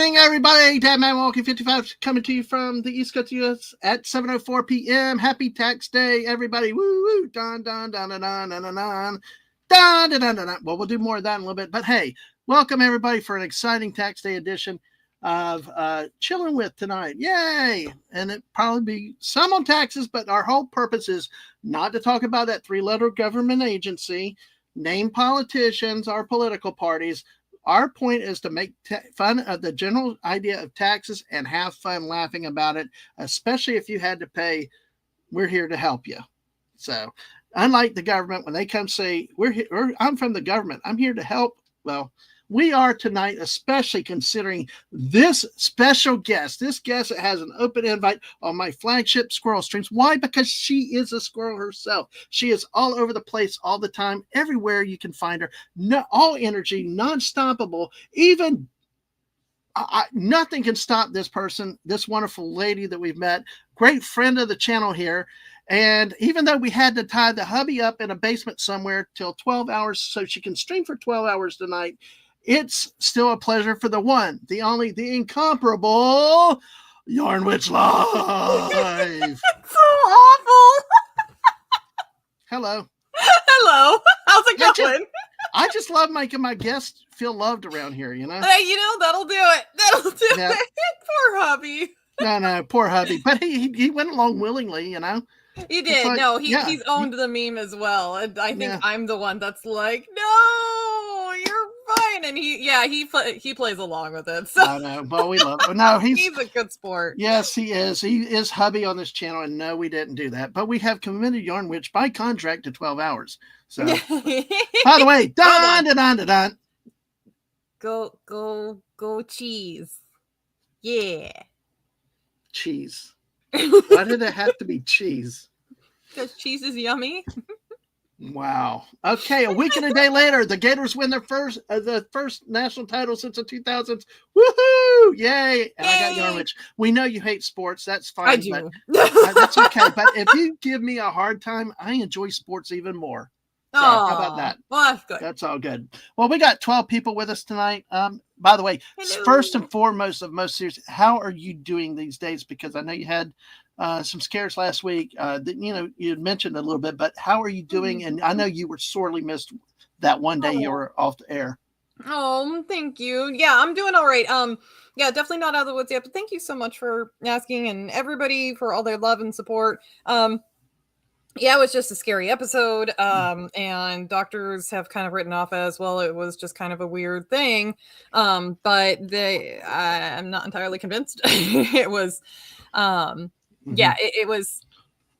evening, everybody. Dad Man Walking 55 coming to you from the East Coast US at 7:04 p.m. Happy Tax Day, everybody. Woo woo. Dun dun dun dun dun dun dun dun dun dun dun dun. Well, we'll do more of that in a little bit. But hey, welcome everybody for an exciting Tax Day edition of Chillin with tonight. Yay! And it probably be some on taxes, but our whole purpose is not to talk about that three-letter government agency, name politicians, our political parties. Our point is to make fun of the general idea of taxes and have fun laughing about it, especially if you had to pay. We're here to help you. So, unlike the government, when they come say, I'm from the government, I'm here to help. Well, we are tonight, especially considering this special guest. This guest has an open invite on my flagship squirrel streams. Why? Because she is a squirrel herself. She is all over the place all the time, everywhere you can find her. No, all energy, non-stoppable. Even nothing can stop this person, this wonderful lady that we've met. Great friend of the channel here. And even though we had to tie the hubby up in a basement somewhere till 12 hours so she can stream for 12 hours tonight, it's still a pleasure for the one, the only, the incomparable Yarn Witch Live. It's so awful. Hello. Hello. How's it going? I just love making my guests feel loved around here, you know? That'll do it. That'll do it. Poor hubby. No, poor hubby. But he went along willingly, you know? He did. Like, he's owned the meme as well. And I think I'm the one that's like, no, you're fine. And he plays along with it. So I know. Well, we love him. No, he's a good sport. Yes, he is. He is hubby on this channel. And no, we didn't do that. But we have committed Yarn Witch by contract to 12 hours. So, by the way, dun. Go cheese. Yeah. Cheese. Why did it have to be cheese? Because cheese is yummy. Wow. Okay, a week and a day later, the Gators win their first national title since the 2000s. Woohoo! Yay! And I got Yarn Witch. We know you hate sports. That's fine. I do. But, that's okay. But if you give me a hard time, I enjoy sports even more. So how about that? Well, that's good. That's all good. Well, we got 12 people with us tonight. By the way, first and foremost of most serious, how are you doing these days? Because I know you had some scares last week that, you had mentioned a little bit, but how are you doing? And I know you were sorely missed that one day you were off the air. Oh, thank you. Yeah, I'm doing all right. Yeah, definitely not out of the woods yet, but thank you so much for asking and everybody for all their love and support. Yeah, it was just a scary episode. And doctors have kind of written off as well. It was just kind of a weird thing. But I'm not entirely convinced. It was, it was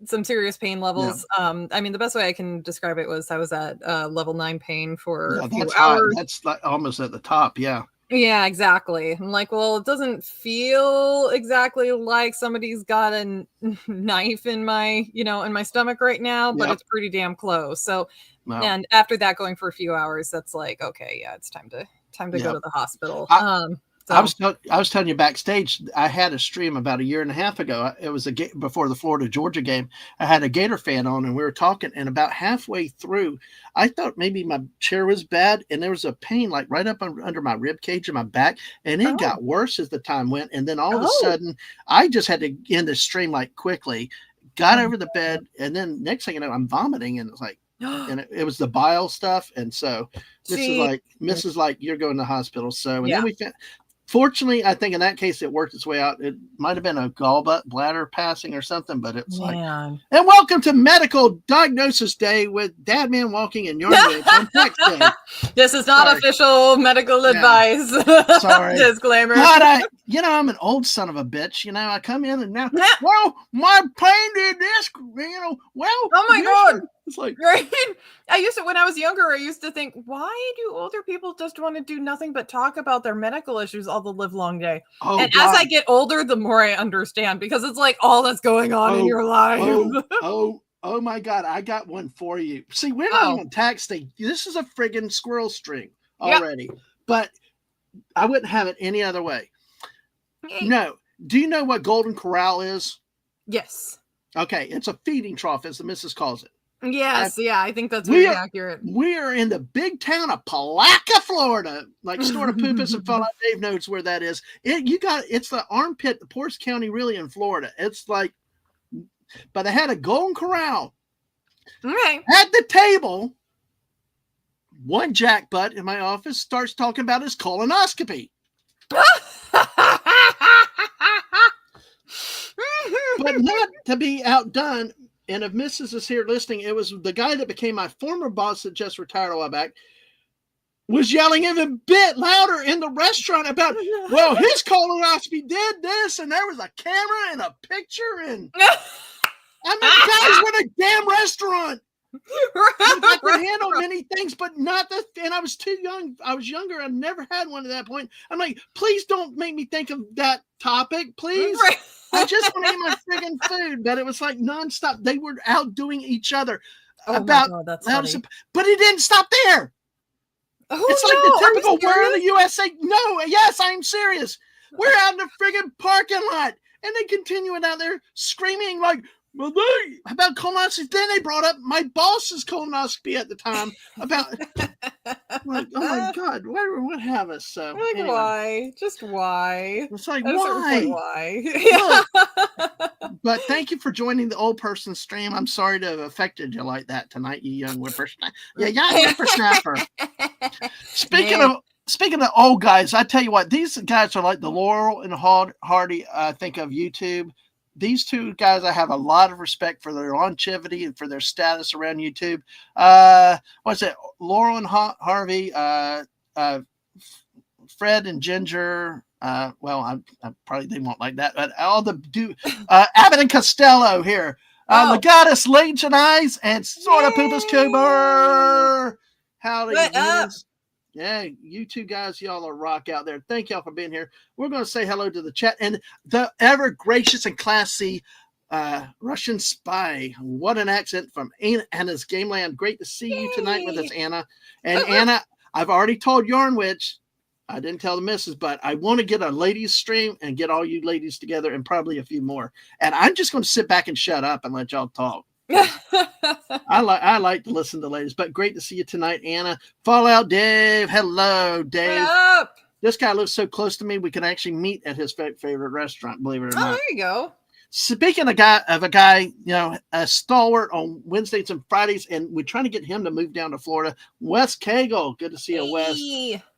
some serious pain levels. Yeah. I mean, the best way I can describe it was I was at level 9 pain for a few hours. That's like almost at the top. Yeah. Yeah, exactly. I'm like, well, it doesn't feel exactly like somebody's got a knife in my, in my stomach right now, but it's pretty damn close. So, and after that, going for a few hours, that's like, okay, yeah, it's time to go to the hospital. I was telling you backstage, I had a stream about a year and a half ago. It was before the Florida-Georgia game. I had a Gator fan on, and we were talking, and about halfway through, I thought maybe my chair was bad, and there was a pain like right up under my rib cage and my back, and it got worse as the time went. And then all of a sudden, I just had to end the stream like quickly, got over the bed, and then next thing you know, I'm vomiting, and it's like, and it was the bile stuff, and so Mrs. like, you're going to the hospital. So and then we found. Fortunately, I think in that case it worked its way out. It might have been a gallbladder passing or something, but it's like. And welcome to Medical Diagnosis Day with Dad Man Walking and Yarn Witch on Tax Day. This is not official medical advice. Sorry. Disclaimer. But I'm an old son of a bitch. I come in and now, well, my pain did this. Oh my God. It's like, right? When I was younger, I used to think, why do older people just want to do nothing but talk about their medical issues all the live long day? As I get older, the more I understand, because it's like all that's going on in your life. Oh my God. I got one for you. See, we're not even tax day. This is a friggin' squirrel string already, but I wouldn't have it any other way. No. Do you know what Golden Corral is? Yes. Okay. It's a feeding trough, as the missus calls it. Yes, yeah, I think that's very accurate. We are in the big town of Palatka, Florida. Like Store of Poopus and Fallout Dave knows where that is. It's the armpit, the poorest county really in Florida. It's like, but they had a Golden Corral. Okay. At the table, one jackbutt in my office starts talking about his colonoscopy. But not to be outdone, and if Mrs. is here listening, it was the guy that became my former boss that just retired a while back, was yelling even a bit louder in the restaurant about, well, his colonoscopy did this, and there was a camera and a picture, and I mean, guys, we're in a damn restaurant. I could handle many things, but not the. And I was too young. I was younger. I never had one at that point. I'm like, please don't make me think of that topic, please. Right. I just want to eat my friggin' food. But it was like nonstop. They were outdoing each other about. Oh my God, that's funny. But it didn't stop there. Oh, it's like the typical word of the USA. No, yes, I'm serious. We're out in the friggin' parking lot, and they continue out there screaming like, well, about colonoscopy. Then they brought up my boss's colonoscopy at the time about, like, oh my God, what have us? So like, anyway. Why? Just why? It's like, why? Why? But thank you for joining the old person stream. I'm sorry to have affected you like that tonight, you young whippersnapper. Yeah, young whippersnapper. Speaking of old guys, I tell you what, these guys are like the Laurel and Hardy, I think, of YouTube. These two guys, I have a lot of respect for their longevity and for their status around YouTube. What's it? Laurel and Harvey, Fred and Ginger. Well, I probably they won't like that, but all the Abbott and Costello here. Legatus Legion Eyes and Sort of Poopus Cooper. Howdy, humans. Yeah, you two guys, y'all are rock out there. Thank y'all for being here. We're going to say hello to the chat and the ever gracious and classy Russian spy. What an accent from Anna's Gameland. Great to see you tonight with us, Anna. And Anna, I've already told Yarnwich, I didn't tell the missus, but I want to get a ladies stream and get all you ladies together and probably a few more. And I'm just going to sit back and shut up and let y'all talk. I like to listen to ladies, but great to see you tonight, Anna. Fallout Dave, hello, Dave. What up? This guy lives so close to me, we can actually meet at his favorite restaurant. Believe it or not. There you go. Speaking of a guy, you know, a stalwart on Wednesdays and Fridays, and we're trying to get him to move down to Florida. Wes Cagle, good to see you, Wes.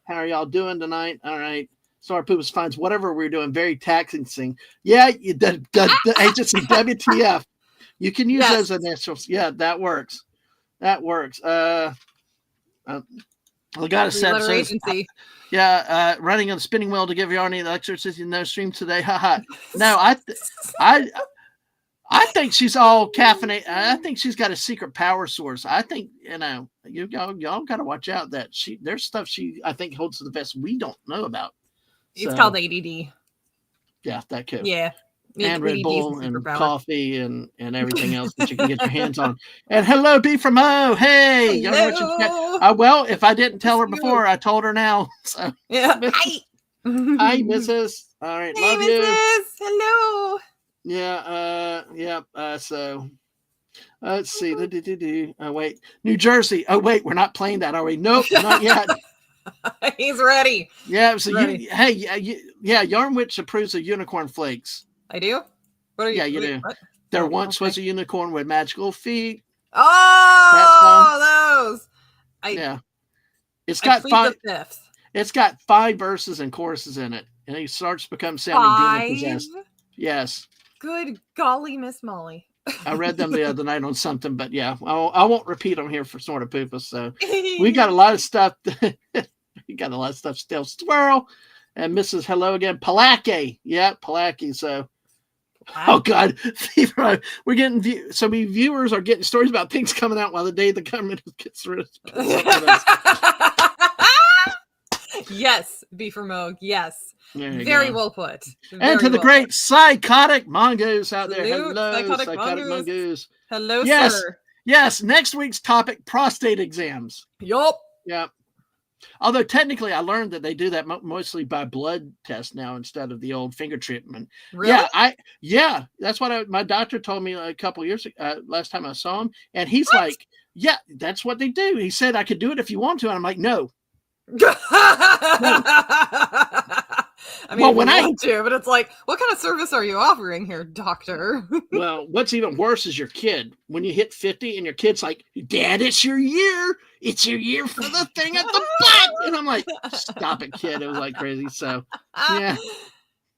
How are y'all doing tonight? All right. Sorry, Poopus finds whatever we're doing very taxing. Yeah, the agency WTF. You can use those initials. Yeah, that works. That works. I got a set. Running on the spinning wheel to give Yarny the exorcism. No stream today. Haha. No, I think she's all caffeinated. I think she's got a secret power source. I think, you know, y'all got to watch out that there's stuff she, I think, holds to the best we don't know about. It's called ADD. Yeah, that could. Yeah. And Red Bull and coffee and everything else that you can get your hands on. And hello, B from O. Hey, well, if I didn't tell her before, I told her now. So yeah. Hi, Mrs. All right, hey, love Mrs. you. Hello. Yeah. So let's see. Oh wait, New Jersey. Oh wait, we're not playing that, are we? Nope, not yet. He's ready. Yeah. So Yarnwich approves of unicorn flakes. I do? What are you? Yeah, you do. What? There once was a unicorn with magical feet. Oh, those. It's got five. It's got 5 verses and choruses in it, and he starts to become sounding demon possessed. Yes. Good golly, Miss Molly. I read them the other night on something, but yeah, I won't repeat them here for Sort of Poopus. So we got a lot of stuff. Still. Swirl and Mrs. Hello again. Palaki. Yeah, Palaki. So. Oh God, we're getting so many viewers are getting stories about things coming out while the day the government gets rid of. Yes, B for Moog. Yes, very well put. And to the great psychotic mongoose out there. Hello, psychotic mongoose. Hello, yes, sir. Yes. Next week's topic: prostate exams. Yup. Yep. Although technically, I learned that they do that mostly by blood test now instead of the old finger treatment. Really? Yeah, that's what my doctor told me a couple years last time I saw him, and he's like, yeah, that's what they do. He said I could do it if you want to, and I'm like, no. I mean, well, when I want to, but it's like, what kind of service are you offering here, doctor? Well, what's even worse is your kid. When you hit 50 and your kid's like, Dad, it's your year. It's your year for the thing at the butt. And I'm like, stop it, kid. It was like crazy. So, yeah.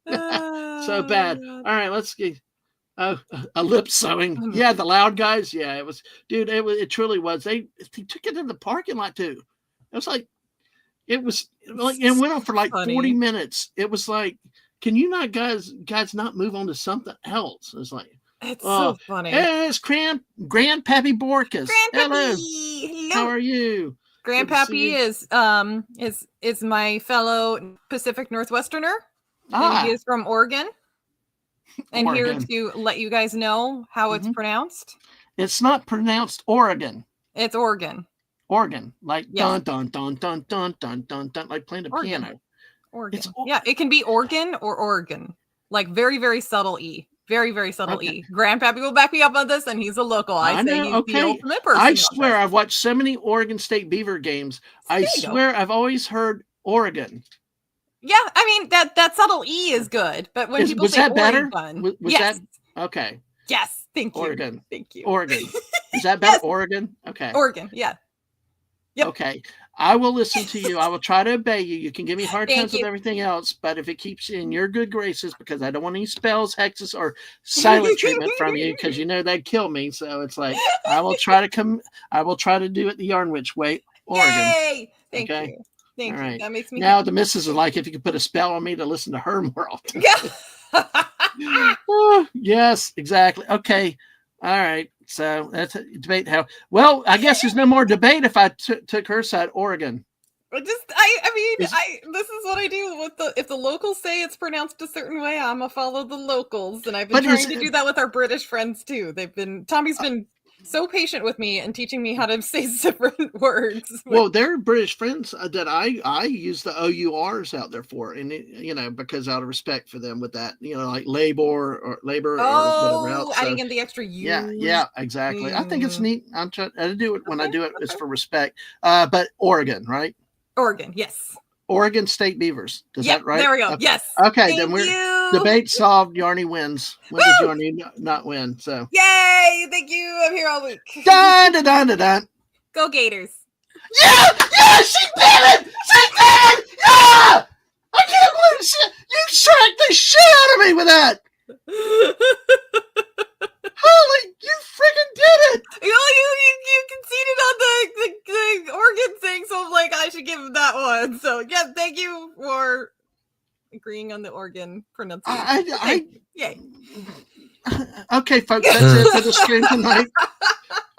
So bad. All right, let's get a lip sewing. Yeah, the loud guys. Yeah, it was, dude, it truly was. They took it in the parking lot too. It was like, it went on for like 40 minutes. It was like, can you not guys not move on to something else? It's like, it's so funny. It's Grandpappy Borkus. Hello. How are you? Grandpappy is my fellow Pacific Northwesterner. And he is from Oregon. And here to let you guys know how it's pronounced. It's not pronounced Oregon. It's Oregon. Organ, like dun dun dun dun dun dun dun dun, like playing the piano. Organ. Yeah, it can be organ or Oregon. Like very, very subtle E. Very, very subtle E. Grandpappy will back me up on this, and he's a local. I say he's the ultimate person. I swear I've watched so many Oregon State Beaver games. I swear I've always heard Oregon. Yeah, I mean that subtle E is good, but when people say Oregon, was that okay? Yes, thank you. Oregon. Thank you. Oregon. Is that better? Yes. Oregon? Okay. Oregon, yeah. Yep. Okay, I will listen to you. I will try to obey you. You can give me hard times with everything else, but if it keeps you in your good graces, because I don't want any spells, hexes, or silent treatment from you, because you know that'd kill me. So it's like I will try to do it the Yarn Witch way, Oregon. Yay! Thank you. Thank you. Right. That makes me now happy. The missus is like, if you could put a spell on me to listen to her more often. Yeah. Yes, exactly. Okay. All right. So that's a debate. I guess there's no more debate if I took her side, Oregon. I mean, this is what I do if the locals say it's pronounced a certain way, I'm gonna follow the locals, and I've been trying to do that with our British friends too. Tommy's been so patient with me and teaching me how to say different words. Well, they're British friends that I use the OURs out there for, and because out of respect for them with that, like labor or whatever else. Adding in the extra U. Yeah, exactly. I think it's neat. I'm trying to do it when I do it. It's for respect. But Oregon, right? Oregon, yes. Oregon State Beavers. Is that right? There we go. Okay. Yes. Okay, then debate solved. Yarny wins. When does Yarny not win? So yay! Thank you. I'm here all week. Dun dun dun dun dun. Go Gators. Yeah! She did it! Yeah! I can't believe you tracked the shit out of me with that. Holy, you freaking did it! You conceded on the Oregon thing, so I'm like, I should give him that one. So yeah, thank you for agreeing on the Oregon pronunciation. Yay. Okay, folks, that's it for the stream tonight.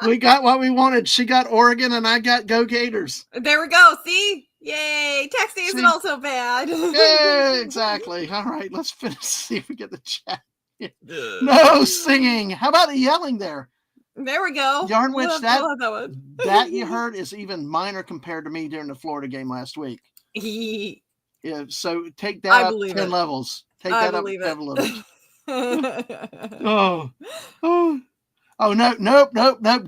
We got what we wanted. She got Oregon, and I got Go Gators. There we go. See? Yay. Text day isn't all so bad. Yeah, exactly. All right, let's finish. See if we get the chat. No singing. How about the yelling there? There we go. Yarn Witch, that you heard is even minor compared to me during the Florida game last week. Yeah, so take that up 10 levels. Take that up 10 levels. Oh, nope.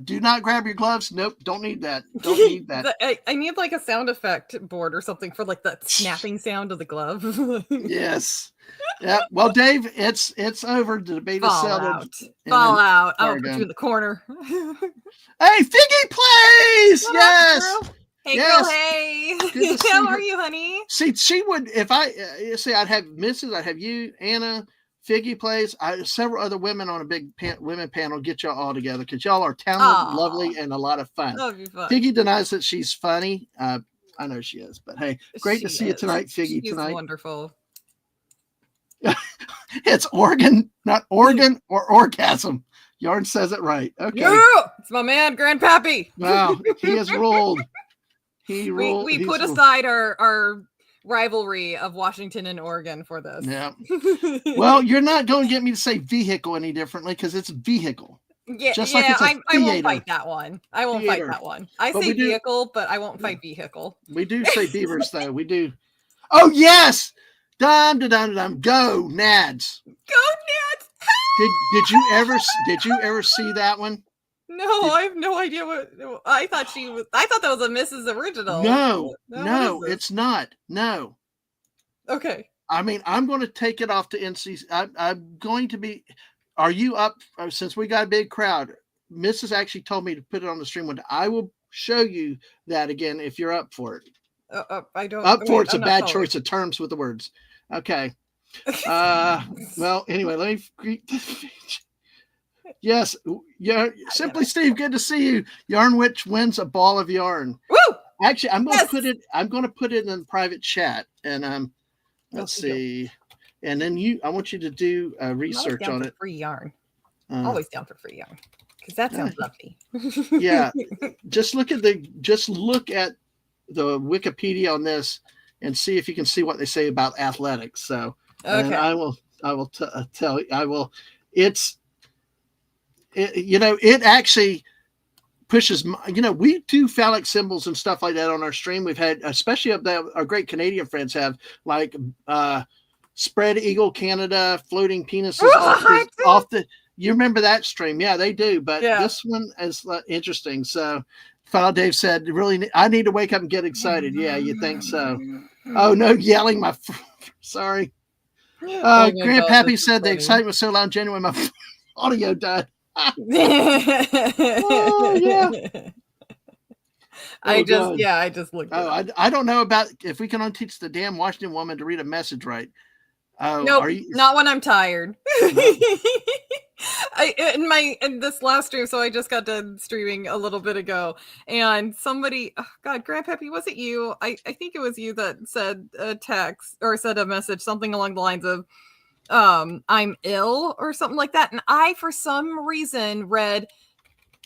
Do not grab your gloves. Nope, don't need that. Don't need that. I need like a sound effect board or something for like that snapping sound of the glove. Yes. Yeah. Well, Dave, it's over. The debate is settled. Fall out. I'll put you in the corner. Hey, Figgy plays. Yes. Up, hey, girl. Hey. How are you, honey? See, she would if I I'd have Mrs. I'd have you, Anna. Figgy plays. Several other women on a big women panel. Get y'all all together because y'all are talented, lovely, and a lot of fun. Figgy denies that she's funny. I know she is, but hey, great to see you tonight, Figgy. She's wonderful. It's organ, not organ or orgasm. Yarn says it right. Okay. Yeah, it's my man, Grandpappy. Wow, he has ruled. He ruled. We put aside our rivalry of Washington and Oregon for this. Yeah. Well, you're not going to get me to say vehicle any differently because it's vehicle. Yeah, Just like it's a I won't theater. fight that one. I won't Theater. fight that one. I But say we do- vehicle, but I won't fight vehicle. We do say beavers, though. We do. Oh, yes! Dum, da, dum, da, dum. Go, Nads. Go Nats! Did you ever see that one? No, I have no idea what I thought she was. I thought that was a Mrs. Original. No, What no, is this? it's not. No. Okay. I mean, I'm going to take it off to NC. I'm going to be. Are you up? Since we got a big crowd, Mrs. actually told me to put it on the stream window. I will show you that again if you're up for it. I don't. Up for wait, it's I'm a not bad following. choice of terms with the words. Okay. Well, anyway, let me greet the page. Yes, yeah. Simply Steve, good to see you. Yarn Witch wins a ball of yarn. Woo! Actually, I'm going to Yes! put it. I'm going to put it in the private chat, and let's see. And then I want you to do research on it. Free yarn. Always down for free yarn because that sounds lovely. Yeah, just look at the Wikipedia on this and see if you can see what they say about athletics. So, and I will tell you. I will. It actually pushes. We do phallic symbols and stuff like that on our stream. We've had, especially up there, our great Canadian friends have like spread eagle Canada, floating penises off the. You remember that stream? Yeah, they do. But this one is interesting. So, Father Dave said, "Really, I need to wake up and get excited." Yeah, you think so? Oh no, yelling! Sorry. Grandpappy said the excitement was so loud, genuine. My audio died. Oh yeah. I just looked. I don't know about if we can unteach the damn Washington woman to read a message right. Nope, not when I'm tired. No. In this last stream, so I just got done streaming a little bit ago, and somebody, Grandpappy, was it you? I think it was you that said a text or said a message, something along the lines of, I'm ill or something like that, and I, for some reason, read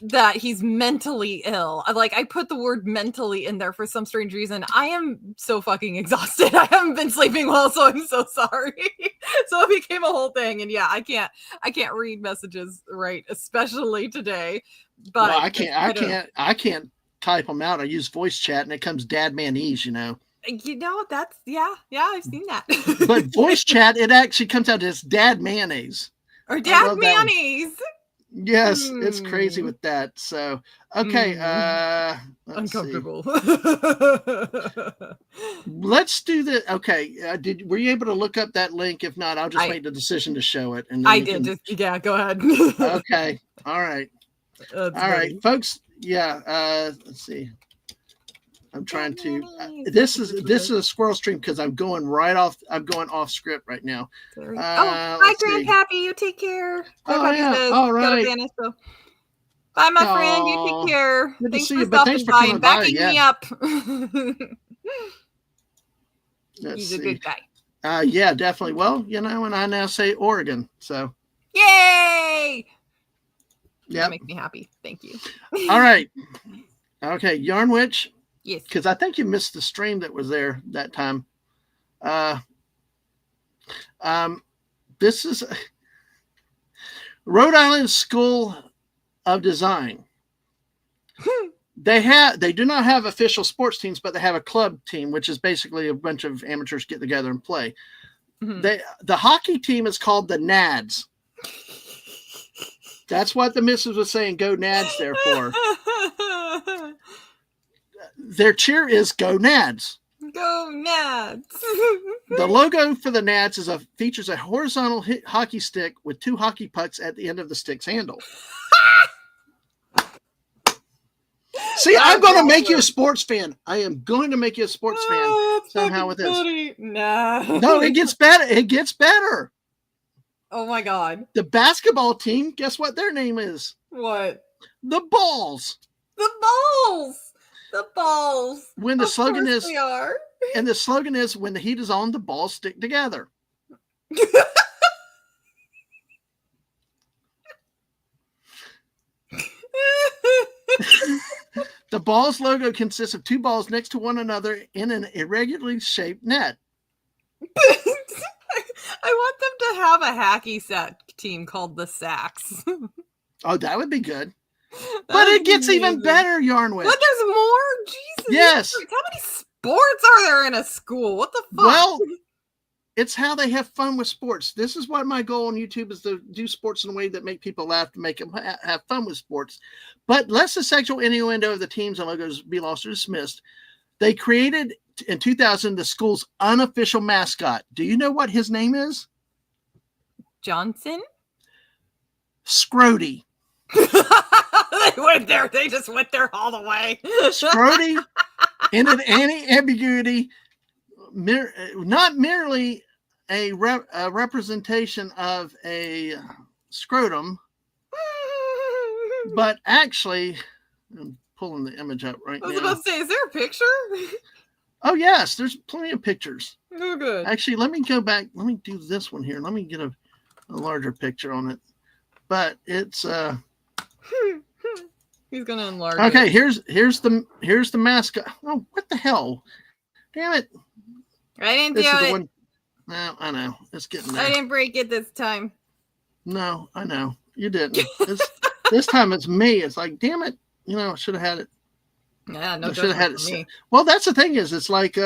that he's mentally ill. I put the word mentally in there for some strange reason. I am so fucking exhausted. I haven't been sleeping well, so I'm so sorry. So it became a whole thing, and yeah, I can't read messages right, especially today. But I can't type them out. I use voice chat, and it comes Dad Manese. That's I've seen that. But voice chat, it actually comes out as Dad Mayonnaise or Dad Mayonnaise. Yes, it's crazy with that. So, okay. Uncomfortable. Let's do the. Okay. Were you able to look up that link? If not, I'll just make the decision to show it. And I did. Go ahead. Okay. All right. All right, folks. Yeah. Let's see. I'm trying to. This is a squirrel stream because I'm going off script right now. Hi, Grandpappy. You take care. Says, all right. Bye, my friend. You take care. Good Thanks to see for you, stopping by and backing me up. He's a good guy. Yeah, definitely. Well, and I now say Oregon. So. Yay! Yeah. That makes me happy. Thank you. All right. Okay, Yarn Witch. Yes. Because I think you missed the stream that was there that time. This is Rhode Island School of Design. They do not have official sports teams, but they have a club team, which is basically a bunch of amateurs get together and play. Mm-hmm. The hockey team is called the Nads. That's what the missus was saying. Go Nads, therefore. Their cheer is Go Nads. Go Nads. The logo for the Nads features a horizontal hockey stick with 2 hockey pucks at the end of the stick's handle. See, I'm going to make you a sports fan. I am going to make you a sports fan somehow with this. No, it gets better. It gets better. Oh my God. The basketball team, guess what their name is? What? The Balls. The Balls. The Balls. When the slogan is, they are. And the slogan is, when the heat is on, the balls stick together. The Balls logo consists of 2 balls next to one another in an irregularly shaped net. I want them to have a hacky sack team called the Sacks. Oh, that would be good. That But would it be gets even amazing. better, Yarn Witch. But there's more? Jesus. Yes. How many sports are there in a school? What the fuck? Well, it's how they have fun with sports. This is what my goal on YouTube is, to do sports in a way that make people laugh, to make them have fun with sports. But lest the sexual innuendo of the teams and logos be lost or dismissed, they created in 2000 the school's unofficial mascot. Do you know what his name is? Johnson? Scrody. They went there. They just went there all the way. Scrody, in an any-ambiguity, not merely a representation of a scrotum, but actually, I'm pulling the image up right now. I was about to say, is there a picture? Oh, yes, there's plenty of pictures. Oh, good. Actually, let me go back. Let me do this one here. Let me get a larger picture on it. But it's He's gonna enlarge. okay. It. Here's the mascot. Oh, what the hell? Damn it! I didn't This do is the it. one. No, I know. It's getting there. I didn't break it this time. No, I know. You didn't. This time it's me. It's like, damn it. You know, I should have had it. Yeah, no, I should have had it. Me. Well, that's the thing is, it's like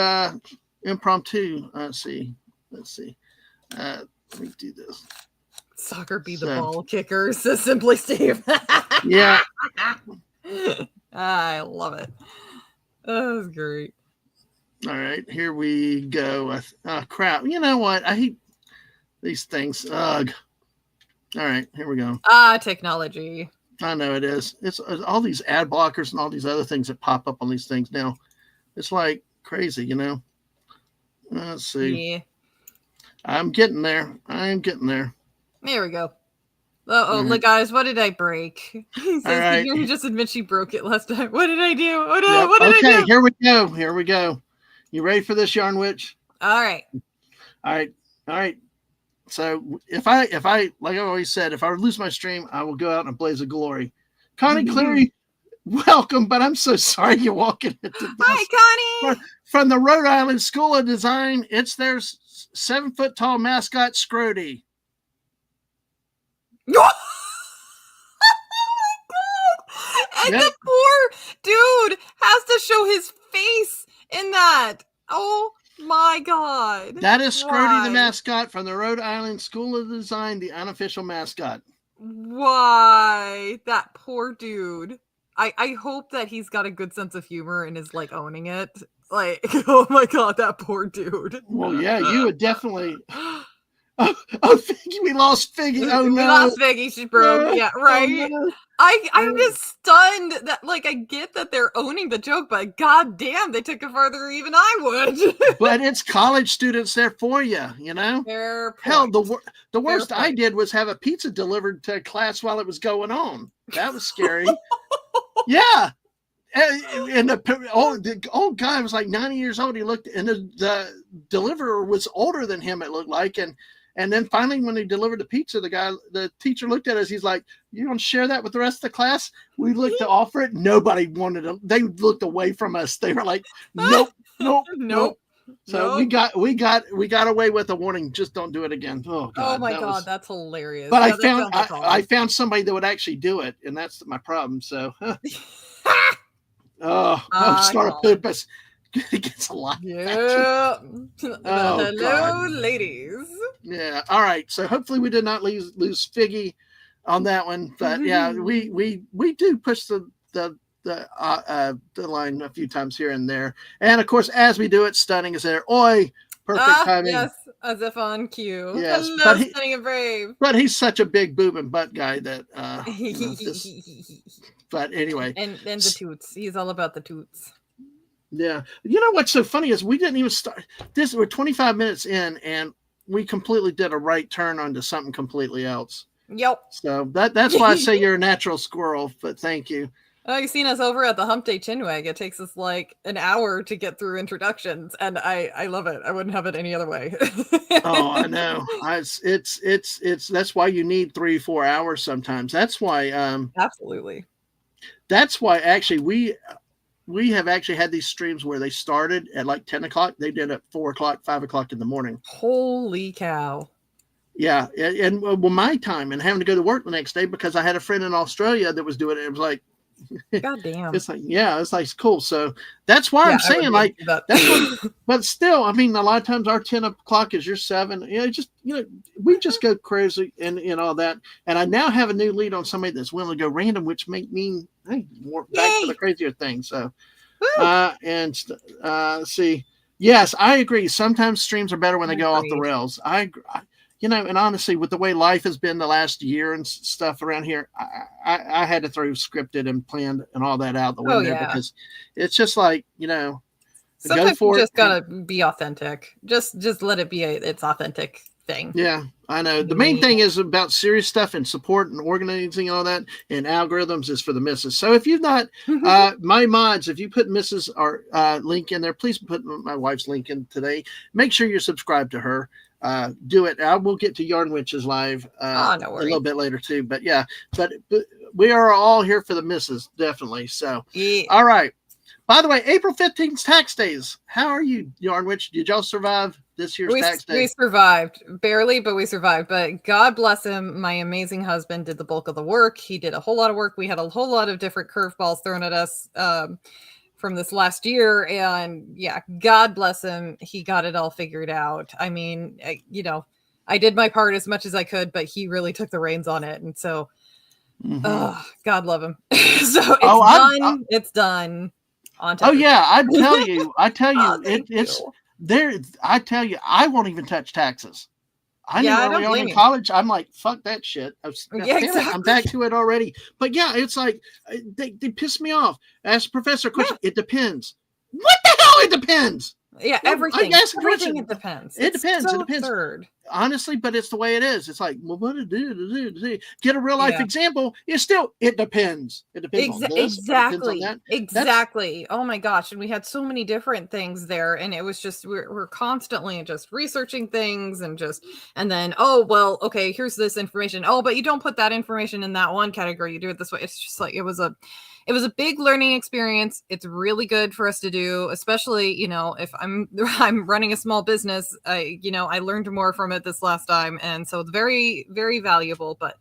impromptu. Let's see. Let me do this. Soccer be the ball kicker, says Simply Steve. Yeah. I love it. That was great. All right, here we go. Crap. You know what? I hate these things. Ugh. All right, here we go. Technology. I know it is. It's all these ad blockers and all these other things that pop up on these things now. It's like crazy, you know. Let's see. Yeah. I'm getting there. There we go. Look, guys, what did I break? He says, right. You just admit she broke it last time. What did I do? What did I do? Here we go. You ready for this, Yarn Witch? All right. So if I like I always said, if I lose my stream, I will go out in a blaze of glory. Connie Cleary, welcome, but I'm so sorry you're walking into this. Hi, Connie. From the Rhode Island School of Design, it's their 7-foot tall mascot, Scrody. Oh my god! And the poor dude has to show his face in that. Oh my god. That is Scrody the mascot from the Rhode Island School of Design, the unofficial mascot. Why? That poor dude. I hope that he's got a good sense of humor and is like owning it. Like, oh my god, that poor dude. Well, yeah, you would definitely. Oh, Figgy, we lost Figgy. Oh, no. We lost Figgy. She broke. Yeah, right. Oh, no. I'm just stunned that, like, I get that they're owning the joke, but god damn, they took it farther than even I would. But it's college students there for you, you know? Fair point. Hell, the worst I did was have a pizza delivered to class while it was going on. That was scary. Yeah. And the old guy was like 90 years old. He looked, and the deliverer was older than him, it looked like. And then finally, when he delivered the pizza, the teacher looked at us. He's like, "You want to share that with the rest of the class?" We looked to offer it. Nobody wanted to. They looked away from us. They were like, "Nope." So we got away with a warning. Just don't do it again. Oh God. Oh my God, that's hilarious. But I found somebody that would actually do it, and that's my problem. So, start a purpose. It gets a lot. Yeah. Hello, God. Ladies. Yeah. All right. So hopefully we did not lose Figgy on that one, but yeah, we do push the line a few times here and there, and of course, as we do it, Stunning is there. Oi, perfect timing. Yes, as if on cue. Yes, hello, Stunning and Brave. But he's such a big boob and butt guy that. But anyway, and the toots. He's all about the toots. Yeah. You know what's so funny is we didn't even start this. We're 25 minutes in and we completely did a right turn onto something completely else. Yep. So that's why I say you're a natural squirrel, but thank you. Oh, you've seen us over at the Hump Day Chinwag. It takes us like an hour to get through introductions, and I love it. I wouldn't have it any other way. Oh, I know. It's that's why you need 3-4 hours sometimes. That's why absolutely. That's why actually we have actually had these streams where they started at like 10 o'clock. They did at 4 o'clock, 5 o'clock in the morning. Holy cow. Yeah, and well, my time and having to go to work the next day because I had a friend in Australia that was doing it. It was like, God damn. it's like, yeah, it's like cool. So that's why Yeah, I'm I wouldn't saying, be able like, to do that. that's what. But still, I mean, a lot of times our 10 o'clock is your 7. Just we just go crazy and all that. And I now have a new lead on somebody that's willing to go random, which make me more back to Yay! the crazier thing. So, Woo! see, yes, I agree. Sometimes streams are better when they go off the Agreed. rails. I agree. And honestly, with the way life has been the last year and stuff around here, I had to throw scripted and planned and all that out the Oh window yeah. because it's just like, go Sometimes you for it. just gotta be authentic. Just let it be its authentic thing. Yeah, I know. The You main mean- thing is about serious stuff and support and organizing and all that, and algorithms is for the misses. So if you've not, my mods, if you put Mrs. or link in there, please put my wife's link in today. Make sure you're subscribed to her. Do it. I will get to Yarn Witches live no a worries. little bit later too. But yeah, but we are all here for the misses, definitely. So Yeah. all right. By the way, April 15th tax days. How are you, Yarn Witch? Did y'all survive this year's tax day? We survived barely, but we survived. But God bless him. My amazing husband did the bulk of the work. He did a whole lot of work. We had a whole lot of different curveballs thrown at us from this last year. And yeah, God bless him. He got it all figured out. I mean, I did my part as much as I could, but he really took the reins on it. And so, God love him. So it's done. It's done. Oh yeah, I tell you, it's you. there. I tell you, I won't even touch taxes. I knew early on in college, I'm like, fuck that shit. Exactly. I'm back to it already. But yeah, it's like they piss me off. Ask the professor a question. It depends. What the hell? It depends. Yeah, everything. Everything it depends. It depends. So it depends. Absurd. Honestly, but it's the way it is. It's like, well, what to do? Get a real life example. It's still, it depends. It depends on this. Exactly. It depends on that. Exactly. Oh my gosh. And we had so many different things there. And it was just, we're constantly just researching things and then, oh, well, okay, here's this information. Oh, but you don't put that information in that one category. You do it this way. It's just like, it was a big learning experience. It's really good for us to do, especially, if I'm running a small business, I learned more from it this last time. And so it's very, very valuable, but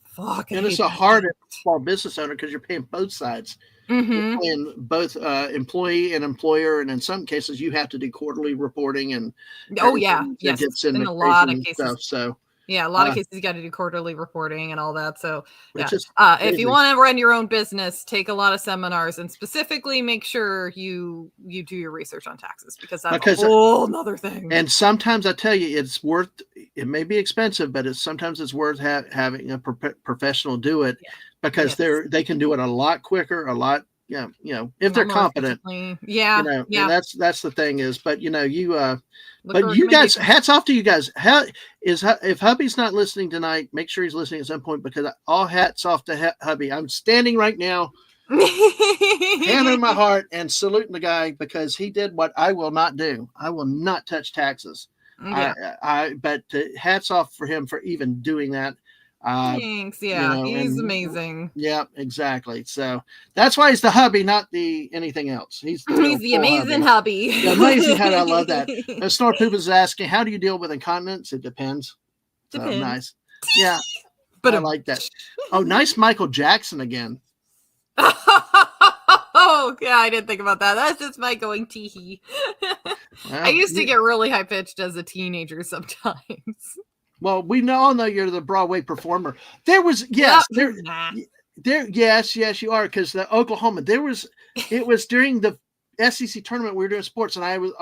fuck. And it's a harder small business owner because you're paying both sides. You're paying both employee and employer. And in some cases you have to do quarterly reporting and yes, in a lot of cases. Stuff, so yeah, a lot of cases you got to do quarterly reporting and all that. So yeah, if you crazy. want to run your own business, take a lot of seminars and specifically make sure you do your research on taxes because that's a whole nother thing. And sometimes I tell you, it may be expensive, but sometimes it's worth having a professional do it because they can do it a lot quicker, a lot. If they're competent. And that's the thing is, but but you guys, hats off to you guys. If hubby's not listening tonight, make sure he's listening at some point because all hats off to hubby. I'm standing right now, hand in my heart and saluting the guy because he did what I will not do. I will not touch taxes. But hats off for him for even doing that. Thanks. Yeah, he's amazing. Yeah, exactly. So that's why he's the hubby, not the anything else. He's the amazing hubby. The amazing hubby. I love that. Snort Poop is asking, how do you deal with incontinence? It depends. So nice. Yeah, but I like that. Oh, nice Michael Jackson again. Oh yeah, I didn't think about that. That's just my going tee. I used to get really high pitched as a teenager sometimes. Well, we all know you're the Broadway performer. There was yes, yes, you are because the Oklahoma. It was during the SEC tournament we were doing sports, and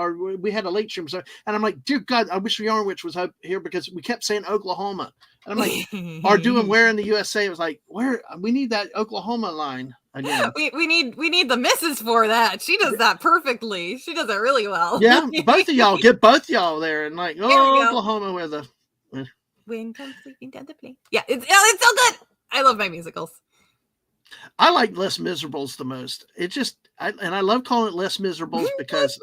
we had a late stream. So, and I'm like, dear God, I wish Yarn Witch was up here because we kept saying Oklahoma, and I'm like, or doing where in the USA. It was like, where we need that Oklahoma line again. We need the missus for that. She does that perfectly. She does it really well. Yeah, both of y'all get both y'all there and like, Oklahoma with the. Wind comes sweeping down the plain. Yeah, it's so good. I love my musicals. I like Les Miserables the most. It just, I love calling it Les Miserables because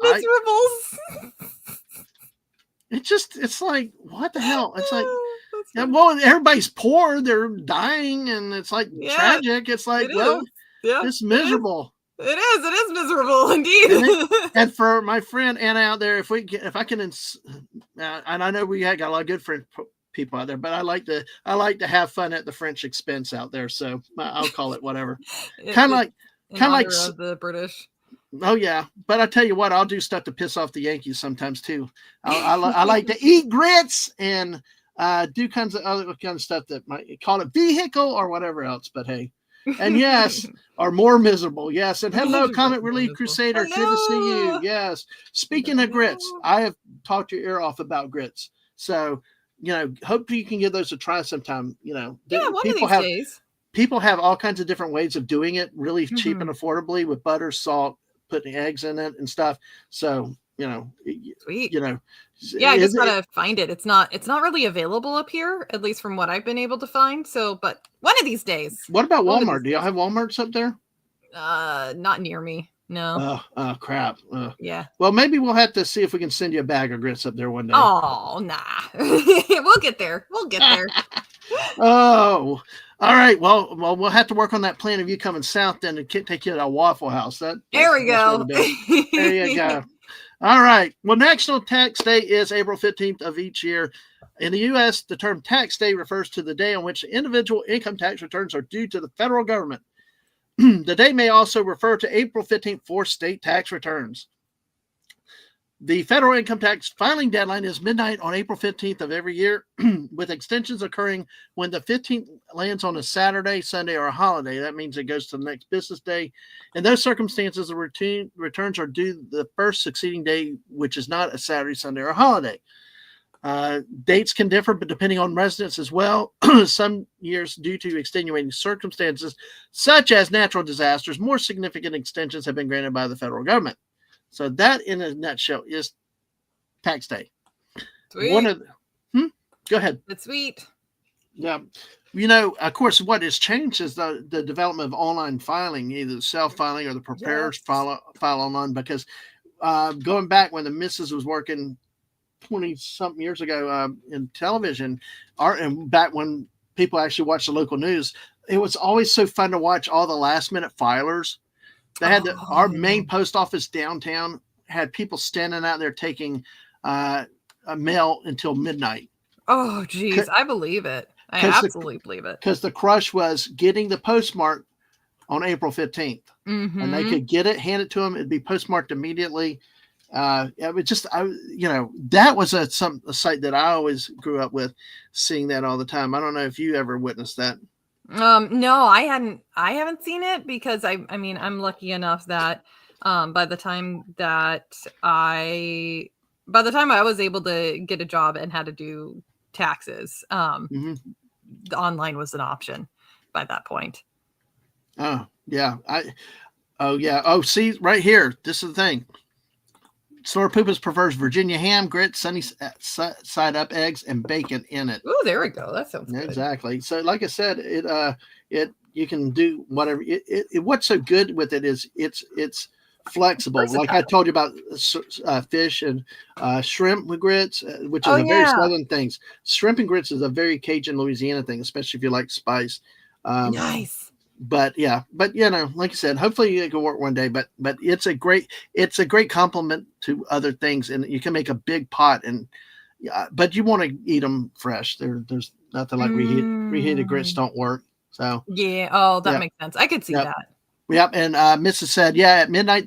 it's like, what the hell? It's like, well, everybody's poor, they're dying, and it's like tragic. It's like, it's miserable. It is miserable indeed. And for my friend Anna out there, if I can, and I know we got a lot of good friends, people out there, but I like to have fun at the French expense out there. So I'll call it whatever. Kind of like the British. Oh yeah, but I tell you what, I'll do stuff to piss off the Yankees sometimes too. I like to eat grits and do kinds of other kind of stuff that might call it vehicle or whatever else. But hey, and yes, are more miserable. Yes, and hello, Comet Relief Crusader. Hello. Good to see you. Yes. Speaking of grits, I have talked your ear off about grits. So hopefully you can give those a try sometime. Yeah, one of these days. People have all kinds of different ways of doing it, really cheap and affordably with butter, salt, putting eggs in it and stuff. So, sweet. Yeah, I just gotta find it. It's not really available up here, at least from what I've been able to find. So, but one of these days. What about Walmart? Do y'all have Walmarts up there? Not near me. No. Oh, crap. Yeah. Well, maybe we'll have to see if we can send you a bag of grits up there one day. Oh, nah. We'll get there. Oh, all right. Well, we'll have to work on that plan of you coming south then to take you to a Waffle House. There we go. There you go. All right. Well, National Tax Day is April 15th of each year. In the U.S., the term tax day refers to the day on which individual income tax returns are due to the federal government. The day may also refer to April 15th for state tax returns. The federal income tax filing deadline is midnight on April 15th of every year, with extensions occurring when the 15th lands on a Saturday, Sunday, or a holiday. That means it goes to the next business day. In those circumstances, the returns are due the first succeeding day, which is not a Saturday, Sunday, or a holiday. Dates can differ, but depending on residence as well. Some years, due to extenuating circumstances, such as natural disasters, more significant extensions have been granted by the federal government. So that, in a nutshell, is tax day. Sweet. Go ahead. It's sweet. Yeah. Of course, what has changed is the development of online filing, either self-filing or the preparers file online, because going back when the missus was working 20-something years ago in television, and back when people actually watched the local news, it was always so fun to watch all the last-minute filers. They had our main post office downtown had people standing out there taking a mail until midnight. Oh, geez. I believe it. I absolutely believe it. Because the crush was getting the postmark on April 15th. Mm-hmm. And they could get it, hand it to them. It'd be postmarked immediately. It was just, that was a site that I always grew up with, seeing that all the time. I don't know if you ever witnessed that. No, I haven't seen it, because I'm lucky enough that by the time I was able to get a job and had to do taxes, the online was an option by that point. Oh yeah. Oh, see right here. This is the thing. Sora Poopas prefers Virginia ham, grits, sunny side up eggs, and bacon in it. Oh, there we go. That sounds good. Exactly. So, like I said, you can do whatever. What's so good with it is it's flexible. Versatile. Like I told you about fish and shrimp with grits, which is very southern things. Shrimp and grits is a very Cajun Louisiana thing, especially if you like spice. Nice. But like you said, hopefully it can work one day. But it's a great compliment to other things, and you can make a big pot. And but you want to eat them fresh. There's nothing like reheated grits don't work. So yeah. Oh, that makes sense. I could see that. Yep. And Mrs. said, at midnight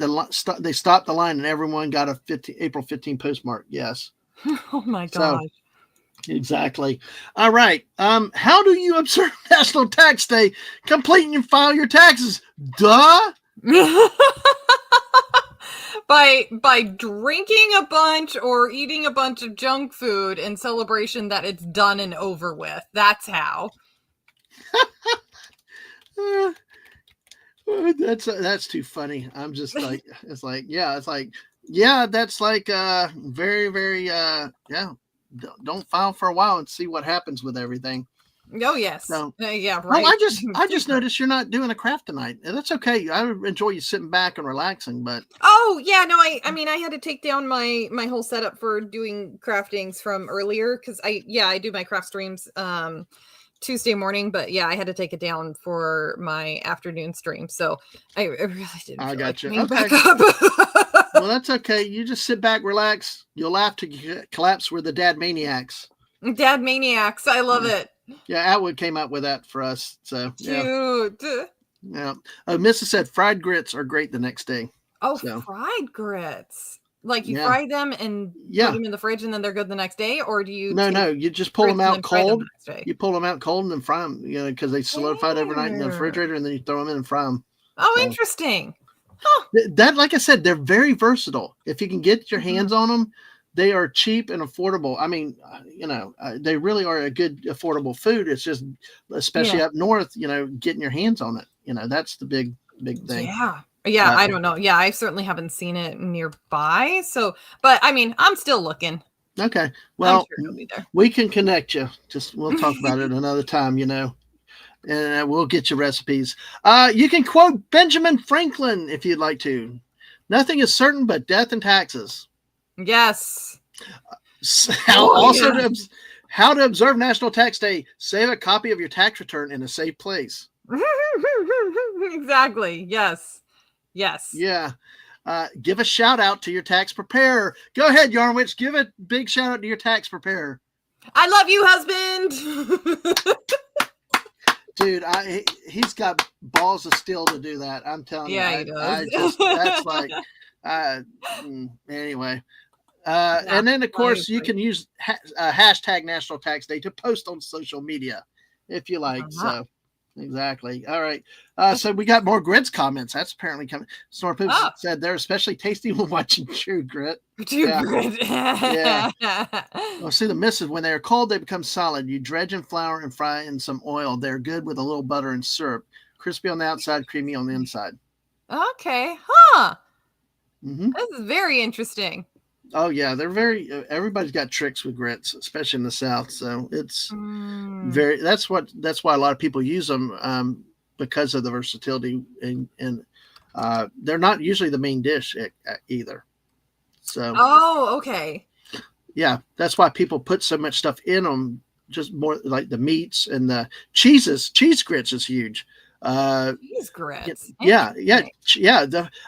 they stopped the line and everyone got a April 15 postmark. Yes. Oh my gosh. So, exactly. All right. How do you observe National Tax Day? Complete and file your taxes. Duh. By drinking a bunch or eating a bunch of junk food in celebration that it's done and over with. That's how. That's too funny. I'm just like, it's like that's like very, very don't file for a while and see what happens with everything. Oh yes. So, yeah, right. Oh, I just noticed you're not doing a craft tonight. And that's okay. I enjoy you sitting back and relaxing, but I had to take down my whole setup for doing craftings from earlier, because I do my craft streams Tuesday morning, but I had to take it down for my afternoon stream. So I really didn't. I got you. Okay. Back up. Well, that's okay. You just sit back, relax. You'll laugh to collapse. We're the dad maniacs. Dad maniacs. I love it. Yeah, Atwood came up with that for us. So Cute. yeah. Mrs. said fried grits are great the next day. Oh, So fried grits. Like you yeah. fry them and put them in the fridge and then they're good the next day? Or do you No, you just pull them grits and out then fry them cold. the next day? You pull them out cold and then fry them, because they solidified overnight in the refrigerator, and then you throw them in and fry them. Oh, So interesting. that, like I said, they're very versatile. If you can get your hands on them, they are cheap and affordable. I mean, they really are a good affordable food. It's just, especially up north, getting your hands on it. That's the big thing. Yeah, I don't know. Yeah, I certainly haven't seen it nearby. So, but I mean, I'm still looking. Okay, well, I'm sure it'll be there. We can connect you. We'll talk about it another time, and we'll get you recipes. You can quote Benjamin Franklin if you'd like to. Nothing is certain but death and taxes. Yes. How to observe National Tax Day. Save a copy of your tax return in a safe place. Exactly. Yes. Yeah. Give a shout out to your tax preparer. Go ahead, Yarnwich. Give a big shout out to your tax preparer. I love you, husband. Dude, he's got balls of steel to do that. I'm telling you. Yeah, he does. That's like, anyway. And then, of course, you can use hashtag National Tax Day to post on social media if you like. So, exactly. All right. So we got more grits comments. That's apparently coming. Snorpoop said they're especially tasty when watching True Grit. Grit. Yeah. Well, see, the misses, when they are cold, they become solid. You dredge in flour and fry in some oil. They're good with a little butter and syrup. Crispy on the outside, creamy on the inside. Okay. Huh. Mm-hmm. This is very interesting. Oh yeah, they're very. Everybody's got tricks with grits, especially in the South. So it's very. That's why a lot of people use them, because of the versatility, and they're not usually the main dish either. So. Oh, okay. Yeah, that's why people put so much stuff in them. Just more like the meats and the cheeses. Cheese grits is huge. Cheese grits. Yeah.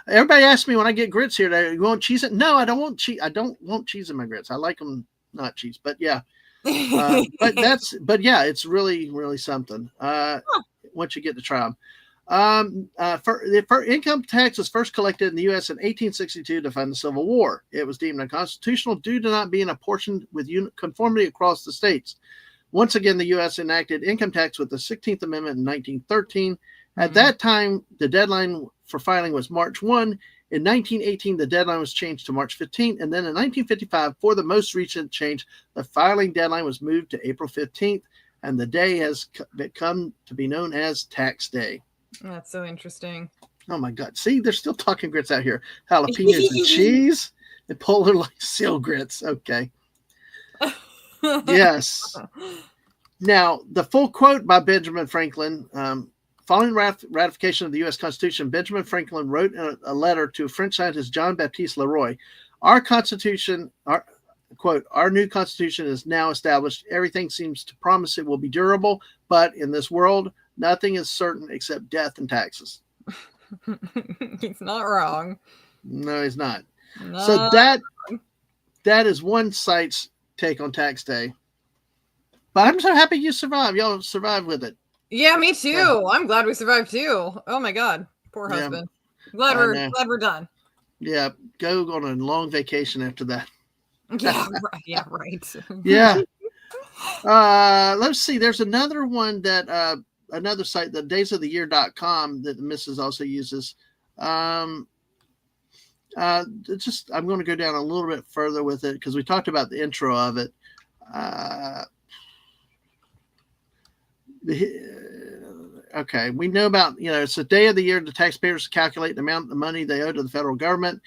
Everybody asks me when I get grits here, you want cheese? No, I don't want cheese. I don't want cheese in my grits. I like them not cheese, but yeah. But yeah, it's really, really something. Once you get to try them. For income tax was first collected in the U.S. in 1862 to fund the Civil War. It was deemed unconstitutional due to not being apportioned with conformity across the states. Once again, the U.S. enacted income tax with the 16th Amendment in 1913. At that time, the deadline for filing was March 1. In 1918, the deadline was changed to March 15. And then in 1955, for the most recent change, the filing deadline was moved to April 15th. And the day has come to be known as Tax Day. That's so interesting. Oh, my God. See, they're still talking grits out here. Jalapenos and cheese and polar light seal grits. Okay. Yes. Now, the full quote by Benjamin Franklin, following ratification of the U.S. Constitution, Benjamin Franklin wrote a letter to French scientist Jean-Baptiste Leroy. Our Constitution, quote, our new Constitution is now established. Everything seems to promise it will be durable, but in this world, nothing is certain except death and taxes. He's not wrong. No, he's not. So that is one site's take on Tax Day. But I'm so happy you survived. Y'all survived with it. Yeah, me too. Yeah. I'm glad we survived too. Oh my God, poor husband. Glad we're done. Yeah, go on a long vacation after that. Yeah, right. Yeah. Let's see. There's another one that another site, the daysoftheyear.com, that the missus also uses. I'm going to go down a little bit further with it because we talked about the intro of it. Okay, we know about, it's a day of the year the taxpayers calculate the amount of money they owe to the federal government.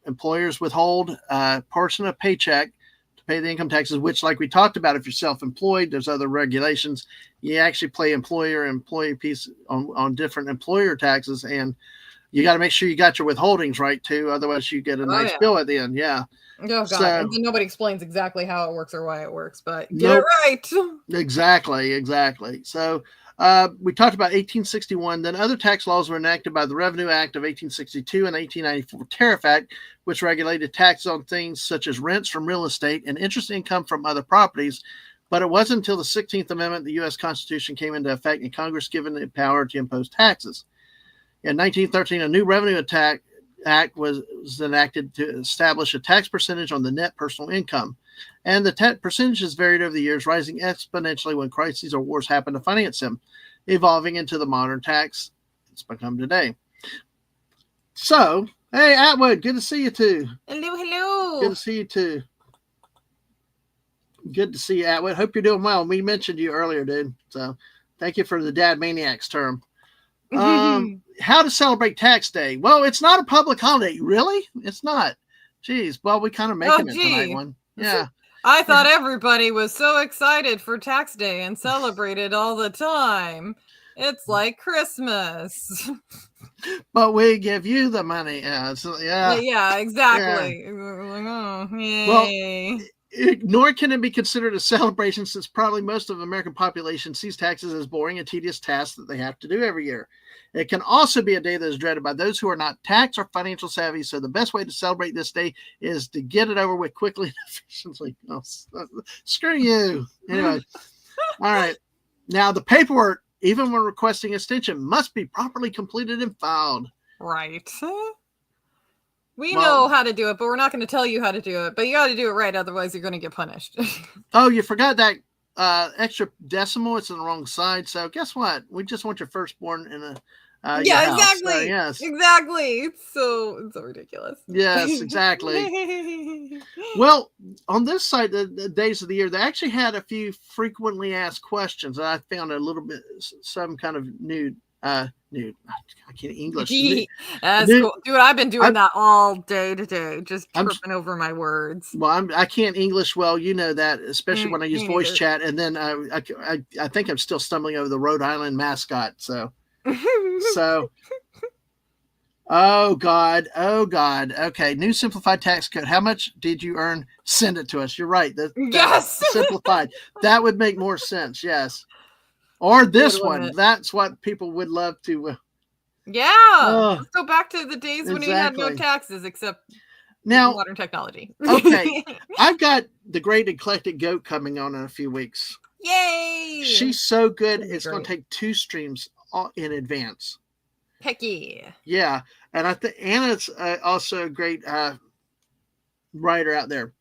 Employers withhold a portion of paycheck to pay the income taxes, which, like we talked about, if you're self-employed, there's other regulations. You actually play employee piece on different employer taxes, and you got to make sure you got your withholdings right too. Otherwise, you get a nice bill at the end. Yeah. Oh God! So, and then nobody explains exactly how it works or why it works, but get it right. Exactly. So We talked about 1861. Then other tax laws were enacted by the Revenue Act of 1862 and 1894 Tariff Act, which regulated taxes on things such as rents from real estate and interest income from other properties. But it wasn't until the 16th Amendment the U.S. Constitution came into effect and Congress given the power to impose taxes. In 1913, a new Revenue Act was enacted to establish a tax percentage on the net personal income. And the percentages varied over the years, rising exponentially when crises or wars happened to finance them, evolving into the modern tax it's become today. So, hey, Atwood, good to see you too. Hello. Good to see you too. Good to see you, Atwood. Hope you're doing well. We mentioned you earlier, dude. So, thank you for the Dad Maniacs term. How to celebrate Tax Day? Well, it's not a public holiday. Really? It's not. Jeez. Well, we kind of making it tonight one. Yeah. I thought everybody was so excited for Tax Day and celebrated all the time. It's like Christmas. But we give you the money. Yeah, exactly. Yeah. Oh, yay. Well, nor can it be considered a celebration since probably most of the American population sees taxes as boring and tedious tasks that they have to do every year. It can also be a day that is dreaded by those who are not tax or financial savvy. So the best way to celebrate this day is to get it over with quickly and efficiently. Oh, screw you. Anyway. All right. Now the paperwork, even when requesting extension, must be properly completed and filed. Right. We know how to do it, but we're not going to tell you how to do it. But you got to do it right, otherwise you're going to get punished. Oh, you forgot that extra decimal. It's on the wrong side. So guess what? We just want your firstborn in a exactly. So, yes, exactly. It's so ridiculous. Yes, exactly. Well, on this side, the days of the year, they actually had a few frequently asked questions. I found a little bit some kind of new. I can't English. That's cool. Dude, I've been doing that all day today, just tripping over my words. Well, I can't English well, you know that, especially when I use voice chat, and then I think I'm still stumbling over the Rhode Island mascot. So, oh God. Okay, new simplified tax code. How much did you earn? Send it to us. You're right. Yes, simplified. That would make more sense. Yes. Or this one. That's what people would love to. Let's go back to the days when we had no taxes, except now modern technology. Okay, I've got the Great Eclectic Goat coming on in a few weeks. Yay! She's so good. It's going to take 2 streams in advance. Heck yeah! Yeah, and I think Anna's also a great writer out there.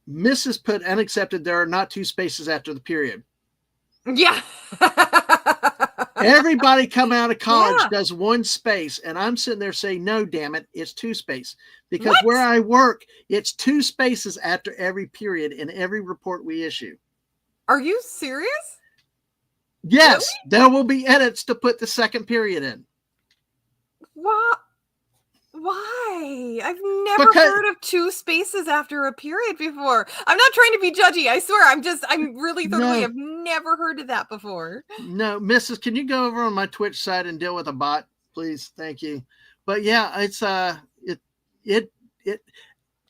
Mrs. put unaccepted. There are not 2 spaces after the period. Yeah. Everybody come out of college does 1 space, and I'm sitting there saying, no, damn it, it's 2 space. Because where I work, it's 2 spaces after every period in every report we issue. Are you serious? Yes, really? There will be edits to put the second period in. What? Why? I've never heard of 2 spaces after a period before. I'm not trying to be judgy. I swear. I'm really thoroughly. I've never heard of that before. No, Mrs. Can you go over on my Twitch side and deal with a bot, please? Thank you. But yeah, it's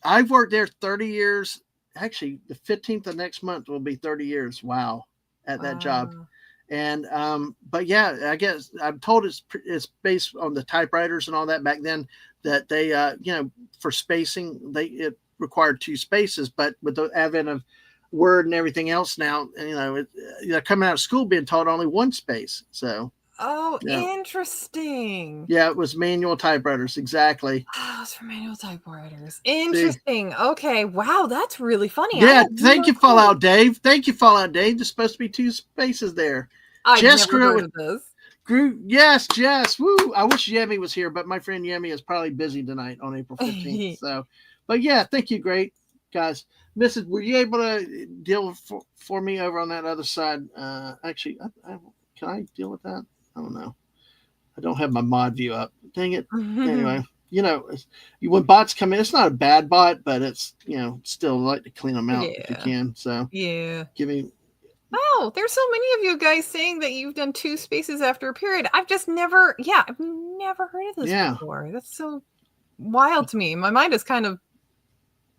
I've worked there 30 years. Actually, the 15th of next month will be 30 years. Wow, at that job. And but yeah, I guess I'm told it's based on the typewriters and all that back then, that they for spacing it required 2 spaces, but with the advent of Word and everything else now, they're coming out of school being taught only 1 space. So interesting. Yeah, it was manual typewriters, exactly. Oh, it's for manual typewriters. Interesting. See? Okay, wow, that's really funny. Yeah, thank you, Fallout Dave. Thank you, Fallout Dave. There's supposed to be 2 spaces there. I've never heard of this. Yes, Jess. Woo! I wish Yemi was here, but my friend Yemi is probably busy tonight on April 15th. So, but yeah, thank you, great guys. Mrs., were you able to deal for me over on that other side? Actually, can I deal with that? I don't know. I don't have my mod view up. Dang it. Anyway, when bots come in, it's not a bad bot, but it's still like to clean them out if you can. So give me. Oh, there's so many of you guys saying that you've done 2 spaces after a period. I've never heard of this before. That's so wild to me. My mind is kind of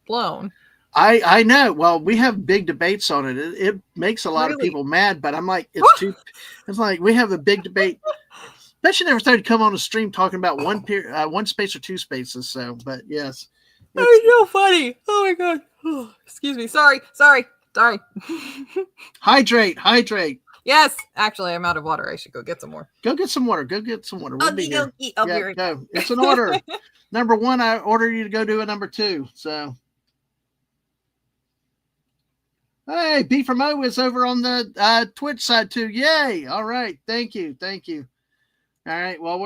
blown. I know. Well, we have big debates on it. It makes a lot of Really? people mad, but I'm like, it's too. It's like we have a big debate. Bet you never thought to come on a stream talking about one space or two spaces. So, but yes, It's so funny. Oh my god. Excuse me. Sorry. hydrate. Yes, actually, I'm out of water. I should go get some more. Go get some water. We'll be here. I'll be right back. Go. It's an order. Number one, I order you to go do a number two. So, hey, B from O is over on the Twitch side too. Yay! All right, thank you. All right, well,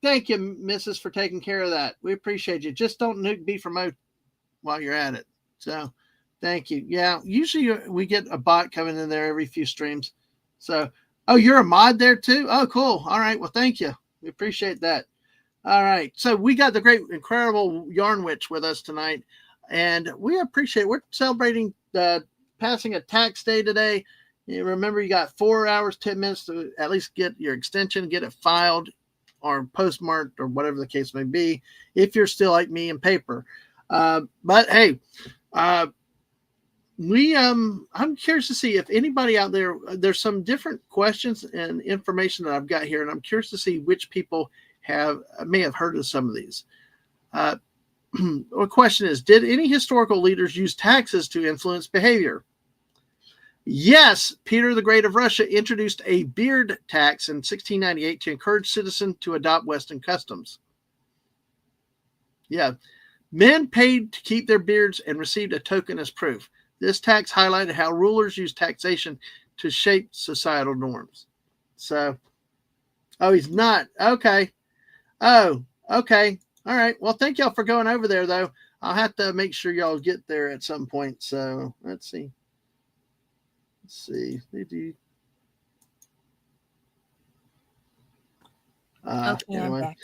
thank you, Mrs., for taking care of that. We appreciate you. Just don't nuke B from O while you're at it. So, thank you. Yeah, usually we get a bot coming in there every few streams. So, oh, you're a mod there too? Oh, cool. All right, well, thank you. We appreciate that. All right, so we got the great, incredible Yarn Witch with us tonight, and we appreciate it. We're celebrating the passing of tax day today. You remember, you got 4 hours, 10 minutes to at least get your extension, get it filed or postmarked or whatever the case may be, if you're still like me in paper. But hey, I'm curious to see if anybody out there's some different questions and information that I've got here, and I'm curious to see which people may have heard of some of these. The question is, did any historical leaders use taxes to influence behavior? Yes, Peter the Great of Russia introduced a beard tax in 1698 to encourage citizens to adopt Western customs. Yeah, men paid to keep their beards and received a token as proof. This tax highlighted how rulers used taxation to shape societal norms. So, oh, he's not. Okay. Oh, okay. All right. Well, thank y'all for going over there, though. I'll have to make sure y'all get there at some point. So, let's see. They do. Okay, anyway. I'm back.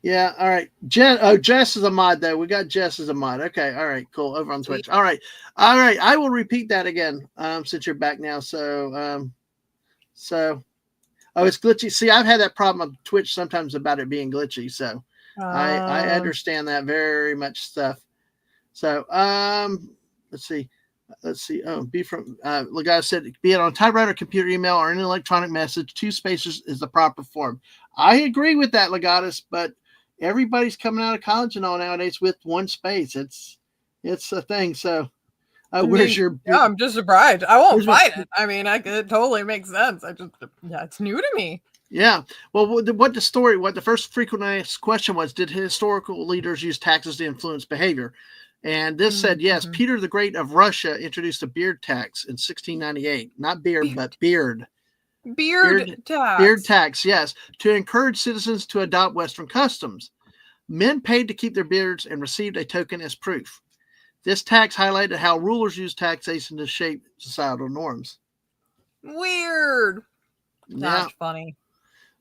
Yeah, all right. Jess is a mod, though. We got Jess as a mod. Okay, all right, cool. Over on Twitch. All right. I will repeat that again since you're back now. So, it's glitchy. See, I've had that problem on Twitch sometimes about it being glitchy. So, I understand that very much stuff. So, let's see. Oh, be from Legato said, be it on typewriter, computer, email, or an electronic message, 2 spaces is the proper form. I agree with that, Legatus, but everybody's coming out of college and all nowadays with 1 space. It's a thing. So, where's your? Yeah, I'm just surprised. I won't fight it. I mean, it totally makes sense. It's new to me. Yeah. Well, what the first frequent asked question was, did historical leaders use taxes to influence behavior? And this said, yes, Peter the Great of Russia introduced a beard tax in 1698. Not beard, but beard. Beard tax. Beard tax, yes, to encourage citizens to adopt Western customs. Men paid to keep their beards and received a token as proof. This tax highlighted how rulers used taxation to shape societal norms. Weird. That's funny.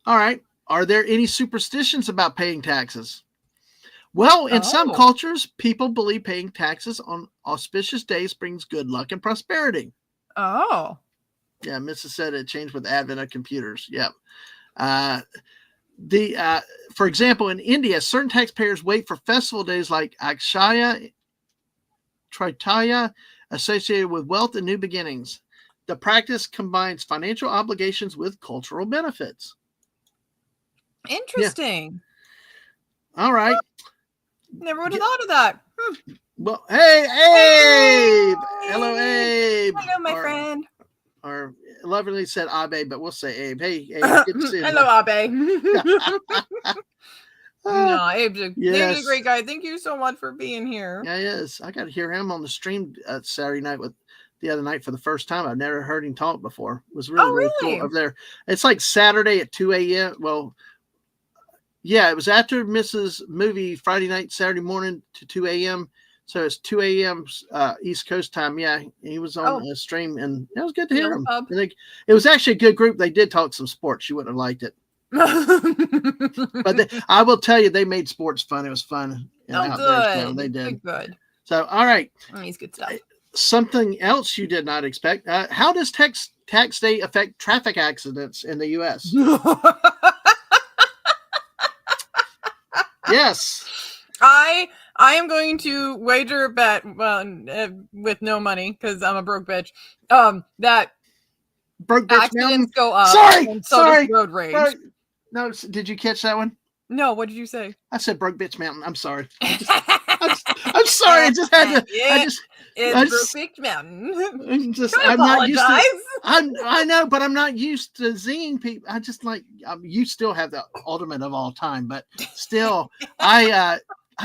All right. Are there any superstitions about paying taxes? Well, in some cultures, people believe paying taxes on auspicious days brings good luck and prosperity. Oh. Yeah, Mrs. said it changed with the advent of computers. Yeah. For example, in India, certain taxpayers wait for festival days like Akshaya Tritiya, associated with wealth and new beginnings. The practice combines financial obligations with cultural benefits. Interesting. Yeah. All right. Never would have thought of that. Well, hey, Abe! Hello, Abe! Hello, my friend. Or lovingly said Abe, but we'll say Abe. Hey, Abe. Good to see you. Hello, Abe. No, Abe's a great guy. Thank you so much for being here. Yeah, he is. I got to hear him on the stream Saturday night the other night for the first time. I've never heard him talk before. It was really cool over there. It's like Saturday at 2 a.m. Well, yeah, it was after Mrs. Movie Friday night, Saturday morning to 2 a.m. So it's 2 a.m. East Coast time. Yeah, he was on a stream, and it was good to hear him. It was actually a good group. They did talk some sports. You wouldn't have liked it. But I will tell you, they made sports fun. It was fun. Good. They did. Good. So, all right. He's good stuff. Something else you did not expect. How does tax day affect traffic accidents in the U.S.? Yes. I I am going to wager a bet with no money because I'm a broke bitch. That Broke bitch accidents mountain. go up. Sorry, and so does road rage. No, did you catch that one? No, what did you say? I said broke bitch mountain. I'm sorry. I'm sorry. I just had to. It's broke bitch mountain. I'm not used to. I know, but I'm not used to zing people. I just like you still have the ultimate of all time, but still, I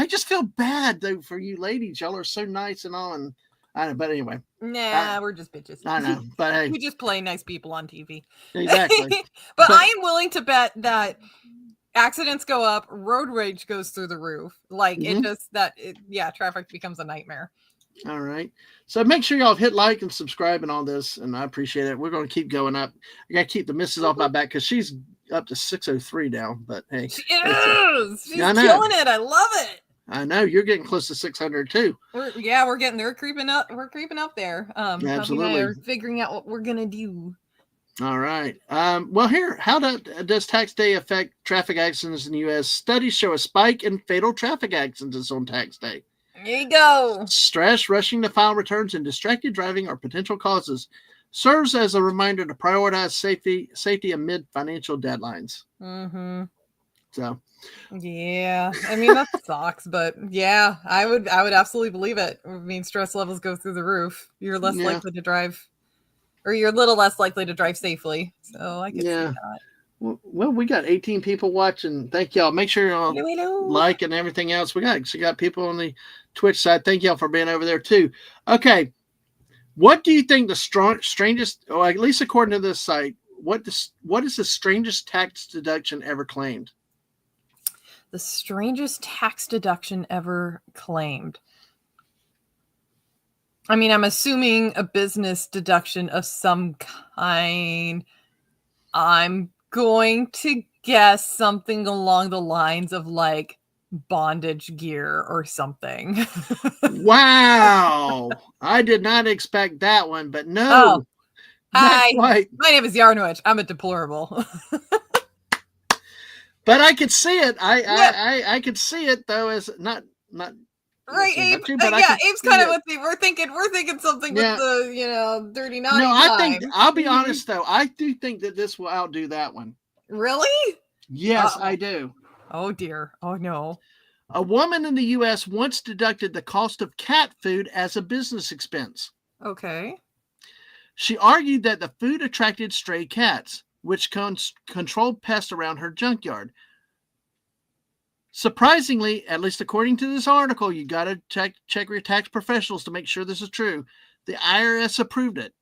just feel bad though for you ladies. Y'all are so nice and all, and I know. But anyway, we're just bitches. I know, but hey, we just play nice people on TV. Exactly. but I am willing to bet that accidents go up, road rage goes through the roof. Like traffic becomes a nightmare. All right. So make sure y'all hit like and subscribe and all this, and I appreciate it. We're going to keep going up. I got to keep the missus off my back because she's up to 603 now. But hey, she is. She's killing it. I love it. I know you're getting close to 600 too. We're creeping up. We're creeping up there. Absolutely. We're figuring out what we're gonna do. All right. Well, here, how does tax day affect traffic accidents in the U.S.? Studies show a spike in fatal traffic accidents on tax day. There you go. Stress, rushing to file returns, and distracted driving are potential causes. Serves as a reminder to prioritize safety amid financial deadlines. Mm-hmm. So. Yeah, I mean that sucks, but yeah, I would absolutely believe it. I mean, stress levels go through the roof. You're less likely to drive, or you're a little less likely to drive safely. So I can see that. Well, we got 18 people watching. Thank y'all. Make sure y'all like and everything else. We got people on the Twitch side. Thank y'all for being over there too. Okay, what do you think the strangest, or at least according to this site, what is the strangest tax deduction ever claimed? The strangest tax deduction ever claimed. I mean, I'm assuming a business deduction of some kind. I'm going to guess something along the lines of like bondage gear or something. Wow. I did not expect that one, but no. Oh, hi. My name is Yarnowich. I'm a deplorable. But I could see it. I could see it though as not right, Abe. Abe's kind of with me. We're thinking something with the dirty naughty. No, I think I'll be honest though. I do think that this will outdo that one. Really? Yes, I do. Oh dear. Oh no. A woman in the U.S. once deducted the cost of cat food as a business expense. Okay. She argued that the food attracted stray cats, which controlled pests around her junkyard. Surprisingly, at least according to this article, you got to check your tax professionals to make sure this is true. The IRS approved it.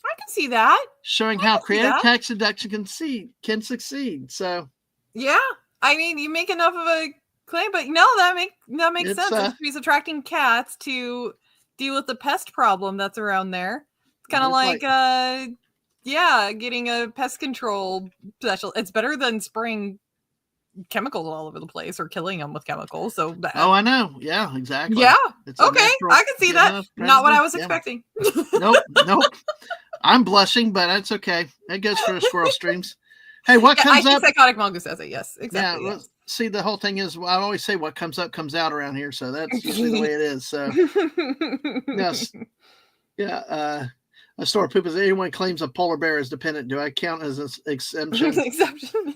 I can see that. Showing how creative tax deduction can succeed. So, yeah, I mean, you make enough of a claim, but no, that makes sense. If she's attracting cats to deal with the pest problem that's around there. It's kind of like getting a pest control special. It's better than spraying chemicals all over the place or killing them with chemicals. So I know. Yeah, exactly. Yeah. Okay. I can see that. Not what I was expecting. Nope. I'm blushing, but that's okay. That goes for the squirrel streams. Hey, what comes up? Psychotic Mongoose says it. Yes, exactly. Yeah. Yes. See, the whole thing is, I always say what comes up comes out around here. So that's usually the way it is. So yes. Yeah. A store of poop is anyone claims a polar bear is dependent. Do I count as an exemption? Exception.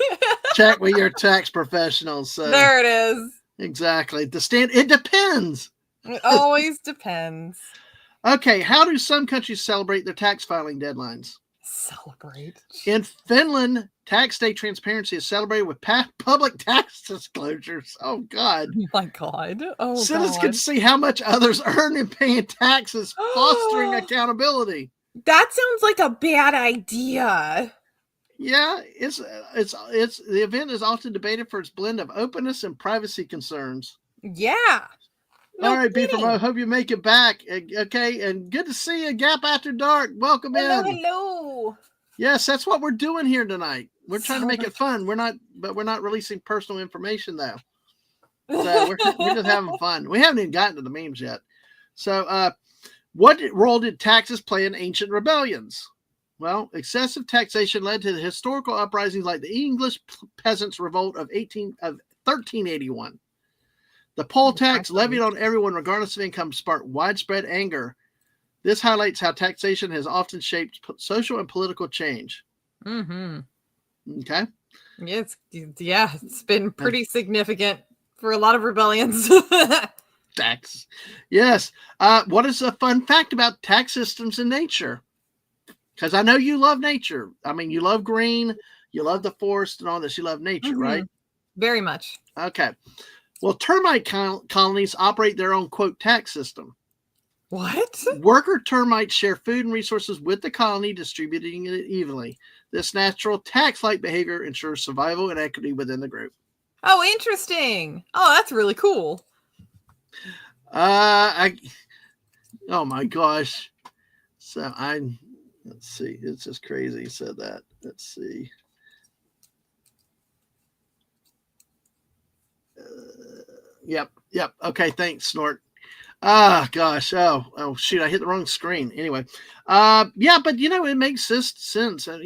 Check with your tax professionals. There it is. Exactly. It depends. It always depends. Okay. How do some countries celebrate their tax filing deadlines? Celebrate. In Finland, tax day transparency is celebrated with public tax disclosures. Oh, God. Oh, my God. Oh, citizens can see how much others earn in paying taxes, fostering accountability. That sounds like a bad idea. Yeah, it's the event is often debated for its blend of openness and privacy concerns. Yeah. All right, Beaver, hope you make it back. Okay, and good to see you. Gap After Dark, welcome in. Hello. Yes, that's what we're doing here tonight. We're trying to make it fun. We're not releasing personal information though. So we're just having fun. We haven't even gotten to the memes yet. So, what role did taxes play in ancient rebellions? Well, excessive taxation led to the historical uprisings like the English Peasants' Revolt of 1381. The poll tax levied on everyone, regardless of income, sparked widespread anger. This highlights how taxation has often shaped social and political change. Mm-hmm. Okay. It's been pretty significant for a lot of rebellions. Tax. Yes. What is a fun fact about tax systems in nature? Because I know you love nature. I mean, you love green, you love the forest and all this. You love nature, right? Very much. Okay. Well, termite colonies operate their own, quote, tax system. What? Worker termites share food and resources with the colony, distributing it evenly. This natural tax-like behavior ensures survival and equity within the group. Oh, interesting. Oh, that's really cool. Oh my gosh. So let's see. It's just crazy. He said that. Let's see. Yep. Okay. Thanks, Snort. Gosh. Oh, shoot. I hit the wrong screen. Anyway. Yeah, but it makes sense. I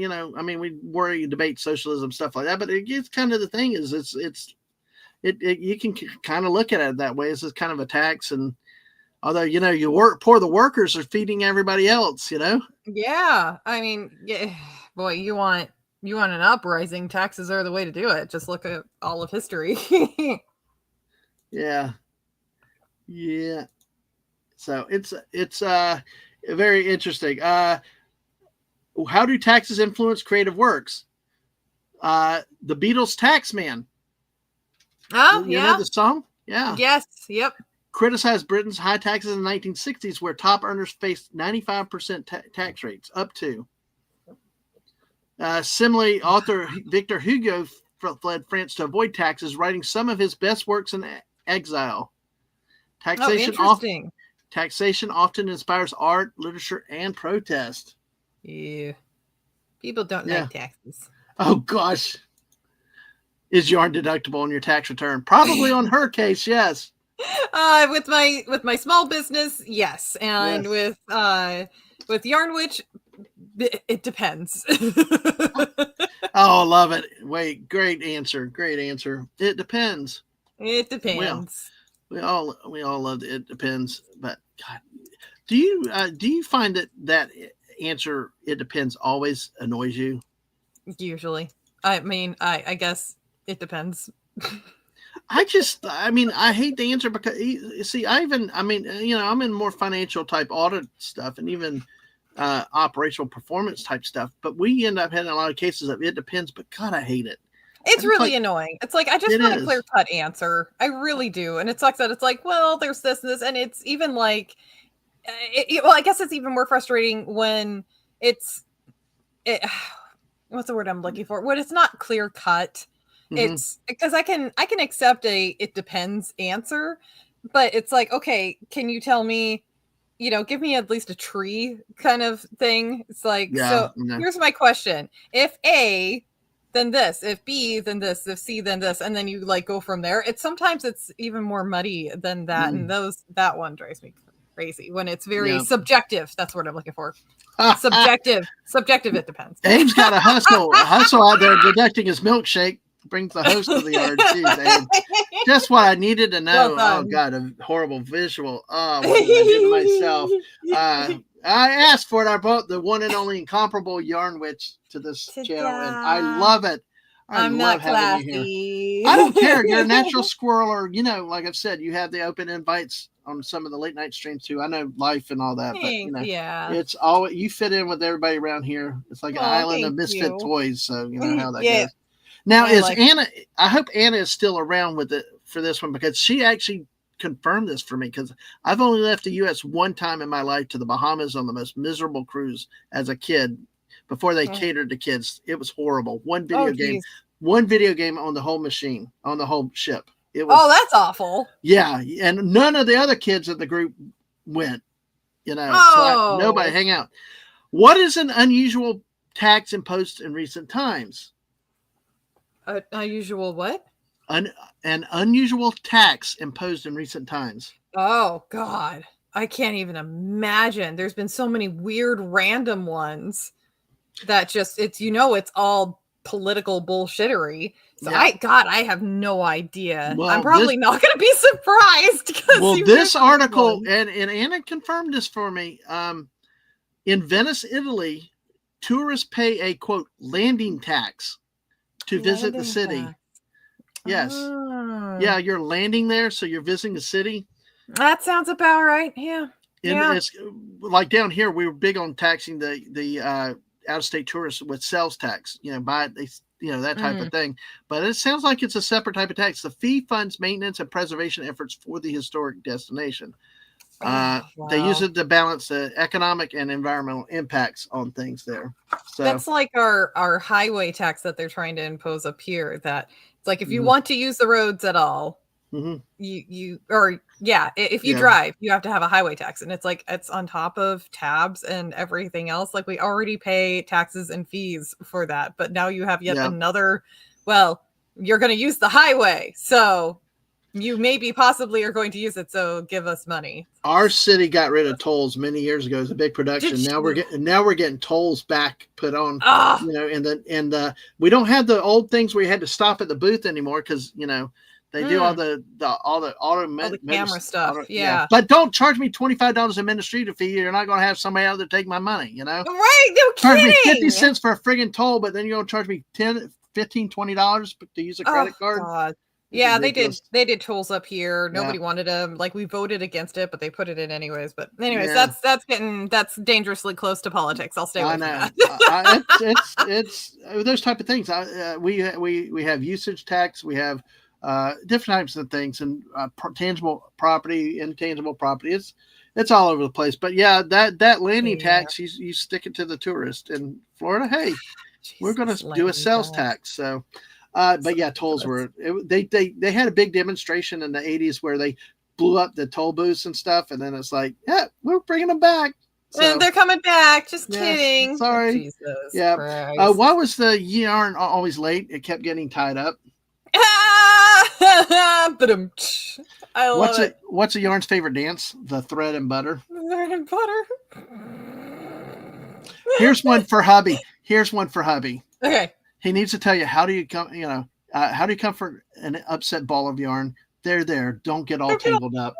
mean, we worry and debate socialism, stuff like that, but it's kind of the thing is you can kind of look at it that way. It's just kind of a tax. And although, poor the workers are feeding everybody else, Yeah. I mean, yeah, boy, you want an uprising, taxes are the way to do it. Just look at all of history. Yeah. So it's very interesting. How do taxes influence creative works? The Beatles' Tax Man. Oh, you know the song? Yeah. Yes. Yep. Criticized Britain's high taxes in the 1960s, where top earners faced 95% tax rates, up to. Similarly, author Victor Hugo fled France to avoid taxes, writing some of his best works in exile. Taxation often inspires art, literature, and protest. Yeah. People don't like taxes. Oh, gosh. Is yarn deductible on your tax return? Probably on her case, yes. With my small business, yes. And with Yarnwich, it depends. Oh, love it. Wait, great answer. It depends. It depends. We all love it. It depends. But God, do you find that answer, it depends, always annoys you? Usually. I mean, I guess it depends. I hate the answer because I'm in more financial type audit stuff and even operational performance type stuff, but we end up having a lot of cases of it depends, but God, I hate it. It's really annoying. It's like, I just want a clear cut answer. I really do. And it sucks that it's like, well, there's this and this. And it's even like, I guess it's even more frustrating when what's the word I'm looking for? When it's not clear cut. Mm-hmm. It's because I can accept it depends answer, but it's like, okay, can you tell me, give me at least a tree kind of thing. It's like, here's my question. If A, then this, if B, then this, if C, then this, and then you go from there. Sometimes it's even more muddy than that. And that one drives me crazy when it's very subjective. That's what I'm looking for. Subjective, it depends. Abe's got a hustle out there deducting his milkshake. Brings the host of the yard. Jeez, Abe. Just what I needed to know. Oh God, a horrible visual. Oh, what did I do to myself? I asked for it. I brought the one and only incomparable Yarn Witch to this channel, and I love it. I'm love not having classy. You here. I don't care. You're a natural squirrel, or like I've said, you have the open invites on some of the late night streams too. I know life and all that, but it's all you fit in with everybody around here. It's like an island of misfit toys. So you know how that goes. Now Anna? I hope Anna is still around for this one, because she actually confirmed this for me, because I've only left the U.S. one time in my life, to the Bahamas on the most miserable cruise as a kid before they catered to kids. It was horrible. One video game on the whole machine, on the whole ship. It was, that's awful. Yeah, and none of the other kids in the group went. So nobody hang out. What is an unusual tax imposed in recent times? Unusual what? An unusual tax imposed in recent times. Oh God, I can't even imagine. There's been so many weird random ones that just it's all political bullshittery. So Yeah. I have no idea. Well, I'm probably not going to be surprised. Well, this article, and Anna confirmed this for me. In Venice, Italy, tourists pay a quote landing tax to visit the city. Yes. Yeah, you're landing there, so you're visiting the city. That sounds about right. Yeah. And it's like down here, we were big on taxing the out-of-state tourists with sales tax. That type of thing. But it sounds like it's a separate type of tax. The fee funds maintenance and preservation efforts for the historic destination. Wow. They use it to balance the economic and environmental impacts on things there. So that's like our highway tax that they're trying to impose up here. That it's like if you want to use the roads at all, if you drive, you have to have a highway tax, and it's like it's on top of tabs and everything else. Like we already pay taxes and fees for that, but now you have yet another. Well, you're going to use the highway, so you maybe possibly are going to use it. So give us money. Our city got rid of tolls many years ago. It was a big production. Now we're getting tolls back put on. And we don't have the old things where you had to stop at the booth anymore because they do all the camera stuff. Yeah. But don't charge me $25 administrative fee. You're not going to have somebody out there take my money. Right? No charge kidding. Me 50 cents for a friggin' toll, but then you're going to charge me $10, $15, $20 to use a credit card. God. Yeah, they did tolls up here. Nobody wanted them. Like we voted against it, but they put it in anyways. But anyways, that's dangerously close to politics. I'll stay away from that. It's those type of things. We have usage tax. We have different types of things, and tangible property, intangible property. It's all over the place. But yeah, that landing tax, you stick it to the tourist in Florida. Hey, we're going to do a sales tax. So. But yeah, tolls they had a big demonstration in the 80s where they blew up the toll booths and stuff. And then it's like, yeah, we're bringing them back. So, and they're coming back. Just kidding. Sorry. Jesus Christ. Why was the yarn always late? It kept getting tied up. I love it. What's a yarn's favorite dance? The thread and butter. Thread and butter. Here's one for hubby. Okay. He needs to tell you how do you comfort an upset ball of yarn? There. Don't get all tangled up.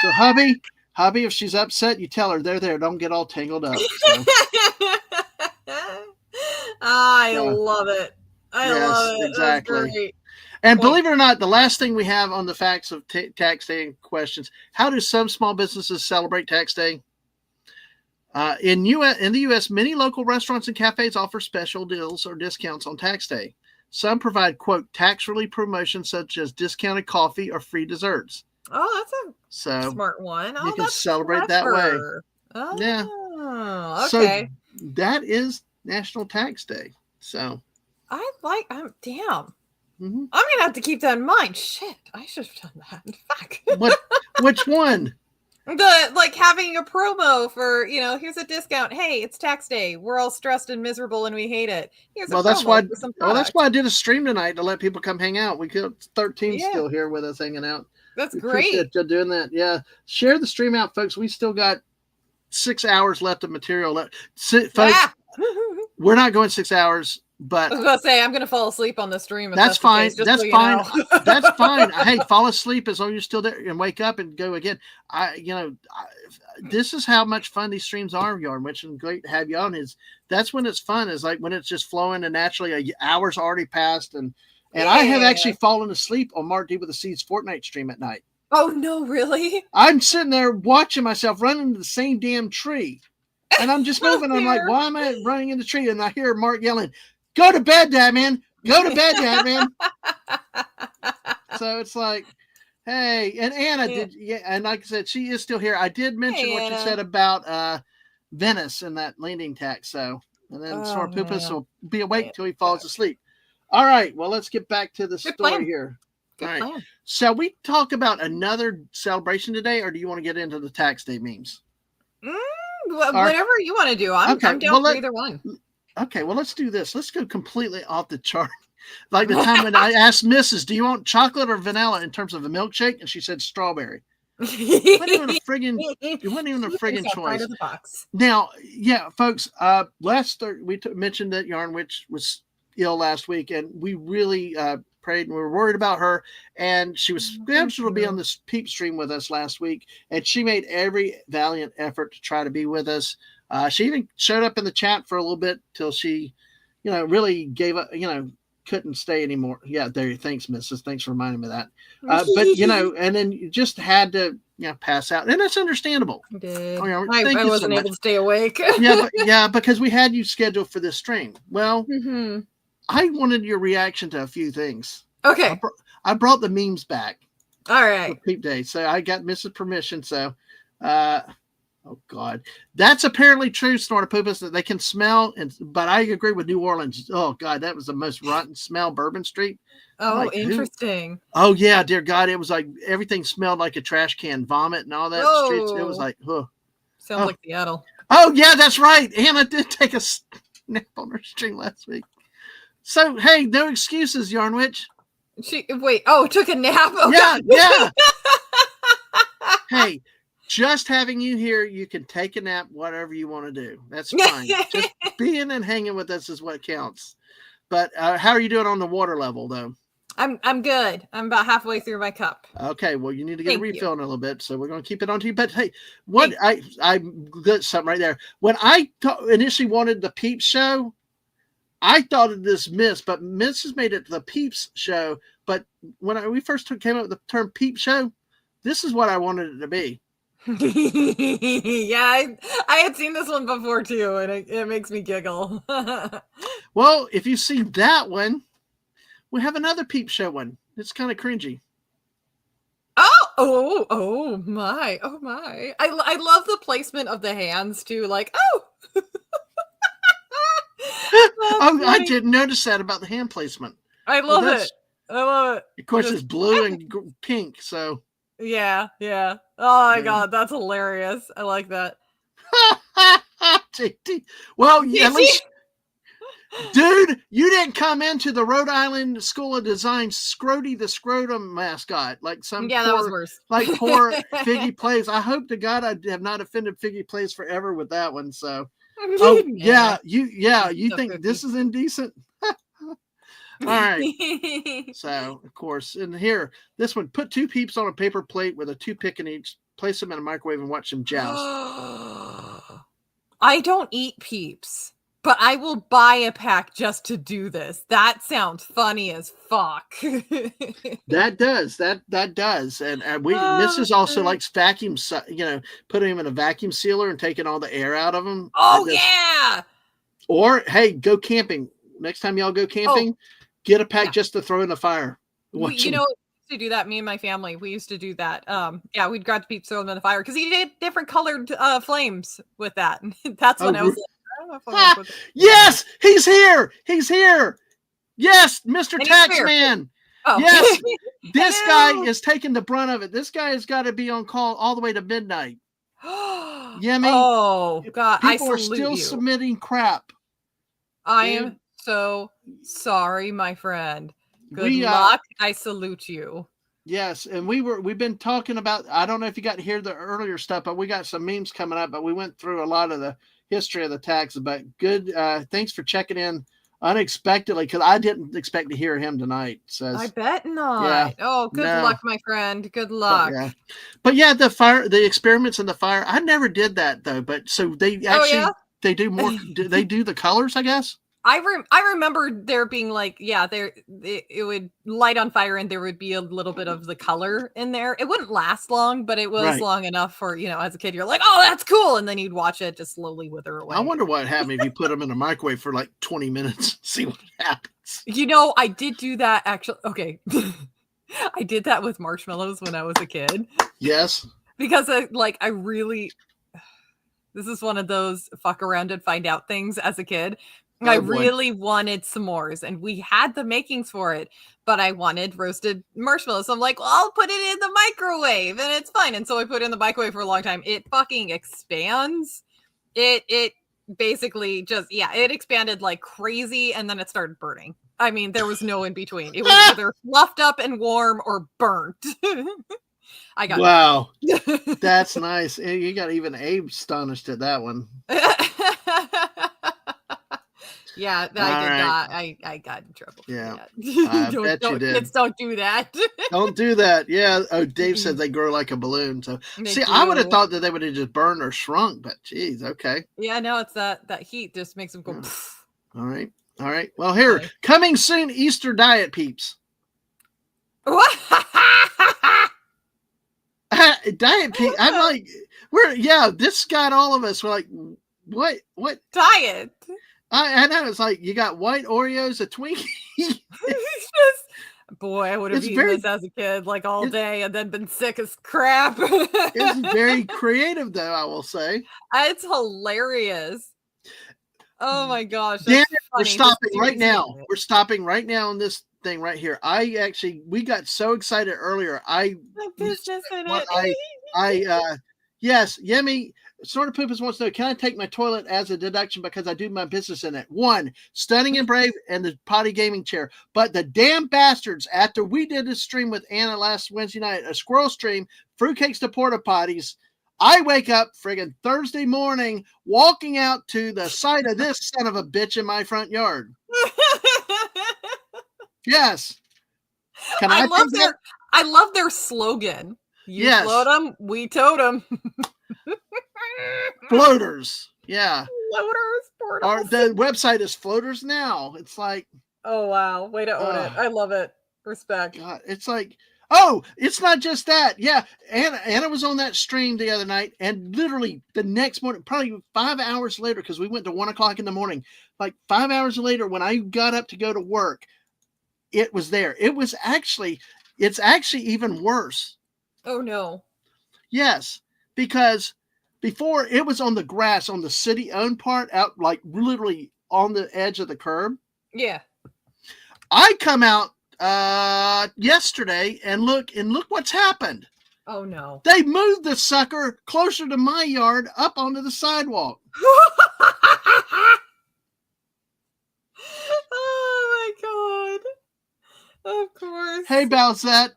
So hubby, if she's upset, you tell her there. Don't get all tangled up. So. I love it. I love it. Exactly. And believe it or not, the last thing we have on the facts of tax day and questions: how do some small businesses celebrate tax day? In the U.S., many local restaurants and cafes offer special deals or discounts on tax day. Some provide, quote, tax relief promotions such as discounted coffee or free desserts. Oh, that's a smart one. You can celebrate that way. Oh, yeah. Okay. So that is National Tax Day. So damn. Mm-hmm. I'm going to have to keep that in mind. Shit, I should have done that. Fuck. Which one? Having a promo for, here's a discount. Hey, it's tax day. We're all stressed and miserable and we hate it. That's why I did a stream tonight to let people come hang out. We got 13 still here with us hanging out. That's great. Appreciate you doing that. Yeah. Share the stream out, folks. We still got 6 hours left of material left. Folks, we're not going 6 hours. But I was going to say, I'm going to fall asleep on the stream. That's fine. That's fine. That's fine. Hey, fall asleep as long as you're still there and wake up and go again. This is how much fun these streams are, Yarn, which is great to have you on. That's when it's fun, is like when it's just flowing and naturally an hour's already passed. And I have actually fallen asleep on Mark D with the Seeds Fortnite stream at night. Oh, no, really? I'm sitting there watching myself run into the same damn tree. And I'm just moving. I'm like, why am I running in the tree? And I hear Mark yelling, "Go to bed, Dad, man. Go to bed, Dad, man." So it's like, hey, and Anna did, and like I said, she is still here. I did mention what you said about Venice and that landing tax. So, and then Sorpupus will be awake till he falls asleep. All right, well, let's get back to the story here. All right. Shall we talk about another celebration today, or do you want to get into the tax day memes? Whatever you want to do. I'm down for either one. Okay, well, let's do this. Let's go completely off the chart. Like the time when I asked Mrs., do you want chocolate or vanilla in terms of a milkshake? And she said strawberry. It wasn't even a friggin' choice. Box. Now, folks, last we mentioned that Yarn Witch was ill last week, and we really prayed, and we were worried about her. And she was scheduled to be on this peep stream with us last week, and she made every valiant effort to try to be with us. She even showed up in the chat for a little bit till she, really gave up, couldn't stay anymore. Yeah, there. Thanks, Mrs. Thanks for reminding me of that. But and then you just had to, pass out, and that's understandable. I did. Thank I you wasn't so able much. to stay awake. Because we had you scheduled for this stream. Well, Mm-hmm. I wanted your reaction to a few things. Okay. I brought the memes back. All right. For Peep Day, so I got Mrs. permission. So, oh God, that's apparently true, Snortopoopas, that they can smell. But I agree with New Orleans. Oh God, that was the most rotten smell, Bourbon Street. Oh, like, interesting. Oh yeah, dear God, it was like everything smelled like a trash can, vomit and all that. Streets, it was like, Sounds like Seattle. Oh yeah, that's right. Hannah did take a nap on her stream last week. So hey, no excuses, Yarn Witch. She took a nap. Oh, yeah. Hey, just having you here, you can take a nap, whatever you want to do. That's fine. Just being and hanging with us is what counts. But how are you doing on the water level, though? I'm good. I'm about halfway through my cup. Okay, well, you need to get a refill in a little bit, so we're going to keep it on to you. But hey, I got something right there. When I initially wanted the Peeps show, I thought of this Miss, but Miss has made it the Peeps show. But when we first came up with the term Peep show, this is what I wanted it to be. Yeah, I had seen this one before too, and it makes me giggle. Well, if you see that one, we have another Peep show one. It's kind of cringy. Oh my. I love the placement of the hands too. Like, I didn't notice that about the hand placement. I love it. Of course, it's blue and pink, so. Yeah. Oh my God, that's hilarious. I like that. JT. Well, at least, dude, you didn't come into the Rhode Island School of Design Scroty the Scrotum mascot like some. That was worse. Like poor Figgy Plays. I hope to God I have not offended Figgy Plays forever with that one. So, you think this is indecent? All right. So, of course, and here, this one, put 2 peeps on a paper plate with a toothpick in each, place them in a microwave and watch them joust. I don't eat peeps, but I will buy a pack just to do this. That sounds funny as fuck. That does. And Mrs. also likes vacuum, putting them in a vacuum sealer and taking all the air out of them. Yeah. Or, hey, go camping. Next time y'all go camping, get a pack just to throw in the fire. We used to do that. Me and my family, we used to do that. We'd grab the peeps, throw them in the fire because he did different colored flames with that. That's when I was like, I don't know if I want to yes, he's here. Yes, Mr. Taxman. Yes, this guy is taking the brunt of it. This guy has got to be on call all the way to midnight. Yemi. Oh God, people are still submitting crap. I am so sorry, my friend. Good luck. I salute you. Yes, and we've been talking about, I don't know if you got to hear the earlier stuff, but we got some memes coming up, but we went through a lot of the history of the tax. But good, thanks for checking in unexpectedly, because I didn't expect to hear him tonight. Says, I bet not. Yeah, good luck, my friend. Good luck. But the experiments in the fire, I never did that though. But so they actually they do more. They do the colors, I guess. I remember there being like, it would light on fire and there would be a little bit of the color in there. It wouldn't last long, but it was long enough for, as a kid, you're like, oh, that's cool. And then you'd watch it just slowly wither away. I wonder what happened if you put them in a microwave for like 20 minutes, see what happens. I did do that actually. Okay. I did that with marshmallows when I was a kid. Yes. Because I really, this is one of those fuck around and find out things as a kid. I really wanted s'mores and we had the makings for it, but I wanted roasted marshmallows. So I'm like, well, I'll put it in the microwave and it's fine. And so I put it in the microwave for a long time. It fucking expands. It basically just, it expanded like crazy and then it started burning. I mean, there was no in between. It was either fluffed up and warm or burnt. I got wow. That's nice. You got even Abe astonished at that one. Yeah, I All did right. not. I got in trouble for Yeah. that. I bet you did. Kids don't do that. Don't do that. Yeah. Oh, Dave said they grow like a balloon. So They see, I would have do. thought that they would have just burned or shrunk, but geez, okay. Yeah, no, it's that heat just makes them go. Yeah. Pff. All right. All right. Well, here, Funny. coming soon, Easter diet peeps. What? Diet peeps. I'm like, this got all of us. We're like, what? Diet? I know. It's like, you got white Oreos, a Twinkie. Boy, I would have It's eaten very- this as a kid, like all day, and then been sick as crap. It's very creative, though, I will say. It's hilarious. Oh my gosh. Dan, that's we're funny. stopping Just right now. doing it. We're stopping right now on this thing right here. We got so excited earlier. The business in it. Yes, Yemi, Sort of Poopus wants to know, can I take my toilet as a deduction because I do my business in it? 1, Stunning and Brave and the potty gaming chair. But the damn bastards, after we did a stream with Anna last Wednesday night, a squirrel stream, fruitcakes to porta potties, I wake up friggin' Thursday morning walking out to the side of this son of a bitch in my front yard. Yes. Can I love take that? I love their slogan. You Yes. float them, we tote them. Floaters. Yeah. Floaters, The website is Floaters Now. It's like, oh wow, way to own it. I love it. Respect. God, it's like, oh, it's not just that. Yeah, Anna was on that stream the other night, and literally the next morning, probably 5 hours later, because we went to 1:00 in the morning. Like 5 hours later, when I got up to go to work, it was there. It's actually even worse. Oh no. Yes, because before it was on the grass on the city-owned part, out like literally on the edge of the curb. Yeah. I come out yesterday and look what's happened. Oh no. They moved the sucker closer to my yard up onto the sidewalk. Oh my god. Of course. Hey, Balzette.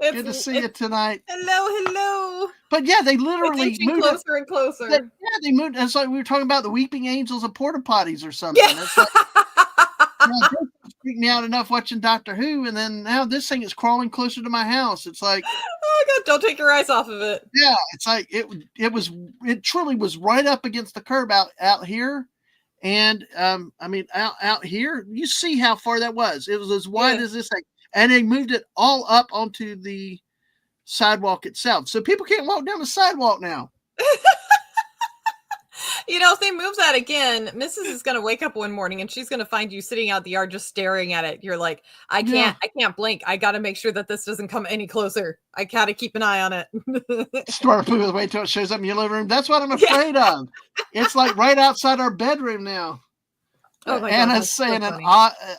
Good to see you tonight. Hello. But yeah, they literally moved closer and closer. They moved. It's like we were talking about the weeping angels of porta potties or something. Yeah. It's like, freaked me out enough watching Doctor Who, and then now this thing is crawling closer to my house. It's like, oh god, don't take your eyes off of it. Yeah, it's like it truly was right up against the curb out here. And I mean out here, you see how far that was. It was as wide as this thing. And they moved it all up onto the sidewalk itself. So people can't walk down the sidewalk now. You know, if they move that again, Mrs. is going to wake up one morning and she's going to find you sitting out the yard just staring at it. You're like, I can't blink. I got to make sure that this doesn't come any closer. I got to keep an eye on it. Start moving, wait till it shows up in your living room. That's what I'm afraid of. It's like right outside our bedroom now. Oh my Anna's God, saying so in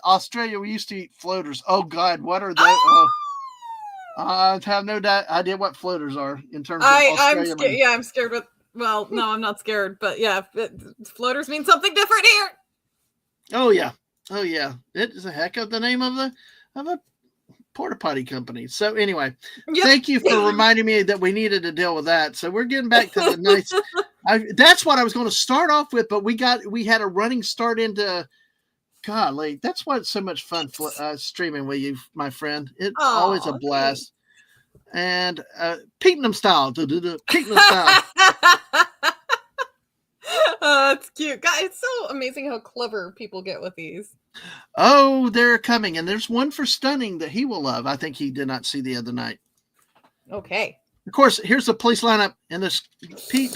Australia we used to eat floaters. Oh God, what are they? Oh. I have no idea what floaters are in terms of Australia. I'm scared. Yeah, I'm scared. Well, no, I'm not scared. But yeah, floaters mean something different here. Oh yeah. It is a heck of the name of a porta potty company. So anyway, Thank you for reminding me that we needed to deal with that. So we're getting back to the nice. That's what I was going to start off with, but we had a running start into. Golly, that's why it's so much fun streaming with you, my friend. It's always a blast. And Peepnum style. Peepnum style. Oh, it's cute. God, it's so amazing how clever people get with these. Oh, they're coming. And there's one for Stunning that he will love. I think he did not see the other night. Okay. Of course, here's the police lineup. And this peep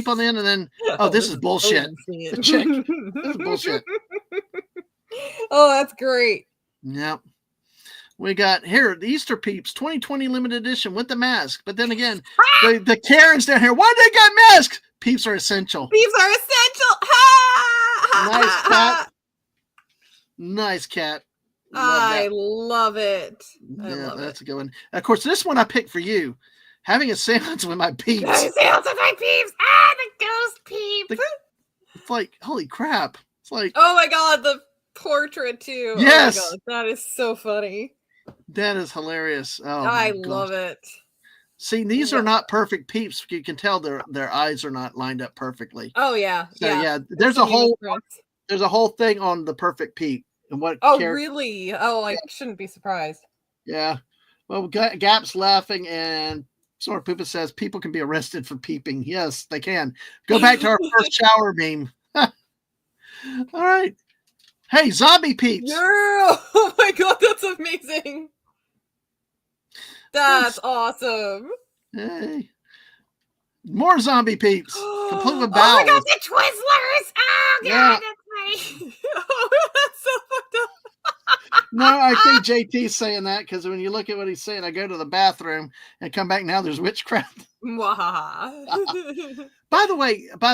on the end. And then, this is bullshit. The chick. This is bullshit. Oh, that's great. Yep. We got here the Easter Peeps 2020 limited edition with the mask. But then again, the Karens down here. Why they got masks? Peeps are essential. Peeps are essential. Nice cat. Nice cat. I love it. That's a good one. Of course, this one I picked for you. Having a seance with my peeps. Seance with my peeps. The ghost peep. It's like, holy crap. It's like, oh my God, the portrait too. Yes. Oh my God, that is so funny. That is hilarious. Oh, I love it. See, these are not perfect peeps. You can tell their eyes are not lined up perfectly. Oh yeah. So yeah, there's a whole there's a whole thing on the perfect peep and what Oh, character. really? Oh, I shouldn't be surprised. Yeah. Well, Gap's laughing, and Sora Poopa says people can be arrested for peeping. Yes, they can. Go back to our first shower meme. All right. Hey, zombie peeps. Yeah! Oh my god, that's amazing. That's awesome. Hey. More zombie peeps. Complete with Oh my god, bowels. the Twizzlers! Oh god, Yeah. that's funny. Oh, that's so fucked up. No, I think JT's saying that because when you look at what he's saying, I go to the bathroom and come back. Now there's witchcraft. Mwahaha. By the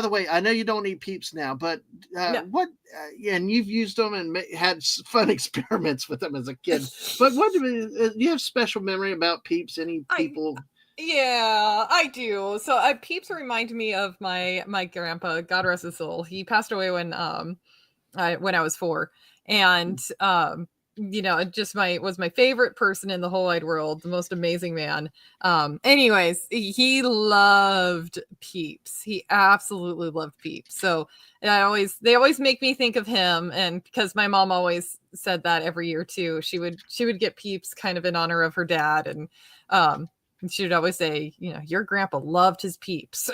way, I know you don't eat peeps now, but No. what? And you've used them and had fun experiments with them as a kid. But what do you have special memory about peeps? Any people? Yeah, I do. So peeps remind me of my grandpa, God rest his soul. He passed away when I was 4, and it just was my favorite person in the whole wide world, the most amazing man. Anyways, he loved peeps. He absolutely loved peeps. So they always make me think of him, and because my mom always said that every year too, she would get peeps kind of in honor of her dad, and she would always say, your grandpa loved his peeps.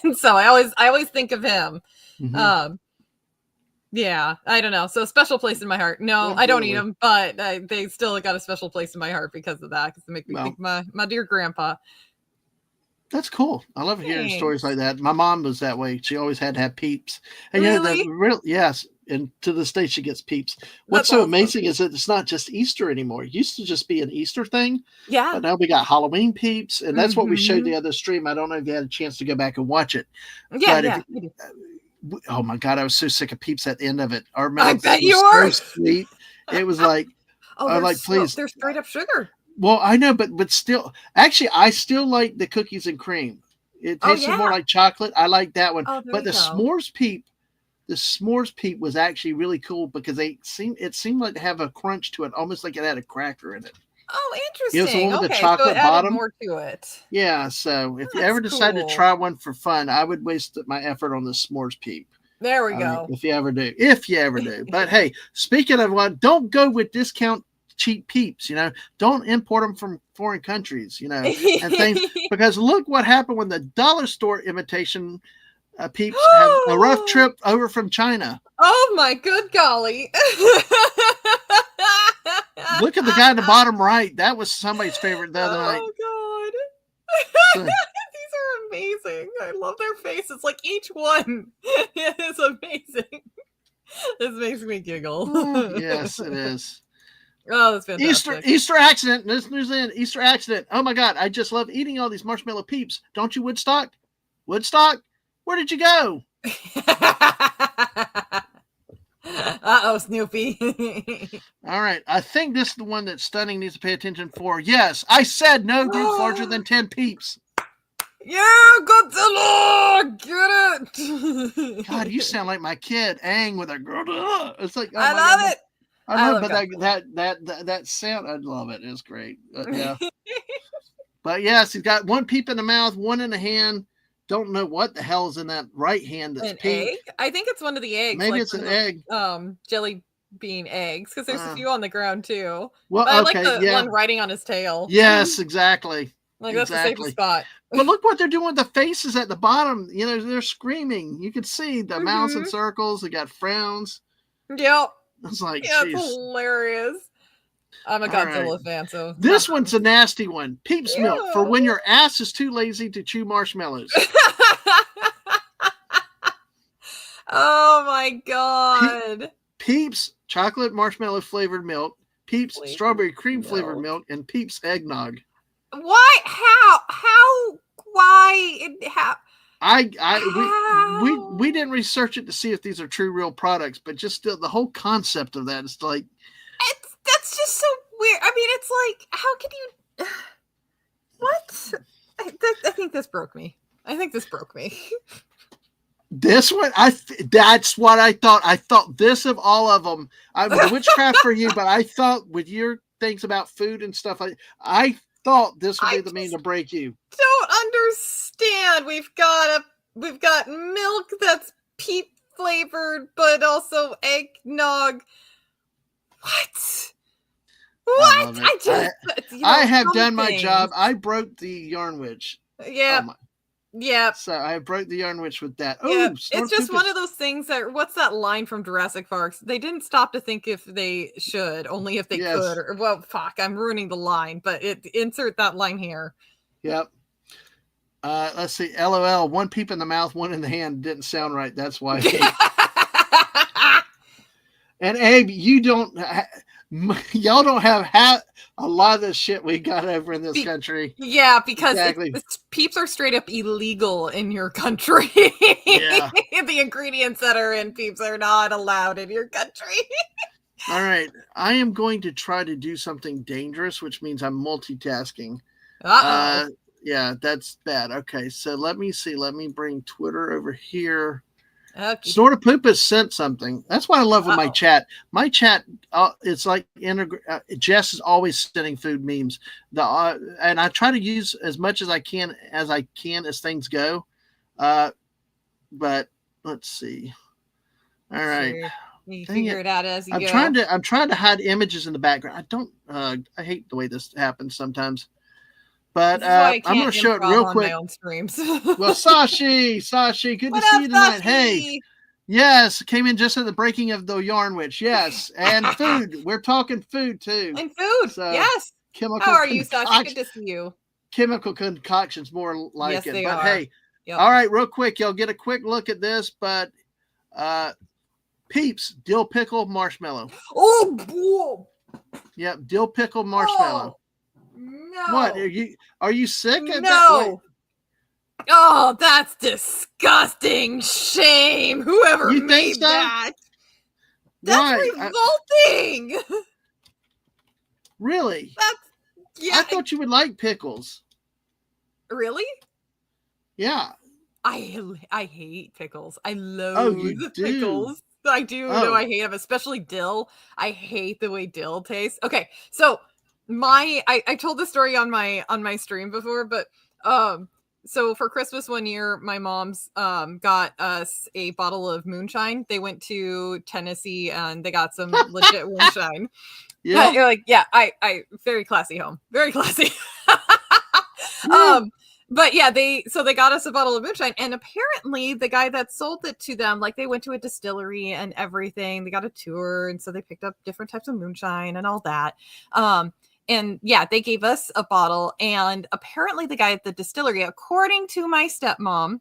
And so I always think of him. Mm-hmm. Yeah, I don't know. So special place in my heart. No, I don't eat them, but they still got a special place in my heart because of that. Because they make me think of my dear grandpa. That's cool. I love hearing stories like that. My mom was that way. She always had to have peeps. And really? Yes. And to this day, she gets peeps. What's so amazing is that it's not just Easter anymore. It used to just be an Easter thing. Yeah. But now we got Halloween peeps. And that's what we showed the other stream. I don't know if you had a chance to go back and watch it. Yeah, oh my God, I was so sick of peeps at the end of it. Our I bet you were. So sweet. It was like, please. They're straight up sugar. Well, I know, but still, actually, I still like the cookies and cream. It tastes more like chocolate. I like that one. Oh, but the s'mores peep was actually really cool because it seemed like to have a crunch to it, almost like it had a cracker in it. Oh, interesting. It was the one with the chocolate bottom. More to it. Yeah, so if you ever decide to try one for fun, I would waste my effort on the s'mores peep. There we go. If you ever do. But hey, speaking of one, don't go with discount cheap peeps, don't import them from foreign countries, and things, because look what happened when the dollar store imitation peeps have a rough trip over from China. Oh my good golly. Look at the guy in the bottom right. That was somebody's favorite the other night. Oh God. These are amazing. I love their faces. Like each one is amazing. This makes me giggle. Yes, it is. Oh, that's fantastic. Easter accident. This news in Easter accident. Oh my God, I just love eating all these marshmallow peeps. Don't you, Woodstock? Woodstock? Where did you go? Uh-oh, Snoopy. All right. I think this is the one that Stunning needs to pay attention for. Yes, I said no groups larger than 10 peeps. Yeah, Godzilla! Get it! God, you sound like my kid, Aang, with a girl. It's like, I love it. I love but that sound, I love it. It's great. Yeah. But yes, he's got one peep in the mouth, one in the hand. Don't know what the hell is in that right hand that's pink. Egg? I think it's one of the eggs. Maybe it's an egg. Jelly bean eggs, because there's a few on the ground too. Well, but I like the one riding on his tail. Yes, exactly. That's the safest spot. But look what they're doing with the faces at the bottom. They're screaming. You can see the mouths in circles. They got frowns. Yep. It's like, it's hilarious. I'm a Godzilla fan, so this one's a nasty one. Peeps milk for when your ass is too lazy to chew marshmallows. Oh my God. Peeps chocolate marshmallow flavored milk, Peeps strawberry cream flavored milk, and Peeps eggnog. What? How? Why? We didn't research it to see if these are true real products, but just still the whole concept of that is like that's just so weird. I mean, it's like, how can you? What? I think this broke me. This one, that's what I thought. I thought this of all of them. I was witchcraft for you, but I thought with your things about food and stuff, I thought this would be the mean to break you. Don't understand. We've got milk that's peep flavored, but also eggnog. What? I love it. I just, I have some done my things. job. I broke the yarn witch. Yeah. Yeah. So I broke the yarn witch with that. Yeah. Oh, It's just one of those things that, what's that line from Jurassic Park? They didn't stop to think if they should, only if they could. Or, well, fuck, I'm ruining the line, but insert that line here. Yep. Let's see. LOL. One peep in the mouth, one in the hand. Didn't sound right. That's why. And Abe, y'all don't have a lot of this shit we got over in this country. Yeah, because peeps are straight up illegal in your country. Yeah. The ingredients that are in peeps are not allowed in your country. All right. I am going to try to do something dangerous, which means I'm multitasking. Uh-oh. Yeah, that's bad. Okay, so let me see. Let me bring Twitter over here. Okay. Snorta Poop has sent something. That's what I love with my chat. My chat, it's like Jess is always sending food memes. And I try to use as much as I can as things go. But let's see. All right. Sure. You figure it out as you go. I'm trying to hide images in the background. I hate the way this happens sometimes. But I'm going to show it real quick. My own streams. Well, Sashi, good to see you tonight. Sashi? Hey, yes, came in just at the breaking of the yarn witch. Yes, and food. We're talking food too. And food. So, yes. How are you, Sashi? Good to see you. Chemical concoctions, more like yes, it. They but are. Hey, all right, real quick, y'all get a quick look at this. But Peeps, dill pickle marshmallow. Oh, yep, dill pickle marshmallow. Oh. No. What are you sick? No. Oh, that's disgusting. Shame. Whoever made that. That's revolting. Really? I thought you would like pickles. Really? Yeah. I hate pickles. I loathe pickles. I do. No, I hate them, especially dill. I hate the way dill tastes. Okay, so I told the story on my stream before, but so for Christmas one year, my mom's got us a bottle of moonshine. They went to Tennessee and they got some legit moonshine. Yeah, you're like, yeah, I very classy home, very classy. But yeah, they got us a bottle of moonshine, and apparently the guy that sold it to them, like, they went to a distillery and everything. They got a tour, and so they picked up different types of moonshine and all that. And yeah, they gave us a bottle, and apparently the guy at the distillery, according to my stepmom,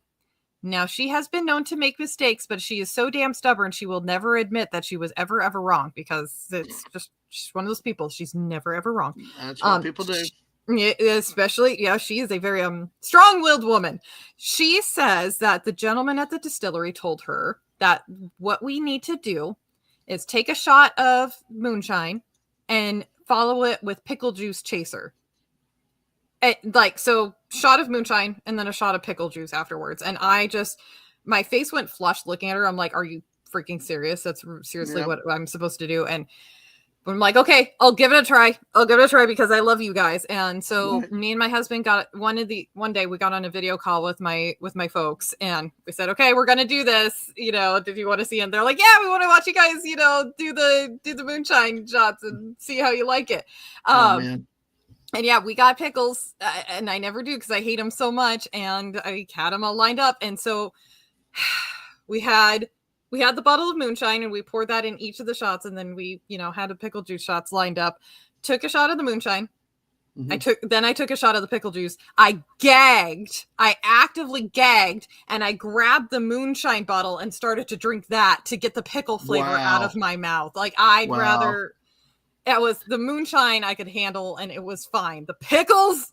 now she has been known to make mistakes, but she is so damn stubborn, she will never admit that she was ever wrong, because it's just, she's one of those people. She's never, ever wrong. That's what people do. Especially, yeah, she is a very strong-willed woman. She says that the gentleman at the distillery told her that what we need to do is take a shot of moonshine and follow it with pickle juice chaser. So shot of moonshine and then a shot of pickle juice afterwards. And my face went flushed looking at her. I'm like, are you freaking serious? That's seriously what I'm supposed to do. And I'm like, okay, I'll give it a try. Because I love you guys. And so me and my husband got one day we got on a video call with my folks, and we said, okay, we're going to do this. Did you want to see? And they're like, yeah, we want to watch you guys, do the moonshine shots and see how you like it. And yeah, we got pickles, and I never do because I hate them so much. And I had them all lined up. And so we had the bottle of moonshine, and we poured that in each of the shots. And then we, had the pickle juice shots lined up, took a shot of the moonshine. Mm-hmm. I took a shot of the pickle juice. I actively gagged, and I grabbed the moonshine bottle and started to drink that to get the pickle flavor out of my mouth. Like, I'd rather, it was the moonshine I could handle, and it was fine. The pickles,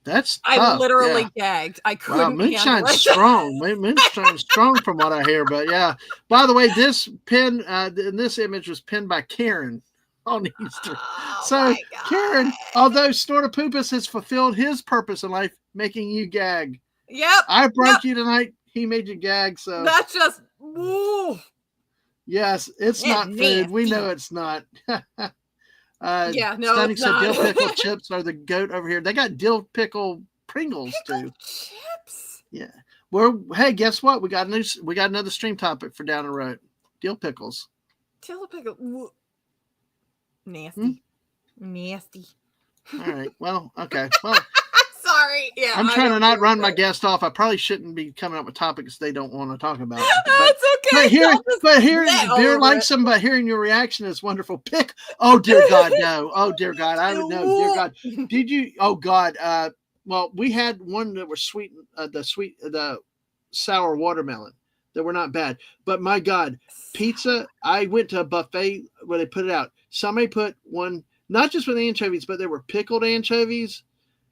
that's tough. I literally gagged. I couldn't. Moonshine's strong. Moonshine's strong from what I hear. But yeah. By the way, this pin in this image was pinned by Karen on Easter. So Karen, although Snortopoopas has fulfilled his purpose in life, making you gag. Yep. I broke you tonight. He made you gag. So that's just. Woo. Yes, it's not food. We know it's not. Stunning said dill pickle chips are the goat over here. They got dill pickle Pringles too. Chips. Yeah. Hey, guess what? We got another stream topic for down the road. Dill pickles. Dill pickle. Nasty. Nasty. All right. Well, okay. Well, sorry. Yeah. I'm trying to not run my guest off. I probably shouldn't be coming up with topics they don't want to talk about. That's okay. But hearing your reaction is wonderful. Oh dear God, no. Oh dear God, I would know. Dear God, did you? Oh God. Well, we had one that was sweet. The sour watermelon that were not bad. But my God, pizza. I went to a buffet where they put it out. Somebody put one, not just with anchovies, but there were pickled anchovies.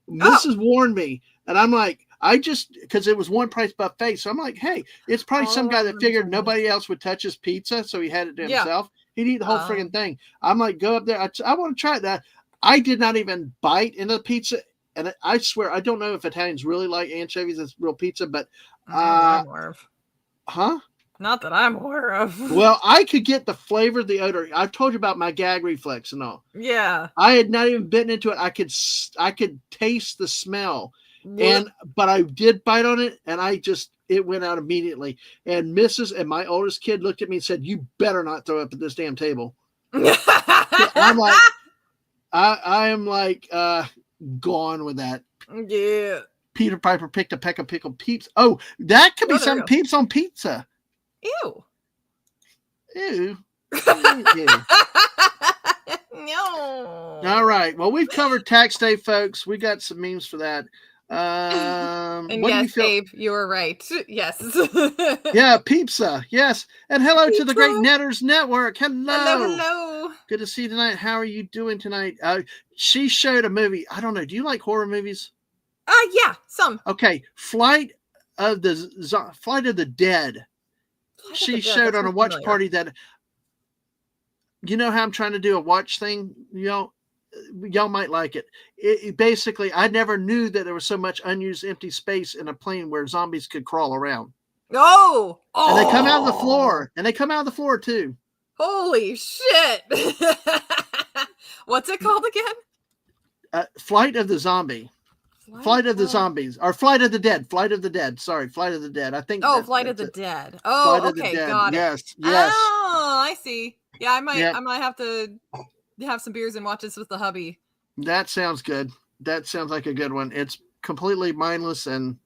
Mrs. warned me, and I'm like, because it was one price buffet, so I'm like, hey, it's probably some guy that figured nobody else would touch his pizza, so he had it to himself. He'd eat the whole friggin' thing. I'm like, go up there. I want to try that. I did not even bite into the pizza, and I swear, I don't know if Italians really like anchovies as real pizza, but huh? Not that I'm aware of. Well, I could get the flavor, the odor. I told you about my gag reflex and all. Yeah. I had not even bitten into it. I could taste the smell. But I did bite on it, and it went out immediately. And Mrs. and my oldest kid looked at me and said, "You better not throw up at this damn table." I'm like, I am like gone with that. Yeah. Peter Piper picked a peck of pickled peeps. Oh, that could be some peeps on pizza. Ew. Ew. No. All right. Well, we've covered tax day, folks. We got some memes for that. And yes, Dave, you were right. Yes. Yeah, pizza. Yes. And hello to the Great Netters Network. Hello. Good to see you tonight. How are you doing tonight? She showed a movie. I don't know. Do you like horror movies? Yeah, some. Okay. Flight of the Dead. She showed on a watch party that, you know how I'm trying to do a watch thing? Y'all might like it. It basically, I never knew that there was so much unused empty space in a plane where zombies could crawl around. Oh! And they come out of the floor. And they come out of the floor, too. Holy shit. What's it called again? Flight of the Zombie. Flight of the Zombies. Or Flight of the Dead. Flight of the Dead. Sorry, Flight of the Dead. I think. Oh, Flight of the Dead. Oh, okay, got it. Yes. Oh, I see. Yeah, I might have to have some beers and watch this with the hubby. That sounds good. That sounds like a good one. It's completely mindless and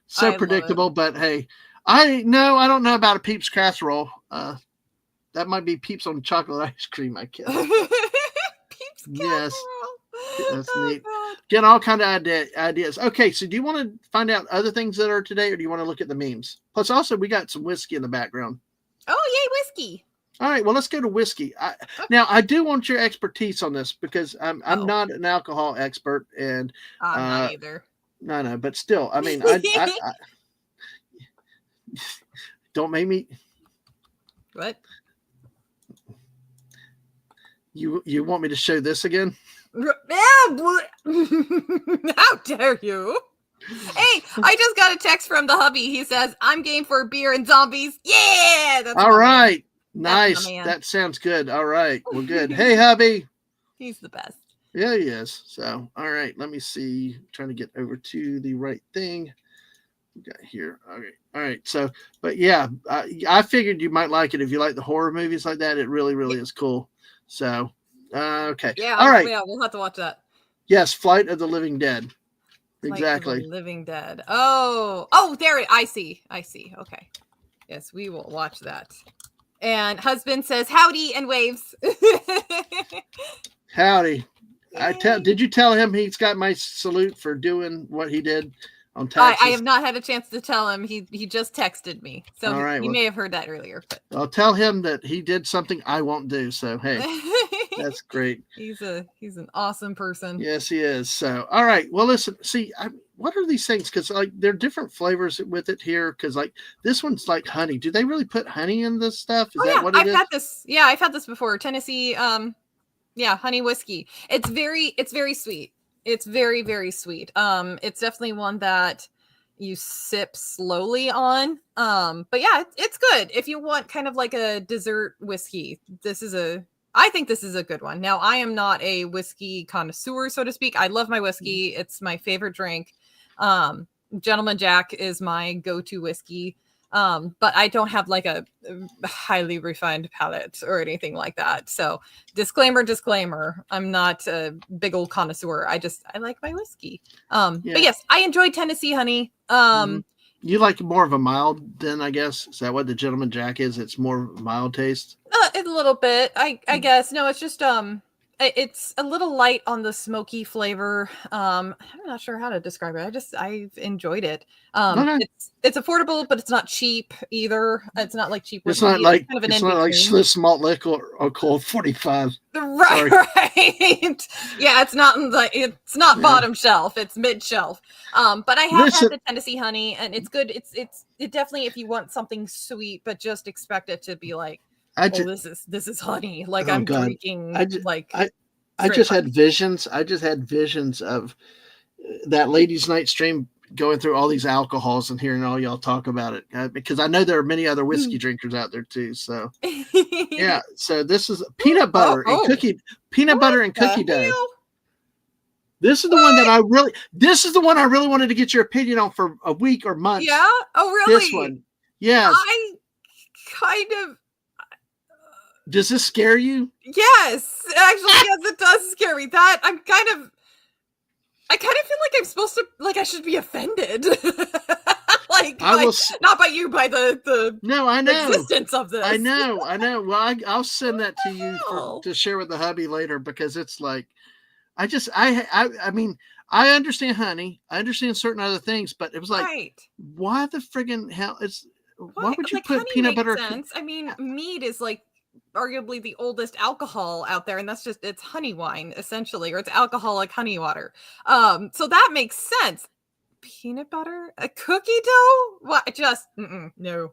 so predictable, but hey, I don't know about a Peeps casserole. That might be Peeps on chocolate ice cream, I guess. Peeps casserole. Yes. That's neat. Get all kind of ideas. Okay, so do you want to find out other things that are today, or do you want to look at the memes? Plus, also, we got some whiskey in the background. Oh, yay, whiskey. All right, well, let's go to whiskey. Now, I do want your expertise on this because I'm not an alcohol expert, and I'm not either. No, but still, I mean, I don't make me. What? You want me to show this again? How dare you? Hey, I just got a text from the hubby. He says, "I'm game for beer and zombies." Yeah, that's all right. Nice. That sounds good. All right. Well, good. Hey, hubby. He's the best. Yeah, he is. So, all right. Let me see. I'm trying to get over to the right thing. We got here. All right. All right. So, but yeah, I figured you might like it if you like the horror movies like that. It really, really is cool. So, okay. Yeah. All right. Yeah, we'll have to watch that. Yes, Flight of the Living Dead. Exactly. Living Dead. Oh, there. I see. Okay. Yes, we will watch that. And husband says howdy and waves. Howdy. Did you tell him he's got my salute for doing what he did on taxes? I have not had a chance to tell him. He just texted me. So you may have heard that earlier. But I'll tell him that he did something I won't do. So hey, that's great. He's an awesome person. Yes, he is. So all right. Well, listen, see, what are these things? Because like there are different flavors with it here. Because like this one's like honey. Do they really put honey in this stuff? Is that what it is? I've had this. Yeah, I've had this before. Tennessee, honey whiskey. It's very sweet. It's very, very sweet. It's definitely one that you sip slowly on. But yeah, it's good if you want kind of like a dessert whiskey. I think this is a good one. Now, I am not a whiskey connoisseur, so to speak. I love my whiskey. It's my favorite drink. Gentleman Jack is my go-to whiskey. But I don't have like a highly refined palate or anything like that. So disclaimer, I'm not a big old connoisseur. I like my whiskey. But yes, I enjoy Tennessee honey. You like more of a mild then, I guess? Is that what the Gentleman Jack is? It's more mild taste? A little bit, I guess. No, it's just it's a little light on the smoky flavor. I'm not sure how to describe it. I've enjoyed it. Okay. It's affordable, but it's not cheap either. It's not like cheap whiskey. It's not like kind of it's not like Swiss malt liquor or Cold 45. Right. Yeah, it's not bottom shelf. It's mid shelf. But I have had the Tennessee honey, and it's good. It definitely, if you want something sweet, but just expect it to be like, this is honey. Like I'm drinking. I just had visions. I just had visions of that ladies' night stream going through all these alcohols and hearing all y'all talk about it, because I know there are many other whiskey drinkers out there too. So yeah. So this is peanut butter and cookie dough. This is the one that I really wanted to get your opinion on for a week or months. Yeah. Oh, really? This one. Yes. I kind of. Does this scare you? Yes, actually, yes, it does scare me. That I kind of feel like I'm supposed to, like, I should be offended. Not by you, by the no, I know existence of this. I know. Well, I'll send that to you to share with the hubby later, because it's like, I mean, I understand honey, I understand certain other things, but it was like, why the friggin' hell why would you put peanut butter? Sense. I mean, mead is like arguably the oldest alcohol out there, and it's honey wine essentially, or it's alcoholic honey water. So that makes sense. Peanut butter, a cookie dough? What? Just no.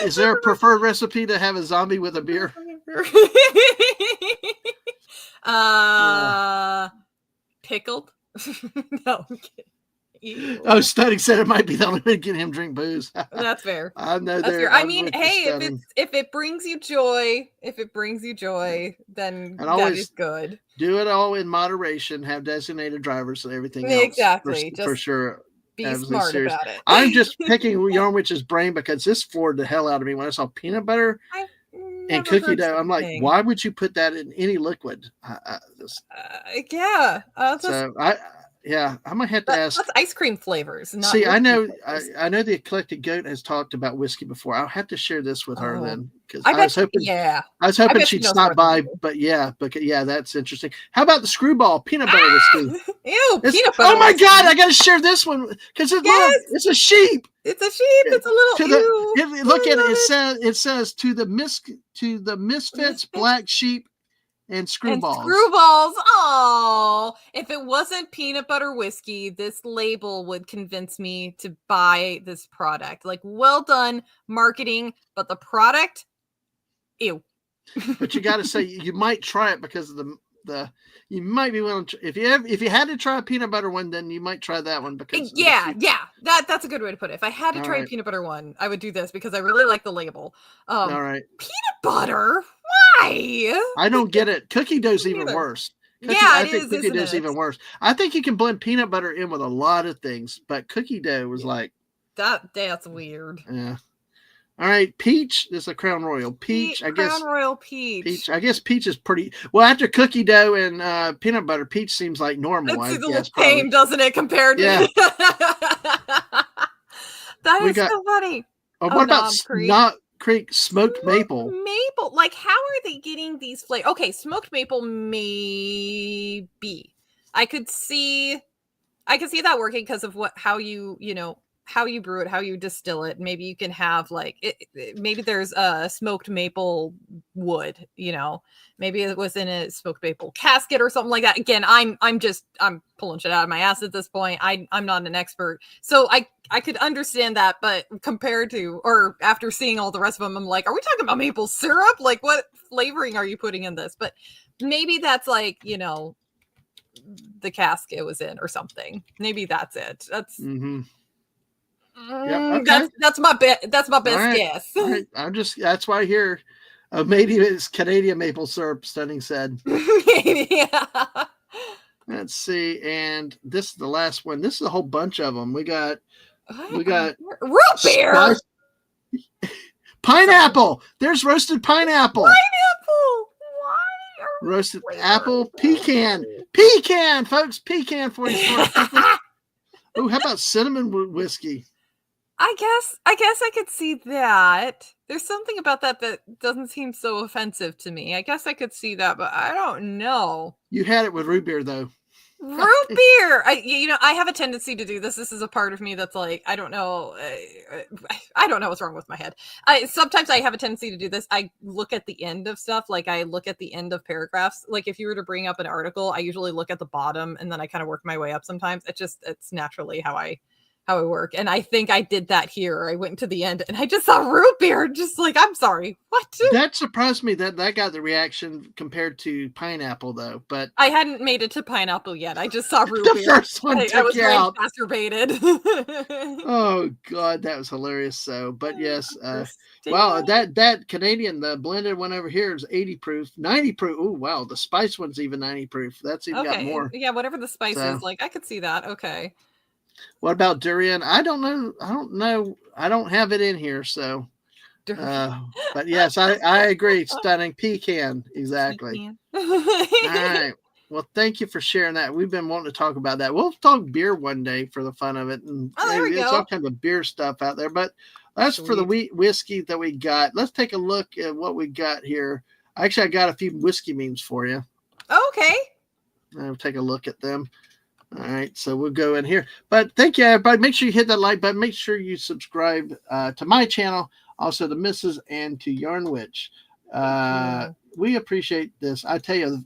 Is there a preferred recipe to have a zombie with a beer? Pickled? No, I'm kidding. Ew. Oh, Stunning said it might be the only way to get him to drink booze. That's fair. I know. That's fair. I mean, hey, if it brings you joy, then that is good. Do it all in moderation. Have designated drivers and everything else. Exactly. For sure. Be smart about it. I'm just picking Yarnwich's brain because this floored the hell out of me when I saw peanut butter and cookie dough. I'm like, why would you put that in any liquid? Yeah, I might have to ask. That's ice cream flavors. See, I know the Eclectic Goat has talked about whiskey before. I'll have to share this with her then, because I was hoping she'd stop by. But yeah, that's interesting. How about the Screwball peanut butter whiskey? Ew, peanut butter. Oh my God, I got to share this one because it's a sheep. It's a sheep. It's a little. Look at it. It says to the misfits, black sheep. And screwballs. Oh, if it wasn't peanut butter whiskey, this label would convince me to buy this product. Like, well done marketing, but the product, ew. But you got to say you might try it because of the you might be willing to, if you had to try a peanut butter one, then you might try that one because that's a good way to put it. If I had to try a peanut butter one, I would do this because I really like the label. All right, peanut butter. Why? I don't get it. Cookie dough's even worse. I think cookie dough's even worse. I think you can blend peanut butter in with a lot of things, but cookie dough was like that's weird. Yeah. All right, peach. This is a Crown Royal peach. I guess Crown Royal peach. I guess peach is pretty well after cookie dough and peanut butter. Peach seems like normal. It's a little tame, doesn't it? Compared to that is so funny. What about Knott Creek smoked maple? Maple, like how are they getting these flavors? Okay, smoked maple, maybe I could see that working because of how you brew it, how you distill it. Maybe you can have like maybe there's a smoked maple wood, maybe it was in a smoked maple casket or something like that. Again, I'm pulling shit out of my ass at this point. I'm not an expert, so I could understand that, but compared to or after seeing all the rest of them, I'm like, are we talking about maple syrup? Like, what flavoring are you putting in this? But maybe that's like the cask it was in or something. Maybe that's it. That's. Mm-hmm. Yeah, okay. That's my best guess. All right. That's why I hear maybe it's Canadian maple syrup, Stunning said. Yeah. Let's see, and this is the last one. This is a whole bunch of them. We got root beer. Pineapple. There's roasted pineapple. Pineapple. Why are roasted apple, pecan, folks, pecan for you. Oh, how about cinnamon whiskey? I guess I could see that. There's something about that doesn't seem so offensive to me. I guess I could see that, but I don't know. You had it with root beer, though. Root beer. I have a tendency to do this. This is a part of me that's like, I don't know. I don't know what's wrong with my head. Sometimes I have a tendency to do this. I look at the end of stuff. Like I look at the end of paragraphs. Like if you were to bring up an article, I usually look at the bottom and then I kind of work my way up sometimes. It's naturally how I work. And I think I did that here. I went to the end and I just saw root beer. Just like, I'm sorry. What? That surprised me that got the reaction compared to pineapple, though. But I hadn't made it to pineapple yet. I just saw root the beer. first one I was very out. Masturbated. Oh God, that was hilarious. So, but yes, well, that Canadian, the blended one over here is 80 proof, 90 proof. Oh wow, the spice one's even 90 proof. That's even got more. Yeah, whatever the spice is, like I could see that. Okay. What about durian? I don't know. I don't have it in here, so. But yes, I agree. Stunning pecan, exactly. All right. Well, thank you for sharing that. We've been wanting to talk about that. We'll talk beer one day for the fun of it, and there's all kinds of beer stuff out there. But that's for the whiskey that we got. Let's take a look at what we got here. Actually, I got a few whiskey memes for you. Okay. I'll take a look at them. All right, so we'll go in here. But thank you, everybody. Make sure you hit that like button. Make sure you subscribe to my channel, also to Mrs. and to Yarn Witch. We appreciate this. I tell you,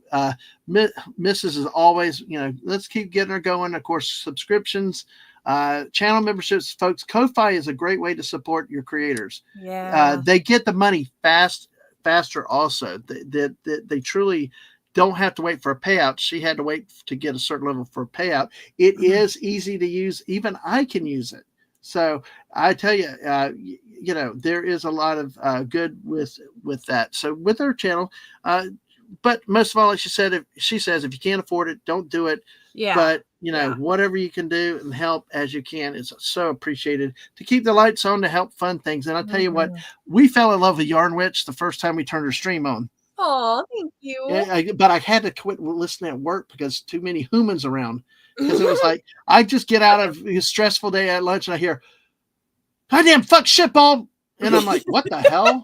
Mrs. is always, let's keep getting her going. Of course, subscriptions, channel memberships, folks. Ko-Fi is a great way to support your creators. Yeah. They get the money faster also. They truly don't have to wait for a payout. She had to wait to get a certain level for a payout. It is easy to use. Even I can use it. So I tell you, there is a lot of good with that. So with her channel, but most of all, like she says, if you can't afford it, don't do it. Yeah. But whatever you can do and help as you can is so appreciated. To keep the lights on, to help fund things. And I'll tell you what, we fell in love with Yarn Witch the first time we turned her stream on. Oh, thank you. Yeah, but I had to quit listening at work because too many humans around. Because it was like, I just get out of a stressful day at lunch and I hear, goddamn fuck shitball. And I'm like, what the hell?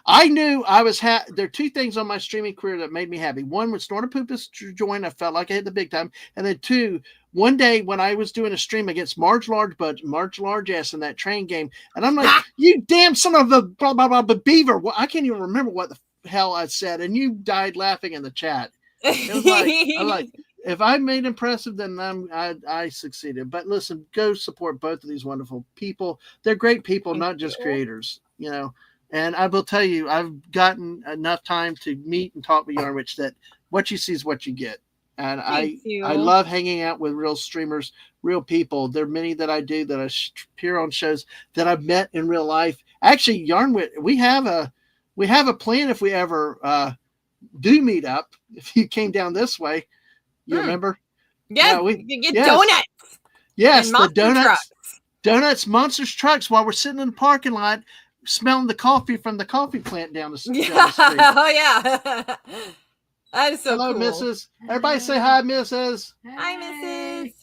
I knew I was there are two things on my streaming career that made me happy. One was Snorter Poopus join. I felt like I hit the big time. And then two, one day when I was doing a stream against Marge Large-ass in that train game, and I'm like, you damn son of a blah, blah, blah, beaver. Well, I can't even remember what the hell I said. And you died laughing in the chat. It was like, I'm like, if I made impressive, then I succeeded. But listen, go support both of these wonderful people. They're great people, not just creators, And I will tell you, I've gotten enough time to meet and talk with Yarn Witch that what you see is what you get. And I love hanging out with real streamers, real people. There are many that I do that I appear on shows that I've met in real life. Actually, Yarn Witch, we have a plan if we ever do meet up. If you came down this way, you remember? Yeah, we get donuts. Yes, the donuts, monsters trucks. While we're sitting in the parking lot, smelling the coffee from the coffee plant down the street. Oh yeah, that is so Hello, cool. Mrs. Everybody say hi, Mrs. Hi, Mrs.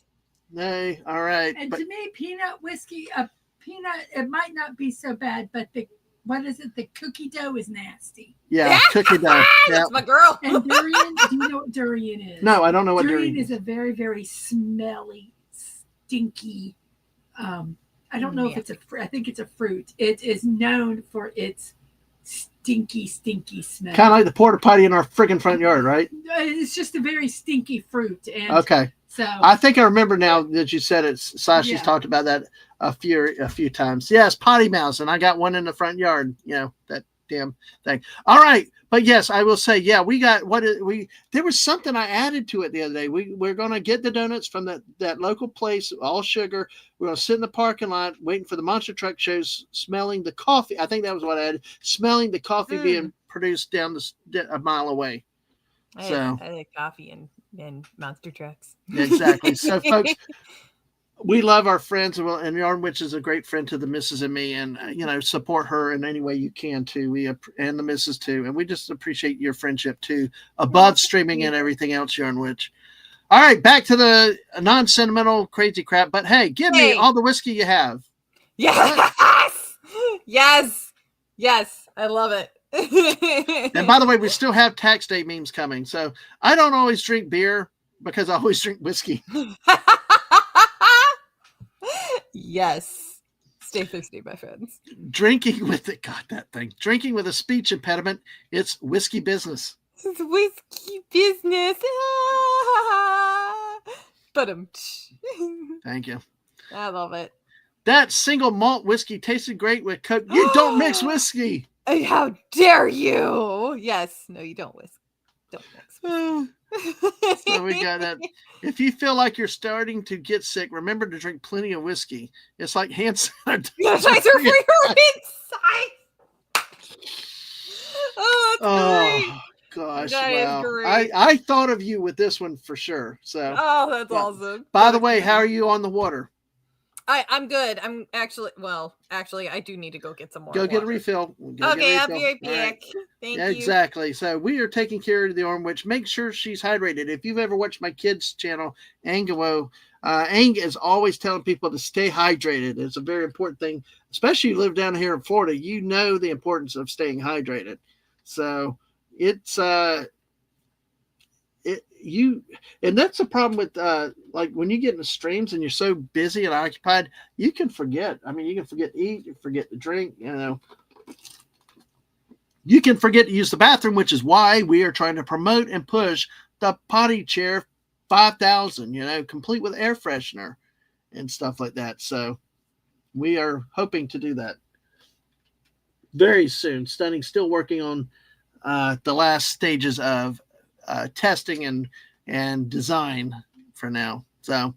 Hey, all right. And to me, peanut whiskey, it might not be so bad, but the cookie dough is nasty. Yeah, cookie dough. That's my girl. And durian, do you know what durian is? No, I don't know what durian is. A very, very smelly, stinky. I don't know if it's I think it's a fruit. It is known for its stinky smell. Kind of like the porta potty in our friggin' front yard, right? It's just a very stinky fruit. And okay. So I think I remember now that you said it. Sasha's talked about that a few times. Yes, potty mouse, and I got one in the front yard. That damn thing. All right, but yes, I will say, we got there was something I added to it the other day. We're gonna get the donuts from that local place, all sugar. We're gonna sit in the parking lot waiting for the monster truck shows, smelling the coffee. I think that was what I added, smelling the coffee being produced down a mile away. So I like coffee and monster trucks. exactly. So folks, we love our friends, and Yarn Witch is a great friend to the missus and me, and support her in any way you can too. And the missus too, and we just appreciate your friendship too, above streaming and everything else, Yarn Witch. All right, back to the non-sentimental crazy crap. But hey, give me all the whiskey you have. Yes, yes, I love it. And by the way, we still have tax day memes coming. So I don't always drink beer because I always drink whiskey. Yes. Stay fisty, my friends. Drinking with it. God, that thing. Drinking with a speech impediment. It's whiskey business. It's whiskey business. But Thank you. I love it. That single malt whiskey tasted great with Coke. You don't mix whiskey. How dare you? Yes. No, you don't mix. Don't mix. So we got that. If you feel like you're starting to get sick, remember to drink plenty of whiskey. It's like hand sanitizer for your inside. Oh, that's great. Gosh, that is great. I thought of you with this one for sure. So that's awesome. By the way, how are you on the water? I'm good. I'm actually I do need to go get some more. Go get a refill. I'll be right back. Thank you. Exactly. So we are taking care of the Yarn Witch. Make sure she's hydrated. If you've ever watched my kids' channel, Angelo, Ang is always telling people to stay hydrated. It's a very important thing, especially if you live down here in Florida. You know the importance of staying hydrated. So it's and that's the problem with like when you get in the streams and you're so busy and occupied, you can forget. I mean, you can forget to eat, you forget to drink, you can forget to use the bathroom, which is why we are trying to promote and push the potty chair 5000, complete with air freshener and stuff like that. So we are hoping to do that very soon. Stunning still working on the last stages of testing and design for now. So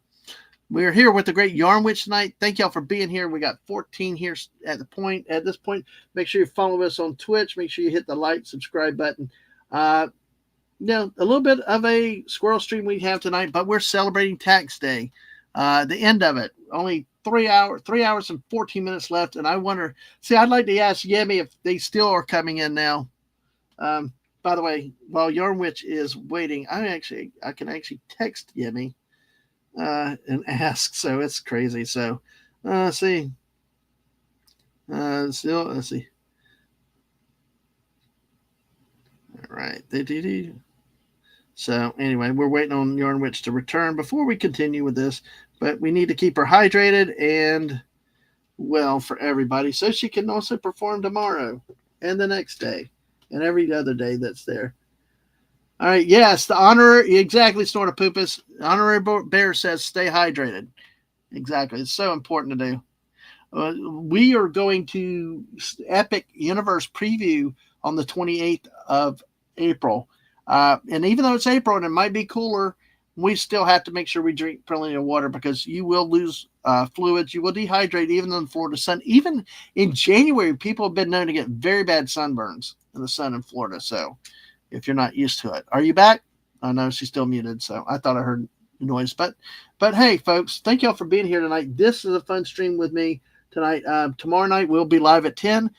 we're here with the great Yarn Witch tonight. Thank y'all for being here. We got 14 here at this point. Make sure you follow us on Twitch. Make sure you hit the like, subscribe button. A little bit of a squirrel stream we have tonight, but we're celebrating tax day. The end of it. Only 3 hours and 14 minutes left. And I wonder, I'd like to ask Yemi if they still are coming in now. By the way, while Yarn Witch is waiting, I can actually text Yemi and ask. So it's crazy. So let's see. Let's see. All right. So anyway, we're waiting on Yarn Witch to return before we continue with this. But we need to keep her hydrated and well for everybody so she can also perform tomorrow and the next day. And every other day that's there. All right. Yes, the honorary, exactly, Snortapoopus. Honorary Bear says stay hydrated. Exactly. It's so important to do. We are going to Epic Universe preview on the 28th of April. And even though it's April and it might be cooler, we still have to make sure we drink plenty of water because you will lose fluids. You will dehydrate even in the Florida sun. Even in January, people have been known to get very bad sunburns in the sun in Florida. So if you're not used to it, are you back? I know she's still muted. So I thought I heard noise, but hey folks, thank y'all for being here tonight. This is a fun stream with me tonight. Tomorrow night, we'll be live at 10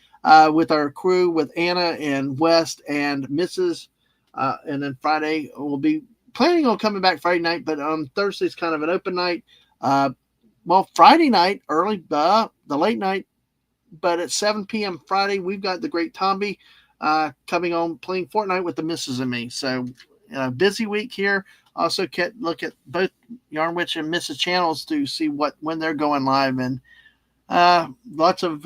with our crew, with Anna and West and Mrs. And then Friday, we'll be planning on coming back Friday night, but Thursday's kind of an open night. Friday night, early, the late night, but at 7 p.m. Friday, we've got the great Tomby coming on playing Fortnite with the missus and me. So busy week here. Also look at both Yarn Witch and Mrs. channels to see when they're going live, and lots of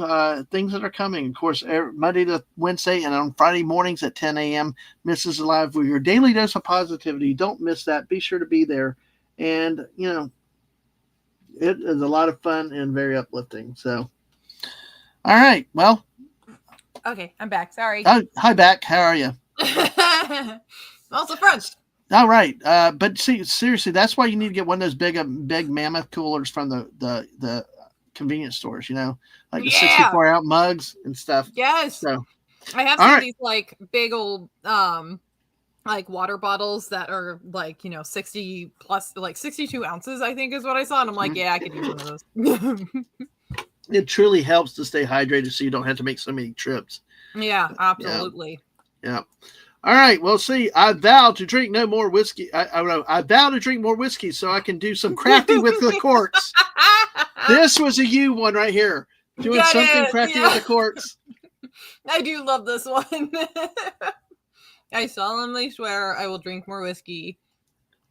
things that are coming. Of course, Monday to Wednesday and on Friday mornings at 10 a.m. Mrs. is live with your daily dose of positivity. Don't miss that. Be sure to be there. And, it is a lot of fun and very uplifting. So, all right. Well. Okay, I'm back. Sorry. Hi, back. How are you? Also French. All right. But see, seriously, that's why you need to get one of those big mammoth coolers from the convenience stores, like the 64-ounce mugs and stuff. Yes. So I have some of these like big old like water bottles that are like, 60 plus, like 62 ounces, I think is what I saw. And I'm like, yeah, I could use one of those. It truly helps to stay hydrated so you don't have to make so many trips. Yeah, absolutely. Yeah. All right. Well, see, I vow to drink no more whiskey. I vow to drink more whiskey so I can do some crafty with the corks. This was a you one right here. Doing something crafty with the corks. I do love this one. I solemnly swear I will drink more whiskey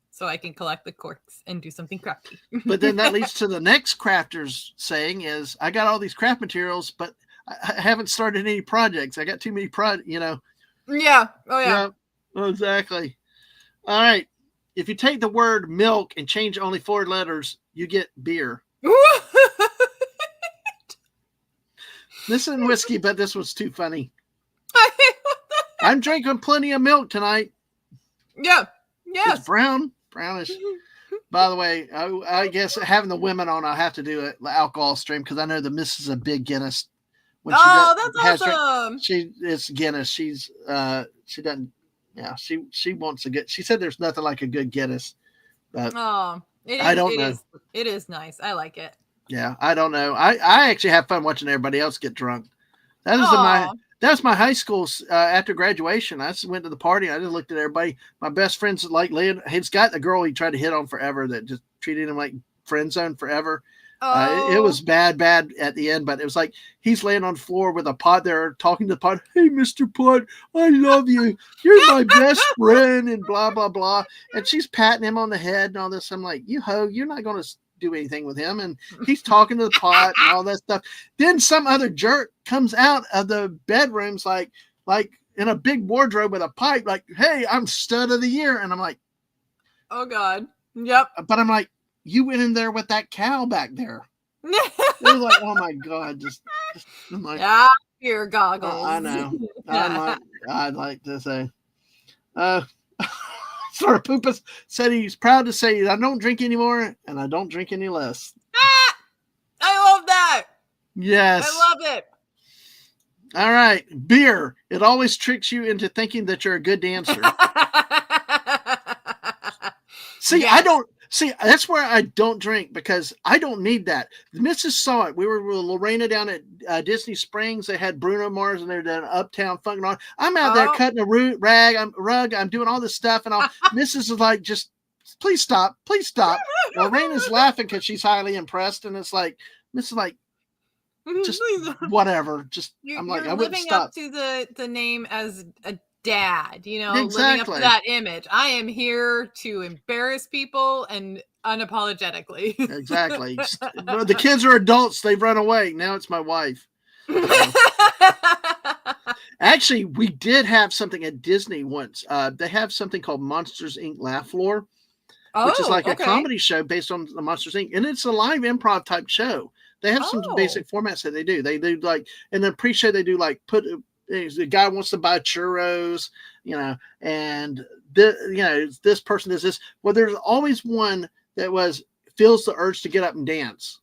so I can collect the corks and do something crafty. But then that leads to the next crafter's saying is, I got all these craft materials, but I haven't started any projects. I got too many Yeah. Oh, yeah. Yeah, exactly. All right. If you take the word milk and change only 4 letters, you get beer. This isn't whiskey, but this was too funny. I'm drinking plenty of milk tonight. Yeah. Yes. It's brownish. By the way, I guess having the women on, I'll have to do an alcohol stream because I know the missus is a big Guinness. When that's awesome. It's Guinness. She doesn't. Yeah, she wants to get. She said there's nothing like a good Guinness. But I don't know. It is nice. I like it. Yeah, I don't know. I actually have fun watching everybody else get drunk. That's my high school after graduation. I just went to the party. I just looked at everybody. My best friend's like he's got the girl he tried to hit on forever that just treated him like friend zone forever. It was bad at the end, but it was like he's laying on the floor with a pot there talking to the pot. Hey, Mr. Pot, I love you. You're my best friend and blah, blah, blah. And she's patting him on the head and all this. I'm like, you hoe, you're not going to do anything with him. And he's talking to the pot and all that stuff. Then some other jerk comes out of the bedrooms like in a big wardrobe with a pipe like, hey, I'm stud of the year. And I'm like, oh, God. Yep. But I'm like, you went in there with that cow back there. It was like, oh my God, just I'm like, your goggles. I know. I'd like to say, sort of Poopas said he's proud to say I don't drink anymore and I don't drink any less. I love that. Yes, I love it. All right, beer. It always tricks you into thinking that you're a good dancer. See, yes. I don't. See, that's where I don't drink because I don't need that. The missus saw it. We were with Lorena down at Disney Springs. They had Bruno Mars and they're doing Uptown Funk and all. I'm out there cutting a rug. I'm doing all this stuff and all. Missus is like, just please stop. Lorena's laughing because she's highly impressed. And it's like, Missus is like, just whatever. Just I'm like, I wouldn't stop. Living up to the name as a dad, exactly. Living up to that image. I am here to embarrass people and unapologetically. Exactly. The kids are adults. They've run away. Now it's my wife. Actually, we did have something at Disney once. They have something called Monsters Inc. Laugh Floor, which is like a comedy show based on the Monsters Inc. And it's a live improv type show. They have some basic formats that they do. They do like, and then pre-show they do like the guy wants to buy churros, and this person does this. Well, there's always one that feels the urge to get up and dance.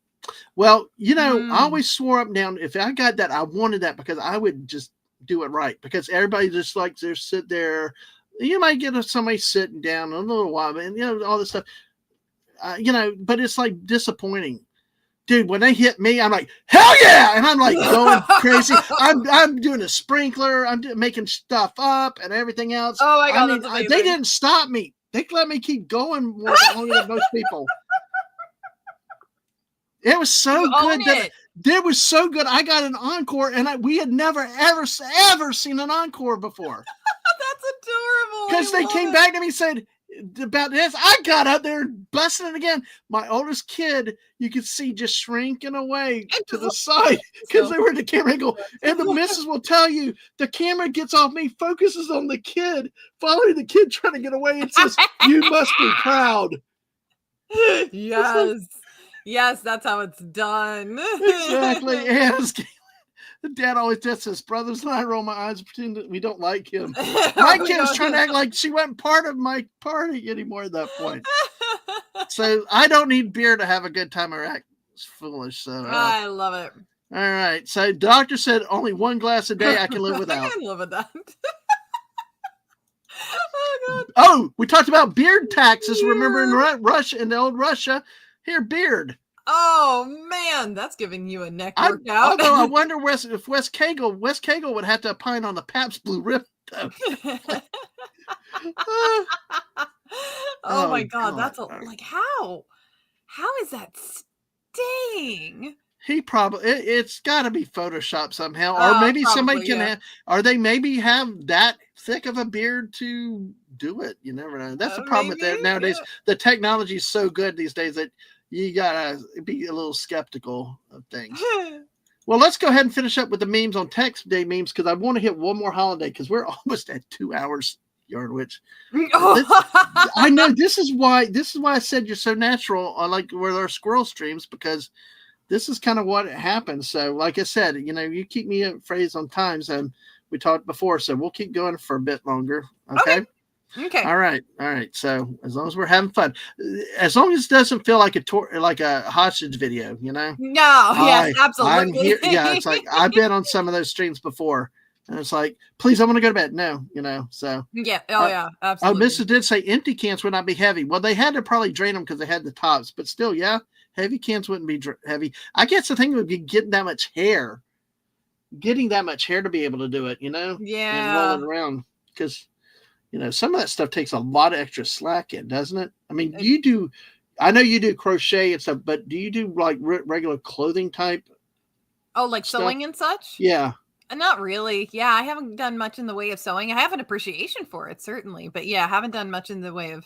Well, I always swore up and down if I got that, I wanted that because I would just do it right because everybody just likes to sit there. You might get somebody sitting down a little while, and all this stuff, but it's like disappointing. Dude, when they hit me, I'm like, hell yeah! And I'm like going crazy. I'm doing a sprinkler. I'm making stuff up and everything else. Oh my God, they didn't stop me. They let me keep going more longer than most people. It was so good. It was so good. I got an encore, and we had never, ever seen an encore before. That's adorable. Because they came back to me and said, about this, I got up there busting it again. My oldest kid, you could see just shrinking away to the side because they were at the camera angle. And the missus will tell you the camera gets off me, focuses on the kid, following the kid trying to get away. It says, "You must be proud." Yes, that's how it's done. Exactly. And Dad always does this. Brothers and I roll my eyes and pretend that we don't like him. My kid was trying to act like she wasn't part of my party anymore at that point. So I don't need beer to have a good time or act foolish. So I love it. All right. So doctor said only 1 glass a day I can live without. I can live with that. God. Oh, we talked about beard taxes. Remember in Russia, in the old Russia, here, beard. Oh man, that's giving you a neck workout. Although I wonder if Wes Cagle would have to opine on the Pabst Blue Ribbon. Oh my God, God. that's like how is that sting? He probably it's got to be Photoshop somehow, or maybe Probably, somebody can yeah. have, or they maybe have that thick of a beard to do it. You never know. That's the problem with that Maybe, nowadays. yeah. The technology is so good these days that you gotta be a little skeptical of things. Well, let's go ahead and finish up with the memes on Text Day memes because I want to hit one more holiday because we're almost at 2 hours. Yardwitch. I know this is why I said you're so natural on like with our squirrel streams, because this is kind of what happens. So like I said, you keep me phrased on times, and we talked before, so we'll keep going for a bit longer. Okay. All right. So as long as we're having fun, as long as it doesn't feel like a hostage video, No, yes, absolutely. I'm here. Yeah, it's like I've been on some of those streams before. And it's like, please, I want to go to bed. No, so. Yeah. Oh, yeah, absolutely. Oh, Mrs. did say empty cans would not be heavy. Well, they had to probably drain them because they had the tops. But still, yeah, heavy cans wouldn't be heavy. I guess the thing would be getting that much hair to be able to do it, Yeah. and roll it around. Because, some of that stuff takes a lot of extra slack in, doesn't it? I mean, I know you do crochet and stuff, but do you do like regular clothing type? Oh, like stuff? sewing and such? Yeah. Not really. Yeah, I haven't done much in the way of sewing. I have an appreciation for it, certainly, but yeah, I haven't done much in the way of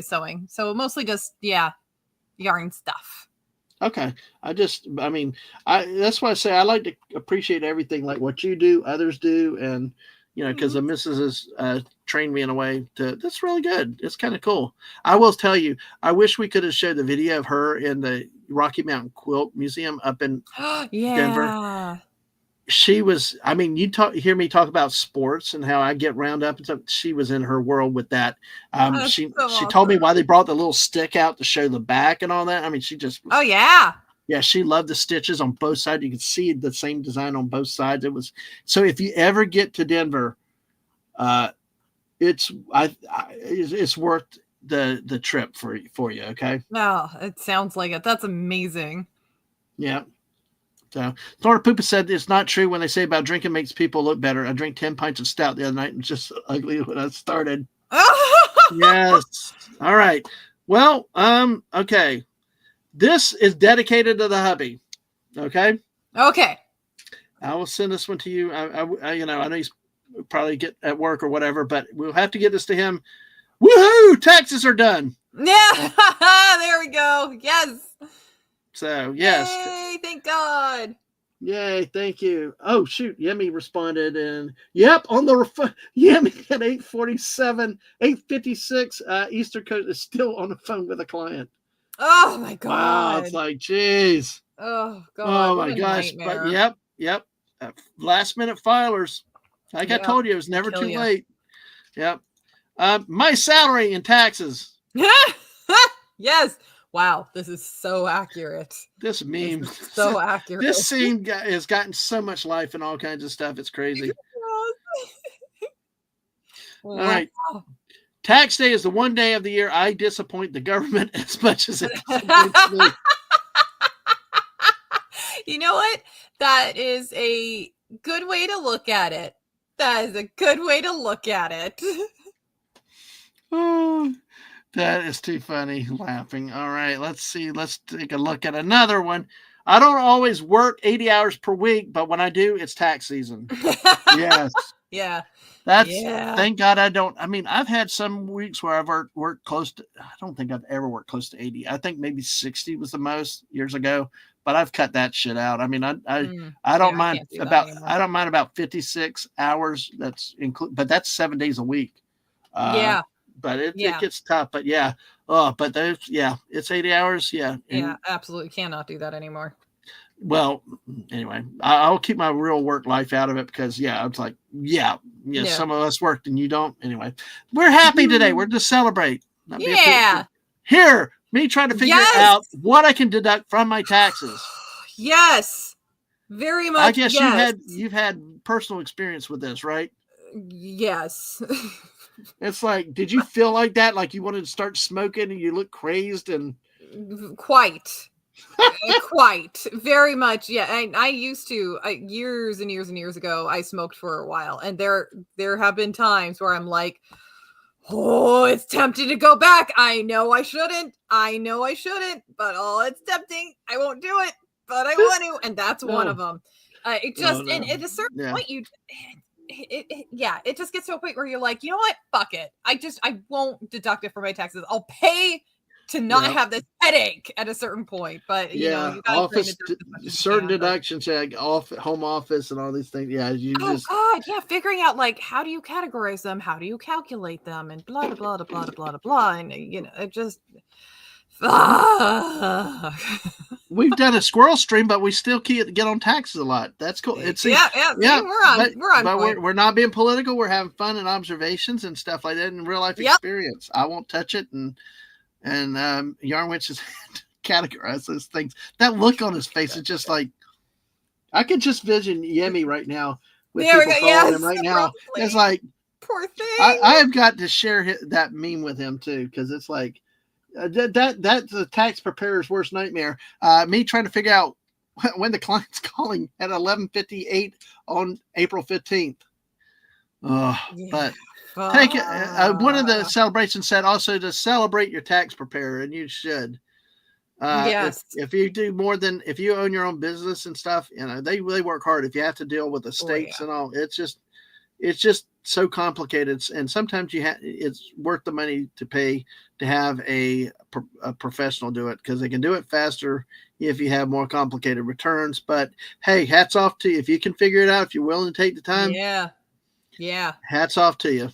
sewing. So mostly just yarn stuff. Okay. That's why I say I like to appreciate everything, like what you do, others do, and because the missus has trained me in a way that's really good. It's kind of cool. I will tell you, I wish we could have showed the video of her in the Rocky Mountain Quilt Museum up in Denver. She was, you hear me talk about sports and how I get round up and stuff. She was in her world with that. She told me why they brought the little stick out to show the back and all that. She just was, yeah, she loved the stitches on both sides. You could see the same design on both sides. It was so. If you ever get to Denver, it's worth the trip for you. Okay. Oh, it sounds like it. That's amazing. Yeah. So Florida Poopa said it's not true when they say about drinking makes people look better. I drank 10 pints of stout the other night and just ugly when I started. Yes. All right. Well, okay. This is dedicated to the hubby. Okay. Okay. I will send this one to you. I know he's probably get at work or whatever, but we'll have to get this to him. Woohoo! Taxes are done. Yeah. There we go. Yes. So, yes. Yay, thank God. Yay, thank you. Oh, shoot. Yemi responded, and yep, on the Yemi at 8:56, Eastern Coast is still on the phone with a client. Oh, my God. Wow, it's like, geez. Oh, God. Oh, my gosh. Nightmare. But, yep. Last minute filers. Like I told you, it was never too late. Yep. My salary and taxes. Yes. Wow, this is so accurate. This meme. So accurate. This scene has gotten so much life and all kinds of stuff. It's crazy. All right. Tax day is the one day of the year I disappoint the government as much as it disappoints me. You know what? That is a good way to look at it. Oh, that is too funny. Laughing. All right, let's see. Let's take a look at another one. I don't always work 80 hours per week, but when I do, it's tax season. Yes. Yeah. Thank God I don't. I've had some weeks where I've worked close to, I don't think I've ever worked close to 80. I think maybe 60 was the most years ago, but I've cut that shit out. I don't mind about 56 hours. That's but that's 7 days a week. But it gets tough. But yeah. Oh, but there's it's 80 hours. Yeah. Yeah, absolutely cannot do that anymore. Well, anyway, I'll keep my real work life out of it because I was like, some of us worked and you don't. Anyway, we're happy today. We're to celebrate. Here, me trying to figure out what I can deduct from my taxes. Yes, very much. I guess you've had personal experience with this, right? Yes. It's like, did you feel like that? Like you wanted to start smoking and you look crazed and Quite. Quite. Very much. Yeah. I used to years and years and years ago, I smoked for a while. And there have been times where I'm like, oh, it's tempting to go back. I know I shouldn't. But oh, it's tempting. I won't do it, but I want to. And that's one No. of them. It just, no. and at a certain Yeah. point, it just gets to a point where you're like, you know what? Fuck it. I won't deduct it for my taxes. I'll pay to not Yep. have this headache at a certain point. But you know, you gotta office train it as much as you certain can, but- deductions, like home office and all these things. Yeah, you Oh just God, yeah, figuring out like how do you categorize them, how do you calculate them, and blah blah blah blah blah blah blah, and you know, it just. we've done a squirrel stream, but we still can't get on taxes a lot. That's cool. It's yeah, see, we're on point. we're not being political. We're having fun and observations and stuff like that in real life experience. I won't touch it, and Yarnwich has categorized those things. That look on his face is just like I could just vision Yemi right now with There we people go. calling Yes, him right now. probably. It's like Poor thing. I have got to share that meme with him too, because it's like that's the tax preparer's worst nightmare. Me trying to figure out when the client's calling at 11:58 on April 15th. But take it. One of the celebrations said also to celebrate your tax preparer, and you should. Yes. If you do more than if you own your own business and stuff, you know they really work hard. If you have to deal with the states and all, it's just so complicated, and sometimes it's worth the money to pay to have a professional do it, because they can do it faster if you have more complicated returns. But hey, hats off to you if you can figure it out, if you're willing to take the time. Yeah, hats off to you,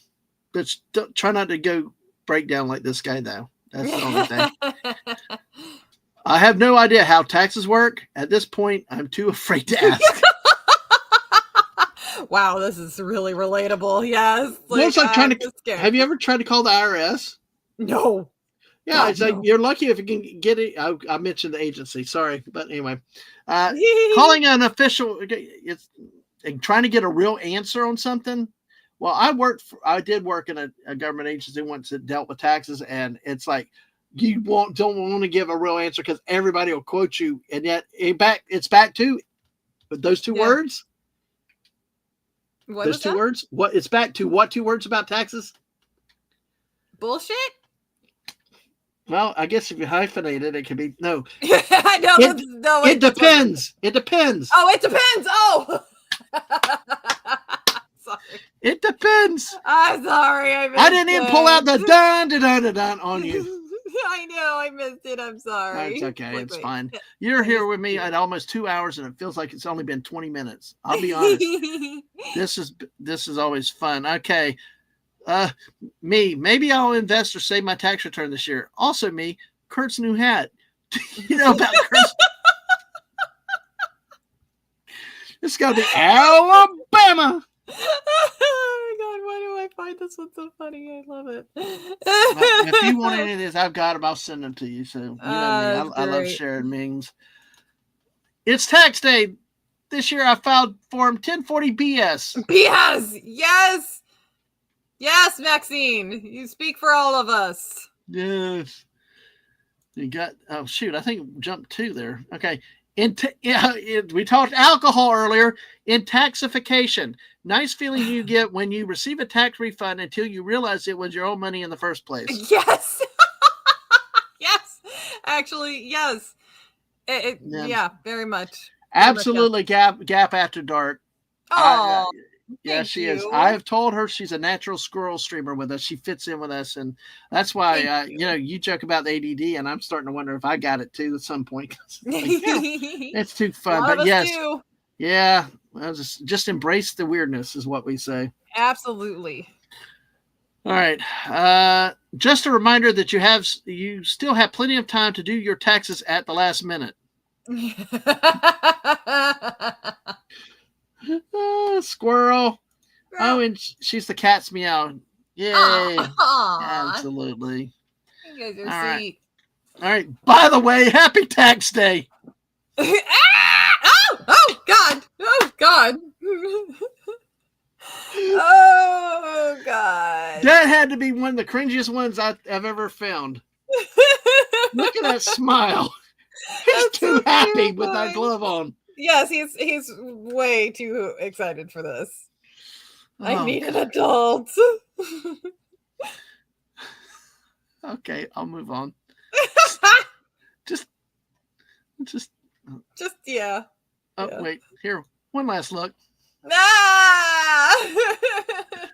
but try not to go break down like this guy though. That's the only thing. I have no idea how taxes work at this point. I'm too afraid to ask. Wow, this is really relatable. Yes. It's like trying to. Have you ever tried to call the IRS? No. Yeah, God, it's like you're lucky if you can get it. I mentioned the agency. Sorry, but anyway, calling an official, it's trying to get a real answer on something. Well, I did work in a government agency once that dealt with taxes, and it's like you don't want to give a real answer because everybody will quote you, and yet it's back to those two words. What those two words. What it's back to? What 2 words about taxes? Bullshit. Well, I guess if you hyphenate it, it could be no. It depends. It depends. Oh, it depends. Oh. Sorry. It depends. I'm sorry. I didn't even pull out the dun on you. I know. I missed it. I'm sorry. It's okay. It's fine. You're here with me at almost 2 hours, and it feels like it's only been 20 minutes. I'll be honest. This is always fun. Okay. Maybe I'll invest or save my tax return this year. Also, Kurt's new hat. You know about Kurt's? It's got to be Alabama. Oh my God, why do I find this one so funny? I love it. If you want any of this, I've got them. I'll send them to you. So you know me. I love sharing memes. It's tax day. This year I filed Form 1040 BS. BS. Yes, Maxine. You speak for all of us. Yes. You got, oh shoot, I think jump 2 there. Okay. We talked alcohol earlier. Intaxification. Nice feeling you get when you receive a tax refund until you realize it was your own money in the first place. Yes. Yes. Actually, yes. Yeah, very much. Absolutely. Gap after dark. Oh, yeah, she is. I have told her she's a natural squirrel streamer with us. She fits in with us, and that's why you joke about the ADD, and I'm starting to wonder if I got it too at some point. It's too fun, but yes, yeah. Well, just embrace the weirdness is what we say. Absolutely. All right. Just a reminder that you still have plenty of time to do your taxes at the last minute. Squirrel. Oh, and she's the cat's meow. Yay. Aww. Absolutely. You guys are sweet. All right. By the way, happy tax day. Oh God. Oh God. Oh God. That had to be one of the cringiest ones I've ever found. Look at that smile. He's That's too so happy with that terrifying. glove on. Yes, he's way too excited for this. I Oh, need an adult. okay, I'll move on. Just. Just yeah. Oh, Yeah. wait. Here, one last look. Ah!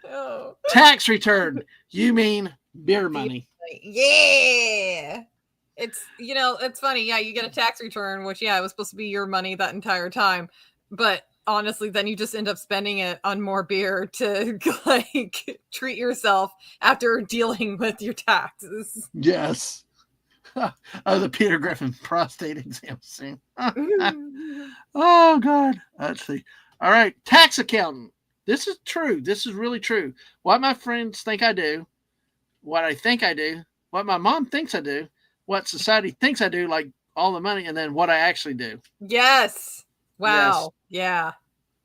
Oh. Tax return. You mean beer money? Yeah. It's it's funny. Yeah, you get a tax return, which it was supposed to be your money that entire time, but honestly, then you just end up spending it on more beer to like treat yourself after dealing with your taxes. Yes. Oh, the Peter Griffin prostate exam scene. Oh God. Let's see. All right, tax accountant. This is true. This is really true. What my friends think I do, what I think I do, what my mom thinks I do, what society thinks I do, like all the money, and then what I actually do. Yes. Wow. Yes.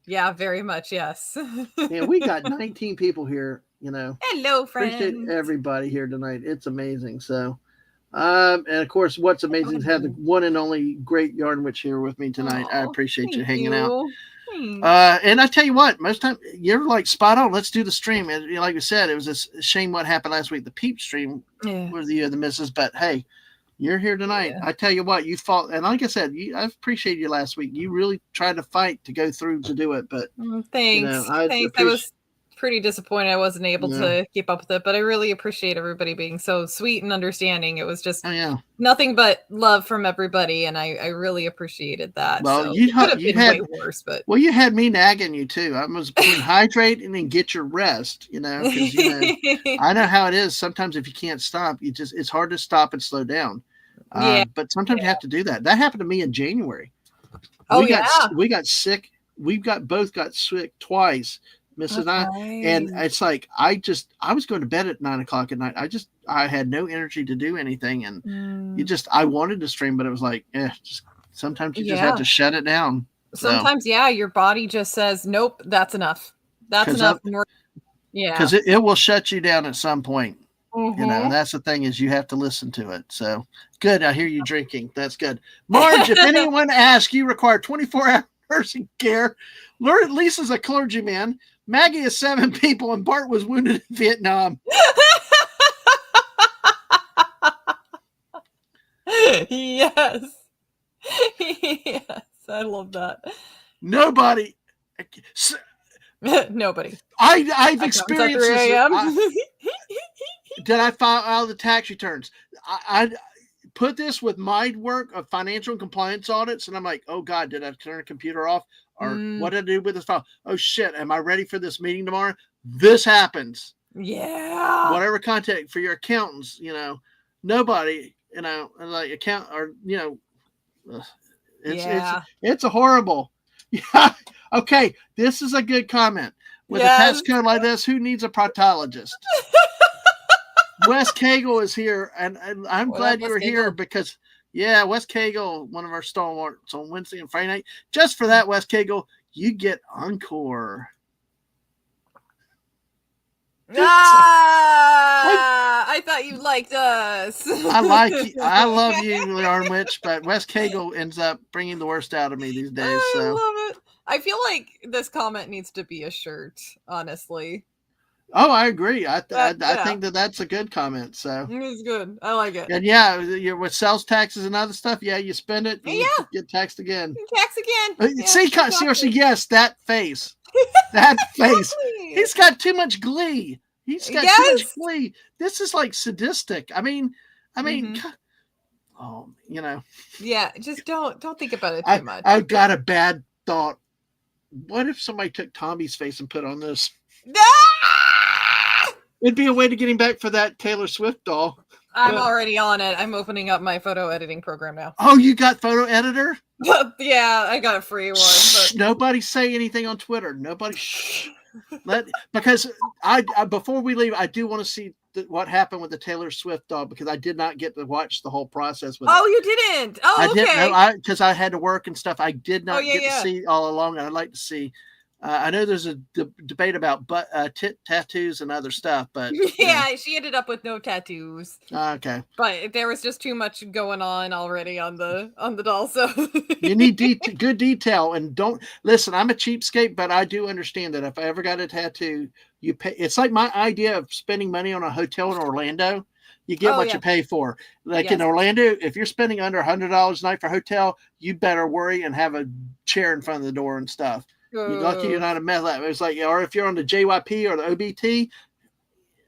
Yeah, very much. Yes. Yeah, we got 19 people here. Hello, friends. Appreciate everybody here tonight. It's amazing. So, and of course, what's amazing is have the one and only great Yarn Witch here with me tonight. I appreciate you hanging out. And I tell you what, most time you're like spot on. Let's do the stream. And like we said, it was a shame what happened last week. The Peep stream was the misses, but hey, you're here tonight. I tell you what, you fought, and like I said, I appreciate you last week. You really tried to fight to go through to do it, but thanks. Thanks. I was pretty disappointed I wasn't able to keep up with it, but I really appreciate everybody being so sweet and understanding. It was just nothing but love from everybody, and I really apprieted that. Well, so you had way worse, but you had me nagging you too. I was hydrate and then get your rest, because I know how it is. Sometimes if you can't stop, it's hard to stop and slow down. But sometimes you have to do that. That happened to me in January. We got sick. Both got sick twice. Mrs. and I, and it's like I was going to bed at 9:00 at night. I had no energy to do anything, and I wanted to stream, but it was like, sometimes you just have to shut it down. Sometimes, your body just says, nope, that's enough. That's enough. Because it will shut you down at some point. That's the thing is you have to listen to it. So good. I hear you drinking. That's good. Marge, if anyone asks, you require 24-hour nursing care. Lisa's a clergyman. Maggie is 7 people, and Bart was wounded in Vietnam. Yes. Yes. I love that. Nobody. Nobody. I've experienced this. Did I file out the tax returns? I put this with my work of financial and compliance audits, and I'm like, oh God, did I turn the computer off? Or what did I do with this file? Oh shit, am I ready for this meeting tomorrow? This happens. Yeah. Whatever contact for your accountants, nobody, like account or it's a horrible. Yeah. Okay, this is a good comment. With a test code like this, who needs a proctologist? Wes Cagle is here, and I'm glad you were here because Wes Cagle, one of our stalwarts on Wednesday and Friday night. Just for that, Wes Cagle, you get encore. I thought you liked us. I like you. I love you, Yarn Witch, but Wes Cagle ends up bringing the worst out of me these days. I love it. I feel like this comment needs to be a shirt, honestly. Oh, I agree. I think that's a good comment. So it's good. I like it. And you're with sales taxes and other stuff. Yeah, you spend it. And you get taxed again. Tax again. See, seriously, yes, that face. That face. He's got too much glee. He's got too much glee. This is like sadistic. I mean. Oh, Yeah, just don't think about it too much. I've got a bad thought. What if somebody took Tommy's face and put on this? It'd be a way to get him back for that Taylor Swift doll. I'm already on it. I'm opening up my photo editing program now. Oh, you got photo editor? Yeah, I got a free one. But... Nobody say anything on Twitter. Nobody. Because I before we leave, I do want to see what happened with the Taylor Swift doll because I did not get to watch the whole process with it. You didn't? Oh, I okay. didn't. Because I had to work and stuff. I did not get to see all along, and I'd like to see I know there's a debate about tit tattoos and other stuff, but yeah, she ended up with no tattoos. Okay. But there was just too much going on already on the doll, so you need good detail, and don't listen. I'm a cheapskate, but I do understand that if I ever got a tattoo, you pay. It's like my idea of spending money on a hotel in Orlando. You get what you pay for. Like in Orlando, if you're spending under $100 a night for a hotel, you better worry and have a chair in front of the door and stuff. You're lucky you're not a meth lab. It's like, or if you're on the JYP or the OBT,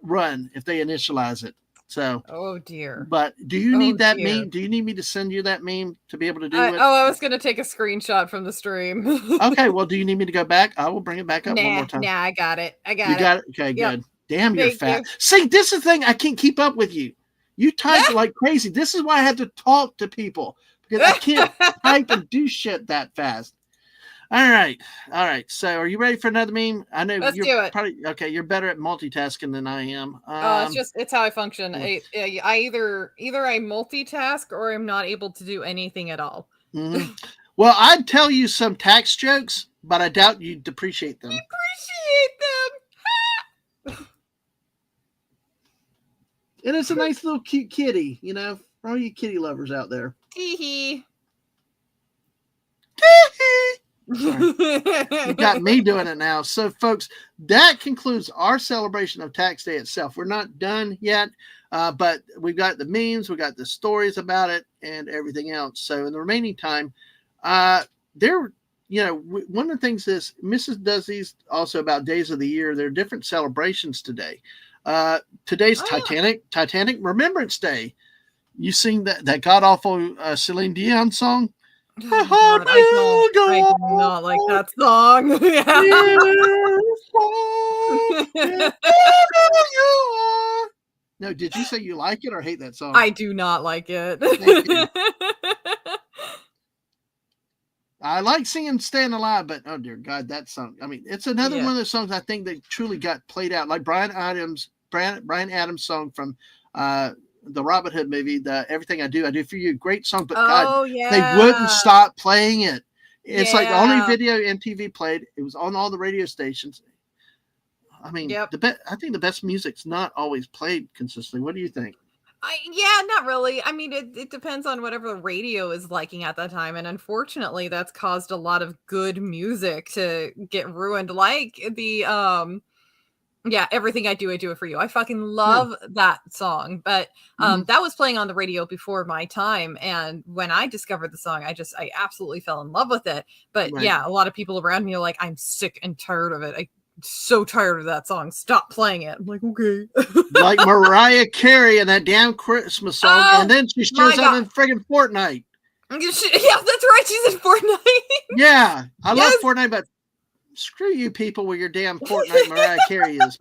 run if they initialize it. So, oh dear. But do you need that meme? Do you need me to send you that meme to be able to do it? Oh, I was going to take a screenshot from the stream. Okay, well, do you need me to go back? I will bring it back up one more time. Nah, I got it. You got it? Okay, good. Damn, you're fat. See, this is the thing. I can't keep up with you. You type like crazy. This is why I have to talk to people, because I can't type and do shit that fast. All right. So, are you ready for another meme? I know Let's you're do it. Probably okay. You're better at multitasking than I am. It's how I function. I either I multitask or I'm not able to do anything at all. Mm-hmm. Well, I'd tell you some tax jokes, but I doubt you'd appreciate them. And it's a nice little cute kitty, for all you kitty lovers out there. Tee-hee. You got me doing it now. So, folks, that concludes our celebration of Tax Day itself. We're not done yet, but we've got the memes, we got the stories about it, and everything else. So, in the remaining time, one of the things is Mrs. does these also about days of the year. There are different celebrations today. Today's Titanic Remembrance Day. You sing that god awful Celine Dion song? Oh, God, I do not like that song. No, did you say you like it or hate that song? I do not like it. I like singing Staying Alive, but oh dear God, that song. I mean, it's another one of those songs I think that truly got played out. Like Brian Adams' song from the Robin Hood movie, the Everything I Do for You. Great song, but they wouldn't stop playing it. It's like the only video MTV played. It was on all the radio stations. I mean, I think the best music's not always played consistently. What do you think? Not really. I mean, it depends on whatever the radio is liking at that time. And unfortunately, that's caused a lot of good music to get ruined. Like the, Everything I Do It For You. I fucking love that song. But that was playing on the radio before my time. And when I discovered the song, I absolutely fell in love with it. But a lot of people around me are like, I'm sick and tired of it. I'm so tired of that song. Stop playing it. I'm like, okay. Like Mariah Carey and that damn Christmas song. And then she shows up in friggin' Fortnite. Yeah, that's right. She's in Fortnite. Yeah. I love Fortnite, but screw you people with your damn Fortnite Mariah Carey is.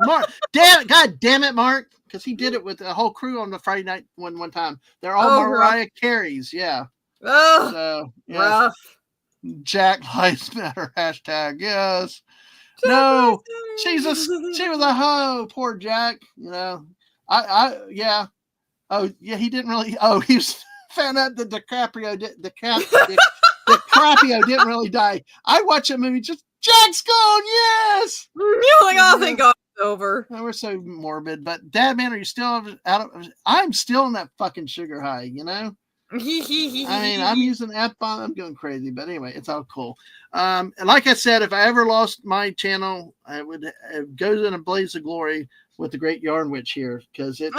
God damn it, Mark. Because he did it with a whole crew on the Friday night one time. They're all Mariah Careys. Yeah. Oh, so, rough. Jack Lives Matter #. Yes. No, she was a hoe. Poor Jack. Oh yeah, he didn't really. Oh, he was found out that DiCaprio didn't really die. I watch that movie. Just Jack's gone. Yes. You're like, oh, thank God it's over. We're so morbid, but Dad, man, are you still out of? I'm still in that fucking sugar high. I mean, I'm using F-bomb. I'm going crazy, but anyway, it's all cool. And like I said, if I ever lost my channel, it goes in a blaze of glory with the great Yarn Witch here, because it's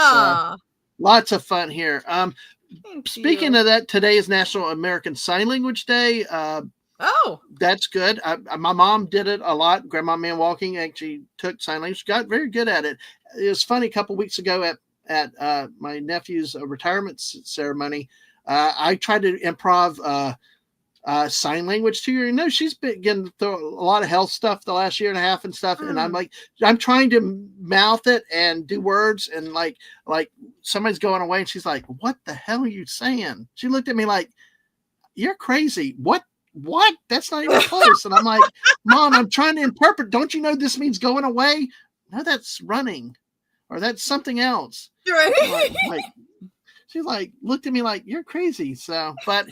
lots of fun here. Speaking of that, today is National American Sign Language Day. That's good. My mom did it a lot. Grandma Man Walking actually took sign language, got very good at it. It was funny. A couple weeks ago at my nephew's retirement ceremony, I tried to improv sign language to her. She's been getting through a lot of health stuff the last year and a half and stuff. And I'm trying to mouth it and do words, and like somebody's going away and she's like, what the hell are you saying? She looked at me like, you're crazy. What? That's not even close. And I'm like, Mom, I'm trying to interpret. Don't you know this means going away? No, that's running, or that's something else. Right. She's like, looked at me like, you're crazy. So, but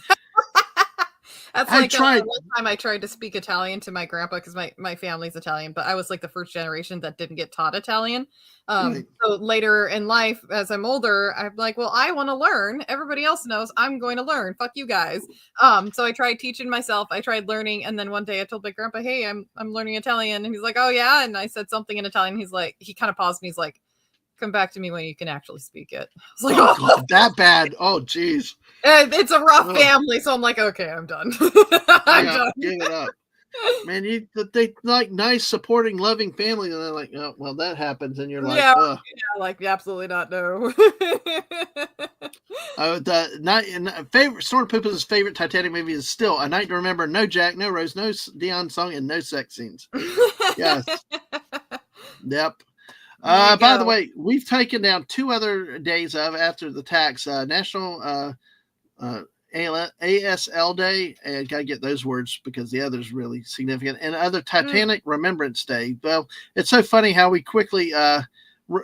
That's I like tried. one time I tried to speak Italian to my grandpa because my family's Italian, but I was like the first generation that didn't get taught Italian. Right. So later in life, as I'm older, I'm like, well, I want to learn. Everybody else knows I'm going to learn. Fuck you guys. So I tried teaching myself. I tried learning, and then one day I told my grandpa, "Hey, I'm learning Italian," and he's like, "Oh yeah," and I said something in Italian. He's like, he kind of paused and he's like, "Come back to me when you can actually speak it." I was like, Oh, God, that bad. Oh, geez. It's a rough Oh. family, so I'm like, okay, I'm done. I'm done. Give it up. Man, they like nice, supporting, loving family, and they're like, oh, well, that happens, and you're like, Yeah, ugh. like absolutely not. No. Favorite Storm Poopa's favorite Titanic movie is still A Night to Remember. No Jack, no Rose, no Dion song, and no sex scenes. Yes. Yep. By the way, we've taken down 2 other days after the tax. National ASL Day, and gotta get those words because the other's really significant, and other Titanic Remembrance Day. Well, it's so funny how we quickly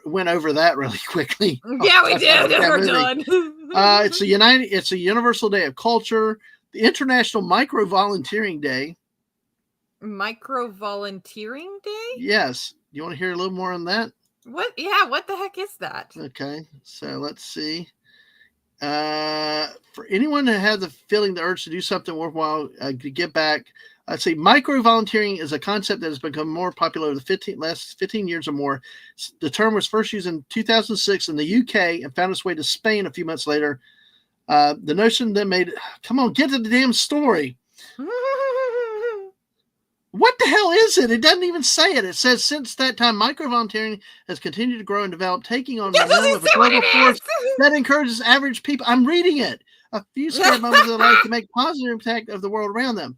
went over that really quickly. Yeah, we did. We're done. It's a Universal Day of Culture, the International Micro Volunteering Day. Micro Volunteering Day? Yes. You want to hear a little more on that? What? Yeah, what the heck is that? Okay, so let's see. For anyone who has the feeling, the urge to do something worthwhile, to give back, I'd say micro volunteering is a concept that has become more popular over the last 15 years or more. The term was first used in 2006 in the UK and found its way to Spain a few months later. The notion then made, come on, get to the damn story. What the hell is it? It doesn't even say it. It says since that time, micro-volunteering has continued to grow and develop, taking on the realm of a global force that encourages average people. I'm reading it. A few spare moments of their life to make positive impact of the world around them.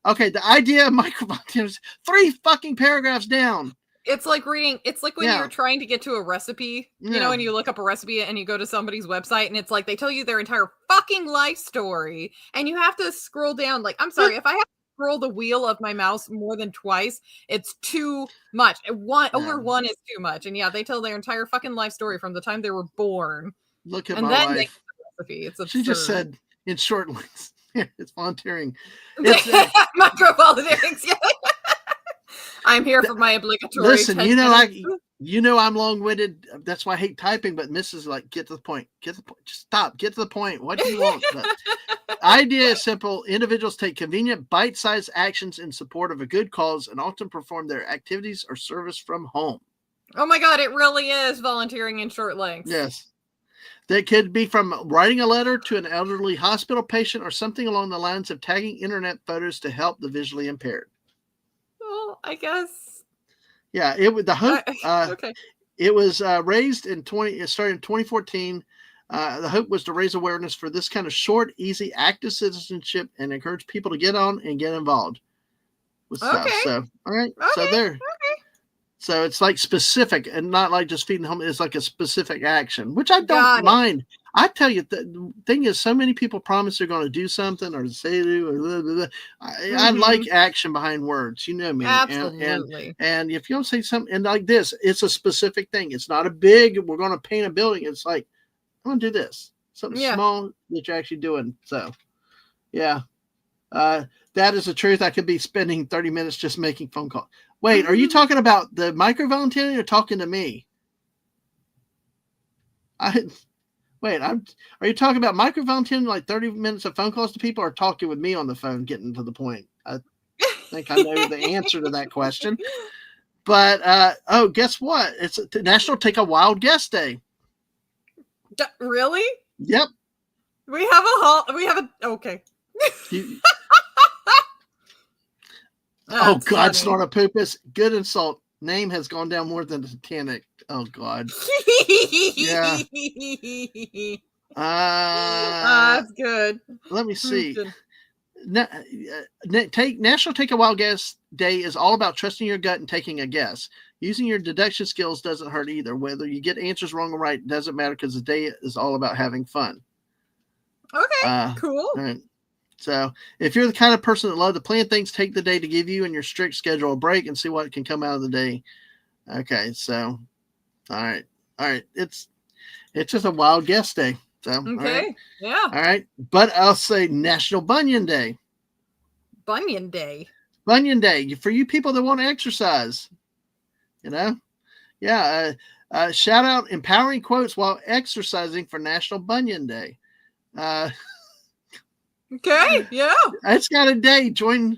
Okay, the idea of micro-volunteering is 3 fucking paragraphs down. It's like reading. It's like when you're trying to get to a recipe, you know, and you look up a recipe and you go to somebody's website and it's like they tell you their entire fucking life story and you have to scroll down. Like, I'm sorry, if I have scroll the wheel of my mouse more than twice, it's too much. Over 1 is too much. And yeah, they tell their entire fucking life story from the time they were born. Look at and my then life. They the recipe. It's absurd. She just said in short links, it's volunteering. It's micro volunteering. I'm here for my obligatory. Listen, I'm long-winded. That's why I hate typing. But Mrs. like, get to the point. Get to the point. Just stop. Get to the point. What do you want? The idea is simple. Individuals take convenient, bite-sized actions in support of a good cause and often perform their activities or service from home. Oh my God, it really is volunteering in short lengths. Yes. That could be from writing a letter to an elderly hospital patient or something along the lines of tagging internet photos to help the visually impaired. Well, I guess. Yeah, it was the hope. Okay. It was raised It started in 2014. The hope was to raise awareness for this kind of short, easy, active citizenship and encourage people to get on and get involved with stuff. So, all right. Okay. So there. Okay. So it's like specific and not like just feeding home. It's like a specific action, which I don't mind. I tell you, the thing is, so many people promise they're going to do something or say do or blah, blah, blah. I like action behind words. You know me. Absolutely. And if you don't say something, and like this, it's a specific thing. It's not a big, we're going to paint a building. It's like, I'm going to do this. Something small that you're actually doing. So, yeah. That is the truth. I could be spending 30 minutes just making phone calls. Wait, are you talking about the micro volunteering or talking to me? Are you talking about micro volunteering, like 30 minutes of phone calls to people, or talking with me on the phone, getting to the point? I think I know the answer to that question. But, guess what? It's National Take a Wild Guest Day. Really? Yep. Okay. Oh God, Snort a Poopus. Good insult. Name has gone down more than the Titanic. Oh God. Yeah. That's good. Let me see. National Take a Wild Guess Day is all about trusting your gut and taking a guess. Using your deduction skills doesn't hurt either. Whether you get answers wrong or right doesn't matter because the day is all about having fun. Okay, cool. All right. So if you're the kind of person that love to plan things, take the day to give you and your strict schedule a break and see what can come out of the day. Okay, so all right. It's just a wild guess day. So okay, all right. But I'll say National Bunion Day. Bunion Day. Bunion Day for you people that want to exercise. Yeah. Shout out empowering quotes while exercising for National Bunion Day. Okay, yeah. It's got a day. Join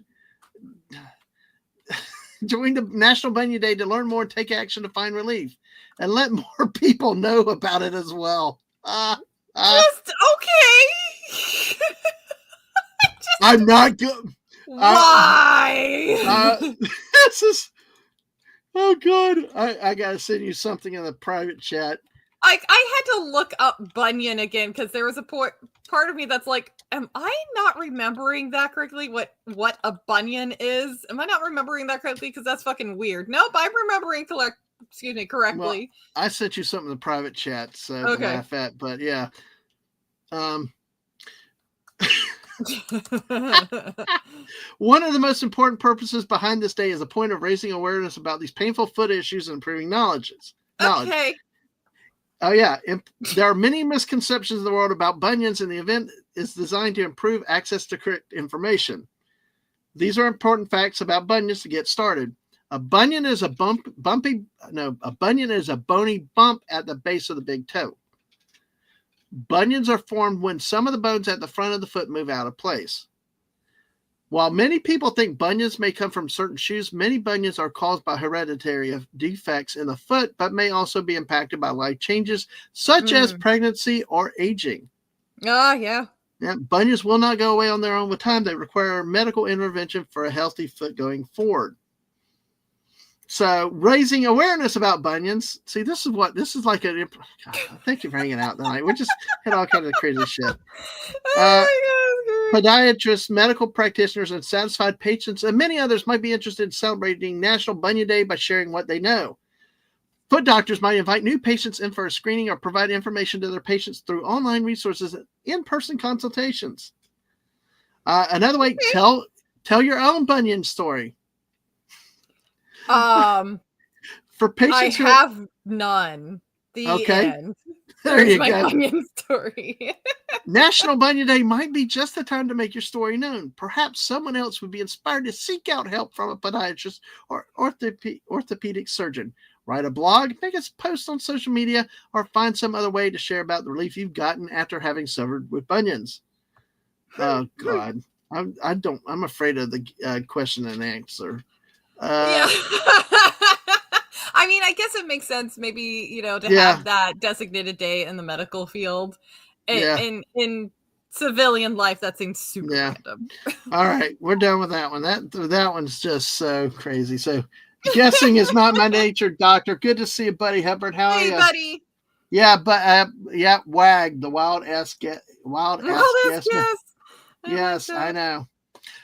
the National Bunion Day to learn more and take action to find relief. And let more people know about it as well. Just okay. I'm not good. Why? This is. Oh God! I gotta send you something in the private chat. I had to look up bunion again because there was a part of me that's like, am I not remembering that correctly? What a bunion is? Am I not remembering that correctly? Because that's fucking weird. Nope, I'm remembering correctly. Well, I sent you something in the private chat, so to laugh at. But yeah, one of the most important purposes behind this day is a point of raising awareness about these painful foot issues and improving knowledge. Okay. Oh yeah, there are many misconceptions in the world about bunions, and the event is designed to improve access to correct information. These are important facts about bunions to get started. A bunion is a bony bump at the base of the big toe. Bunions are formed when some of the bones at the front of the foot move out of place. While many people think bunions may come from certain shoes, many bunions are caused by hereditary defects in the foot, but may also be impacted by life changes, such as pregnancy or aging. Yeah. Bunions will not go away on their own with time. They require medical intervention for a healthy foot going forward. So, raising awareness about bunions. See, this is like a. God, thank you for hanging out tonight. We just had all kinds of crazy shit. Podiatrists, medical practitioners, and satisfied patients, and many others might be interested in celebrating National Bunion Day by sharing what they know. Foot doctors might invite new patients in for a screening or provide information to their patients through online resources and in-person consultations. Another way, tell your own bunion story. For patients I have none. The end. There you my go. Bunion story. National Bunion Day might be just the time to make your story known. Perhaps someone else would be inspired to seek out help from a podiatrist or orthopedic surgeon. Write a blog, make a post on social media, or find some other way to share about the relief you've gotten after having suffered with bunions. Oh God, I'm afraid of the question and answer. Yeah. I mean, I guess it makes sense, maybe, to have that designated day in the medical field. In civilian life, that seems super random. All right, we're done with that one. That one's just so crazy. So, guessing is not my nature, Doctor. Good to see you, buddy Hubbard. How are you? Hey, buddy. Yeah, but WAG, the wild ass guess. Yes, I know.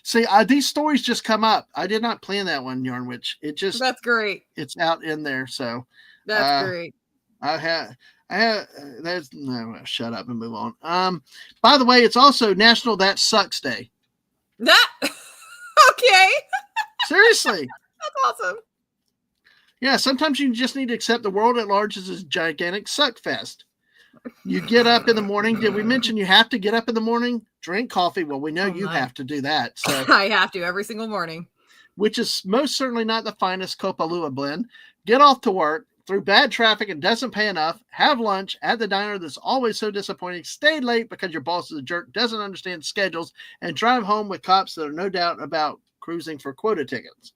See, these stories just come up. I did not plan that one, Yarn Witch. That's great. It's out in there, so that's great. Shut up and move on. By the way, it's also National That Sucks Day. Okay. Seriously. That's awesome. Yeah, sometimes you just need to accept the world at large as a gigantic suck fest. You get up in the morning. Did we mention you have to get up in the morning, drink coffee? Well, we know you have to do that. So I have to every single morning. Which is most certainly not the finest Copalua blend. Get off to work through bad traffic and doesn't pay enough. Have lunch at the diner that's always so disappointing. Stay late because your boss is a jerk, doesn't understand schedules, and drive home with cops that are no doubt about cruising for quota tickets.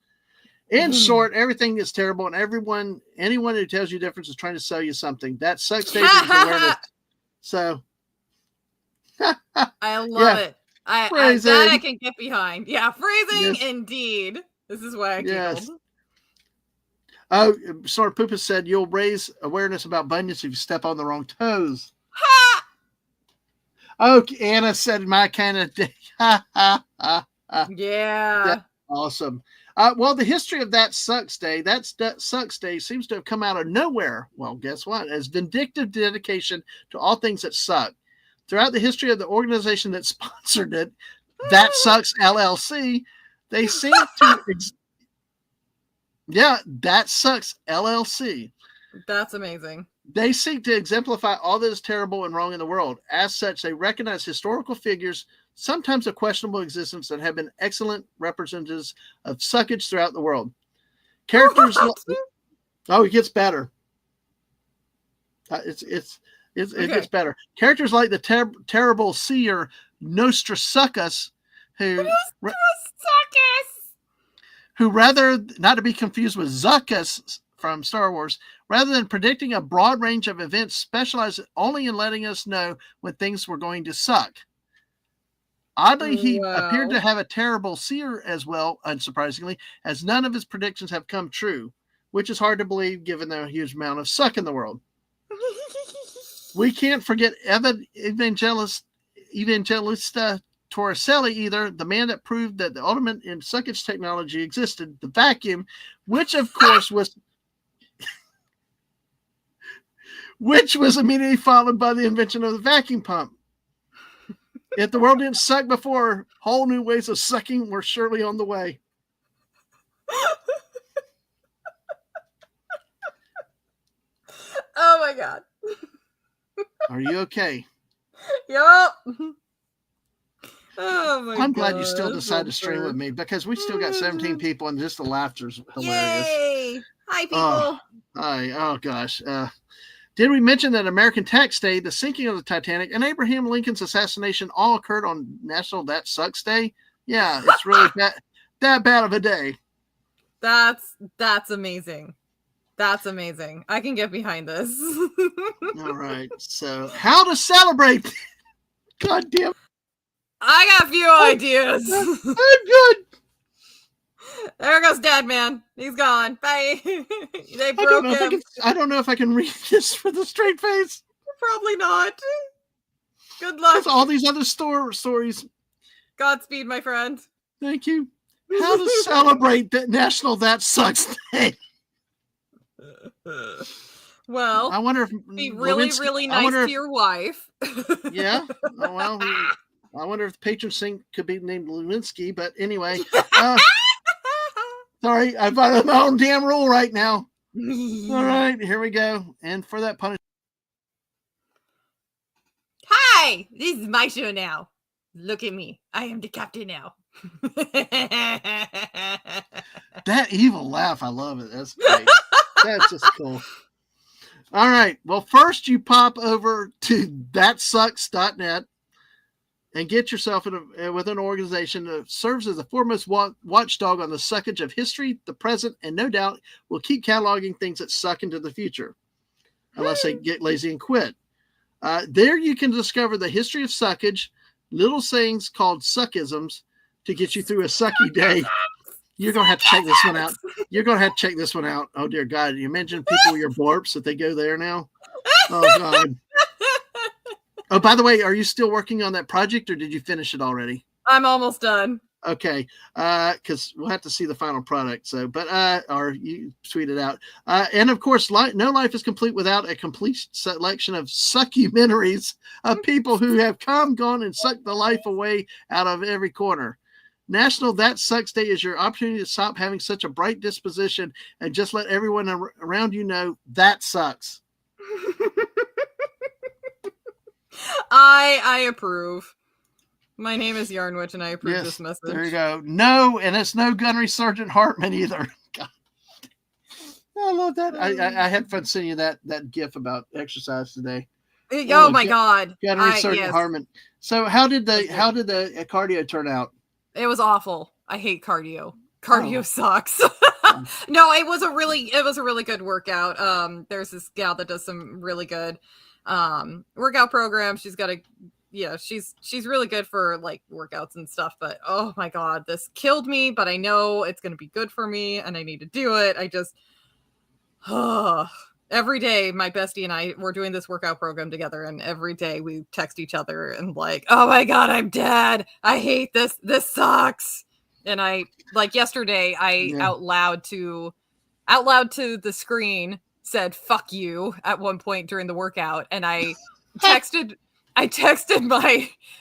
In short, everything is terrible, and anyone who tells you difference is trying to sell you something. That sucks. Awareness. So, I love it. That I can get behind. Yeah, phrasing indeed. This is why I giggled. Oh, Sort Poopa said you'll raise awareness about bunions if you step on the wrong toes. Ha! Oh, Anna said my kind of day. Yeah. That's awesome. Well, the history of That Sucks Day seems to have come out of nowhere. Well, guess what? As vindictive dedication to all things that suck. Throughout the history of the organization that sponsored it, That Sucks LLC, they seem to... That Sucks LLC. That's amazing. They seek to exemplify all that is terrible and wrong in the world. As such, they recognize historical figures, sometimes of questionable existence, that have been excellent representatives of suckage throughout the world. Characters. Oh, it gets better. It gets better. Characters like the terrible seer Nostrasuckus, who rather, not to be confused with Zuckus from Star Wars, rather than predicting a broad range of events, specialized only in letting us know when things were going to suck. Oddly, he appeared to have a terrible seer as well, unsurprisingly, as none of his predictions have come true, which is hard to believe given the huge amount of suck in the world. We can't forget Evangelista Torricelli either, the man that proved that the ultimate in suckage technology existed, the vacuum, which of course was immediately followed by the invention of the vacuum pump. If the world didn't suck before, whole new ways of sucking were surely on the way. Oh my God. Are you okay? Yup. Oh my God. I'm glad you still decided to stream with me, because we still got 17 people and just the laughter's hilarious. Yay! Hi, people. Hi. Oh gosh. Did we mention that American Tax Day, the sinking of the Titanic, and Abraham Lincoln's assassination all occurred on National That Sucks Day? Yeah, it's really that bad of a day. That's amazing. That's amazing. I can get behind this. All right. So, how to celebrate? God damn. I got a few ideas. I'm good. There goes Dad Man. He's gone. Bye. They broke him. I don't know if I can read this with a straight face. Probably not. Good luck. There's all these other stories. Godspeed, my friend. Thank you. How to celebrate the National That Sucks Day? Well, I wonder if be really nice to your wife. Yeah. Oh, well, I wonder if the patron saint could be named Lewinsky. But anyway, sorry, I followed my own damn rule right now. All right, here we go. And for that punishment. Hi, this is my show now. Look at me. I am the captain now. That evil laugh, I love it. That's great. That's just cool. All right. Well, first you pop over to thatsucks.net and get yourself with an organization that serves as the foremost watchdog on the suckage of history, the present, and no doubt will keep cataloging things that suck into the future, unless they get lazy and quit. There you can discover the history of suckage, little sayings called suckisms to get you through a sucky day. You're going to have to check this one out. You're going to have to check this one out. Oh, dear God. You mentioned people with your blorps that they go there now. Oh, God. Oh, by the way, are you still working on that project or did you finish it already? I'm almost done. Okay. Because we'll have to see the final product. So, or you tweet it out. And of course, no life is complete without a complete selection of succumentaries of people who have come, gone, and sucked the life away out of every corner. National That Sucks Day is your opportunity to stop having such a bright disposition and just let everyone around you know that sucks. I approve. My name is Yarnwitch and I approve this message. There you go. No, and it's no Gunnery Sergeant Hartman either. God. I love that. I had fun sending you that GIF about exercise today. Oh my God. Gunnery Sergeant Hartman. So how did the cardio turn out? It was awful. I hate cardio. Cardio sucks. No, it was a really good workout. There's this gal that does some really good workout programs. She's got she's really good for like workouts and stuff, but oh my God, this killed me, but I know it's going to be good for me and I need to do it. Every day my bestie and I were doing this workout program together, and every day we text each other and like, oh my God, I'm dead. I hate this. This sucks. And I like yesterday, out loud to the screen said, fuck you at one point during the workout. And I texted I texted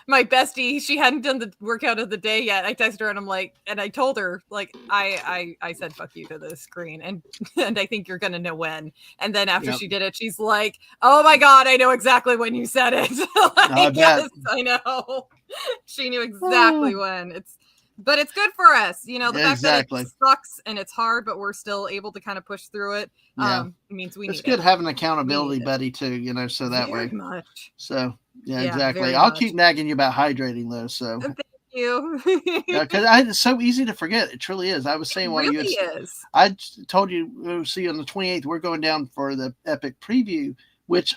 my bestie. She hadn't done the workout of the day yet. I texted her and I'm like, and I told her like, I said fuck you to the screen, and I think you're gonna know when. And then after she did it, she's like, oh my god, I know exactly when you said it. Like, yes, I know. She knew exactly when. But it's good for us, you know. The fact that it sucks and it's hard, but we're still able to kind of push through it. Means we. It's good having an accountability buddy too, you know. So that very way, much. So exactly. I'll keep nagging you about hydrating though. So thank you. Because it's so easy to forget. It truly is. I was saying while you is. I told you we'll see on the 28th. We're going down for the Epic preview, which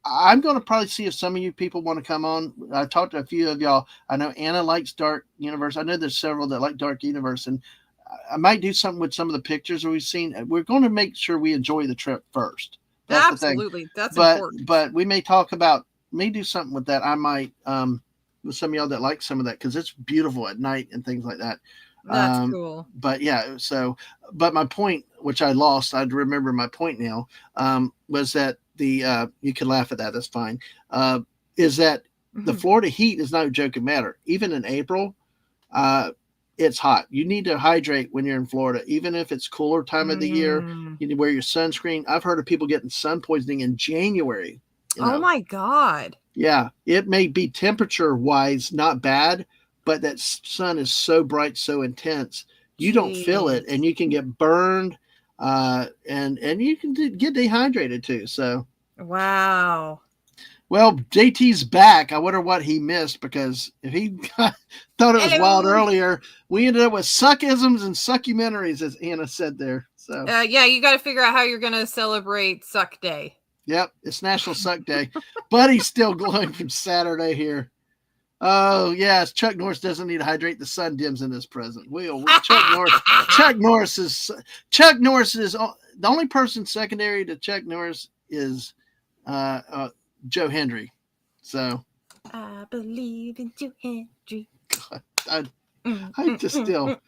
I'm going to probably see if some of you people want to come on. I talked to a few of y'all. I know Anna likes Dark Universe. I know there's several that like Dark Universe, and I might do something with some of the pictures we've seen. We're going to make sure we enjoy the trip first. That's absolutely. The thing. That's important. But we may talk about, may do something with that. I might, with some of y'all that like some of that, because it's beautiful at night and things like that. That's cool. But yeah, but my point, which I lost, I'd remember my point now, was that you can laugh at that, that's fine, is that the Florida heat is no joking matter. Even in April, it's hot. You need to hydrate when you're in Florida, even if it's cooler time of the year. You need to wear your sunscreen. I've heard of people getting sun poisoning in January. Oh my God. Yeah, it may be temperature wise not bad, but that sun is so bright, so intense, you don't feel it, and you can get burned, and you can get dehydrated too. So wow. Well, JT's back. I wonder what he missed, because if he thought it was wild earlier, we ended up with suckisms and succumentaries, as Anna said there. So yeah, you got to figure out how you're going to celebrate Suck Day. Yep, it's National Suck Day. Buddy's still glowing from Saturday here. Oh yes, Chuck Norris doesn't need to hydrate. The sun dims in his present. Chuck Norris is the only person secondary to Chuck Norris is Joe Hendry. So I believe in Joe Hendry. I just still.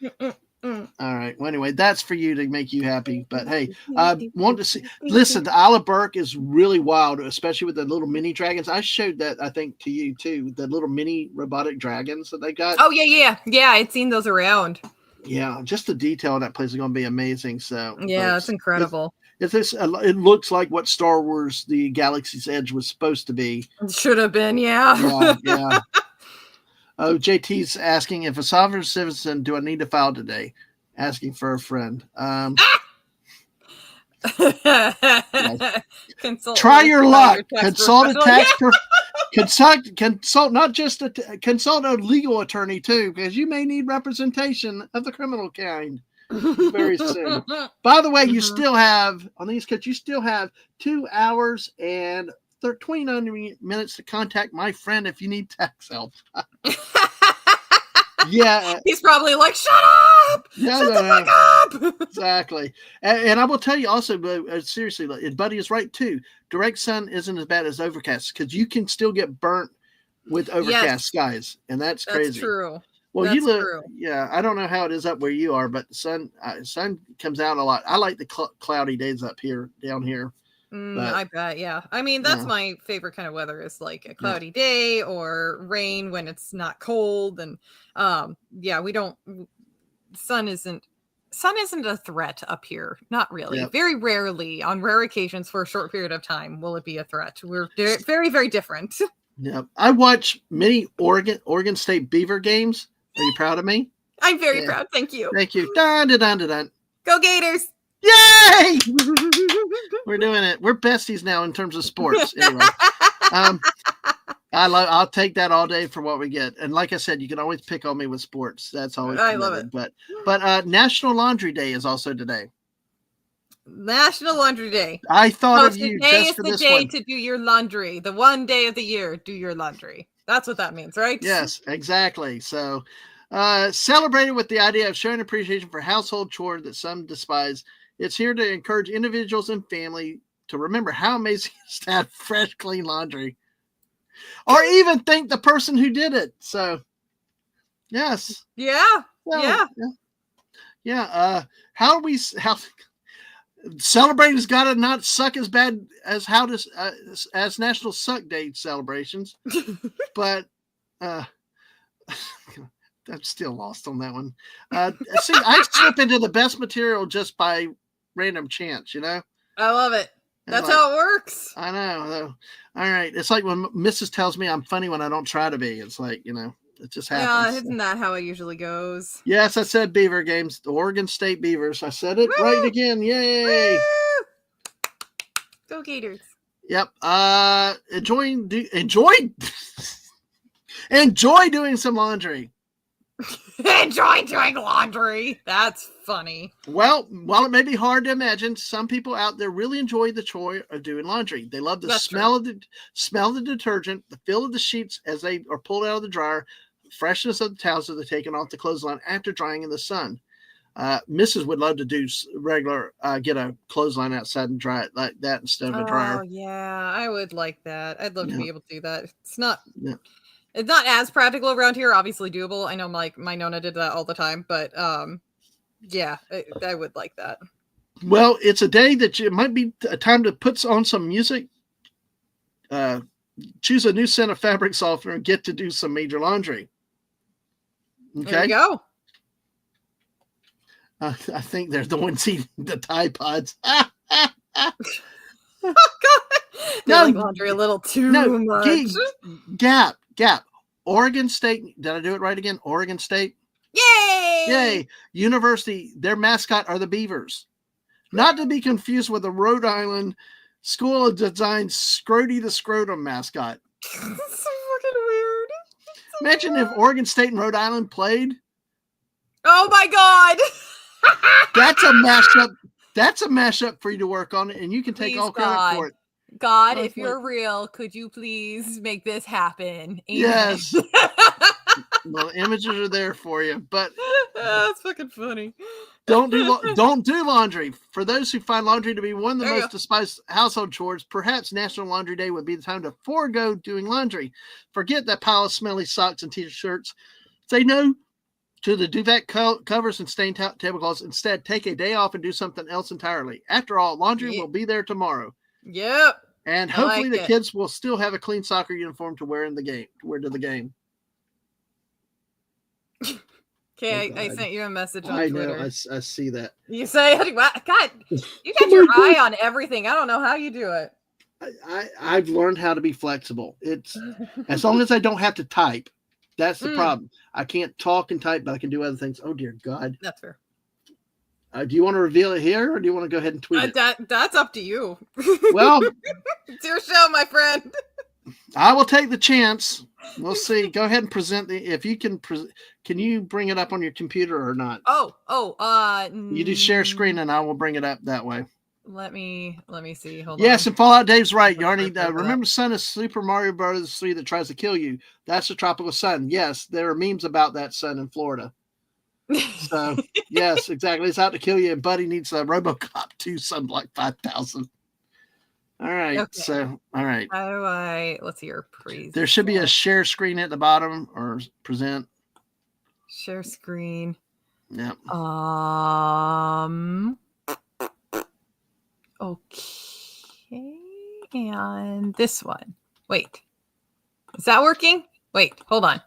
All right. Well, anyway, that's for you to make you happy. But hey, want to see? Listen, the Isle of Burke is really wild, especially with the little mini dragons. I showed that, I think, to you too. The little mini robotic dragons that they got. Oh yeah. I'd seen those around. Yeah, just the detail in that place is going to be amazing. So yeah, it's incredible. It looks like what Star Wars: The Galaxy's Edge was supposed to be. It should have been, yeah. Yeah. Oh, JT's asking, if a sovereign citizen, do I need to file today? Asking for a friend. Try your luck. Consult a tax consult not just consult a legal attorney too, because you may need representation of the criminal kind very soon. By the way, you still have on these cuts. You still have 2 hours and 29 minutes to contact my friend if you need tax help. Yeah, he's probably like, "Shut up! Shut the fuck up!" Exactly, and I will tell you also, seriously, Buddy is right too. Direct sun isn't as bad as overcast, because you can still get burnt with overcast skies, and that's crazy. That's true. Well, you live, yeah. I don't know how it is up where you are, but the sun comes out a lot. I like the cloudy days up here, down here. I bet, yeah. I mean, that's my favorite kind of weather, is like a cloudy day or rain when it's not cold. And we don't, sun isn't a threat up here. Not really. Yep. Very rarely, on rare occasions for a short period of time, will it be a threat. We're very, very different. Yeah. I watch many Oregon State Beaver games. Are you proud of me? I'm very proud. Thank you. Thank you. Dun, dun, dun, dun, dun. Go Gators! Yay! We're doing it. We're besties now in terms of sports. Anyway, I'll take that all day for what we get. And like I said, you can always pick on me with sports. That's always I love it. But National Laundry Day is also today. National Laundry Day. I thought of you just for this one. Today is the day to do your laundry. The one day of the year, do your laundry. That's what that means, right? Yes, exactly. So celebrated with the idea of showing appreciation for household chores that some despise. It's here to encourage individuals and family to remember how amazing it is to have fresh, clean laundry, or even thank the person who did it. So, yes. Yeah. How do we? Celebrating's got to not suck as bad as as National Suck Day celebrations, but I'm still lost on that one. See, I slip into the best material just by random chance, you know. I love it. That's like, how it works. I know. Though. All right, it's like when Mrs. tells me I'm funny when I don't try to be. It's like, you know, it just happens. Yeah, isn't that how it usually goes? Yes, I said Beaver games, the Oregon State Beavers. I said it right again. Yay! Woo! Go Gators. Yep. Enjoy doing some laundry. Enjoy doing laundry. That's funny. Well, while it may be hard to imagine, some people out there really enjoy the chore of doing laundry. They love the smell of the detergent, the feel of the sheets as they are pulled out of the dryer, the freshness of the towels as they're taken off the clothesline after drying in the sun. Mrs. would love to do regular, get a clothesline outside and dry it like that instead of a dryer. Oh yeah, I would like that. I'd love to be able to do that. It's not as practical around here. Obviously doable. I know my Nona did that all the time, but yeah, I would like that. Well, it's a day that it might be a time to put on some music, choose a new scent of fabric softener, and get to do some major laundry. Okay. There you go. I think they're the ones eating the Tide Pods. Oh, God. No, like laundry a little too much. Gap. Oregon State. Did I do it right again? Oregon State. Yay! University. Their mascot are the Beavers. Not to be confused with the Rhode Island School of Design Scroty the Scrotum mascot. That's so fucking weird. Imagine if Oregon State and Rhode Island played. Oh my God. That's a mashup. That's a mashup for you to work on, and you can take all credit for it. God, if you're real, could you please make this happen? Amen. Yes. Well, images are there for you, but that's fucking funny. Don't do laundry. For those who find laundry to be one of the most despised household chores, perhaps National Laundry Day would be the time to forego doing laundry. Forget that pile of smelly socks and t-shirts. Say no to the duvet covers and stained tablecloths. Instead, take a day off and do something else entirely. After all, laundry will be there tomorrow. Yep. And hopefully the kids will still have a clean soccer uniform to wear to the game. Okay, I sent you a message on Twitter. I see that. You say, God, you got your eye on everything. I don't know how you do it. I've learned how to be flexible. It's as long as I don't have to type. That's the problem. I can't talk and type, but I can do other things. Oh, dear God. That's fair. Do you want to reveal it here, or do you want to go ahead and tweet it? That's up to you. Well, it's your show, my friend. I will take the chance. We'll see. Go ahead and present if you can. Can you bring it up on your computer or not? You do share screen, and I will bring it up that way. Let me see. Hold on. Yes, and Fallout Dave's right, Yarny. Remember, Sun is Super Mario Bros. 3 that tries to kill you. That's the tropical sun. Yes, there are memes about that sun in Florida. So yes, exactly. It's out to kill you, and Buddy needs a RoboCop 2, something like 5,000. All right. Okay. So all right. How do I? Let's see your praise. There should be a share screen at the bottom or present. Share screen. Yeah. Okay. And this one. Wait. Is that working? Wait. Hold on.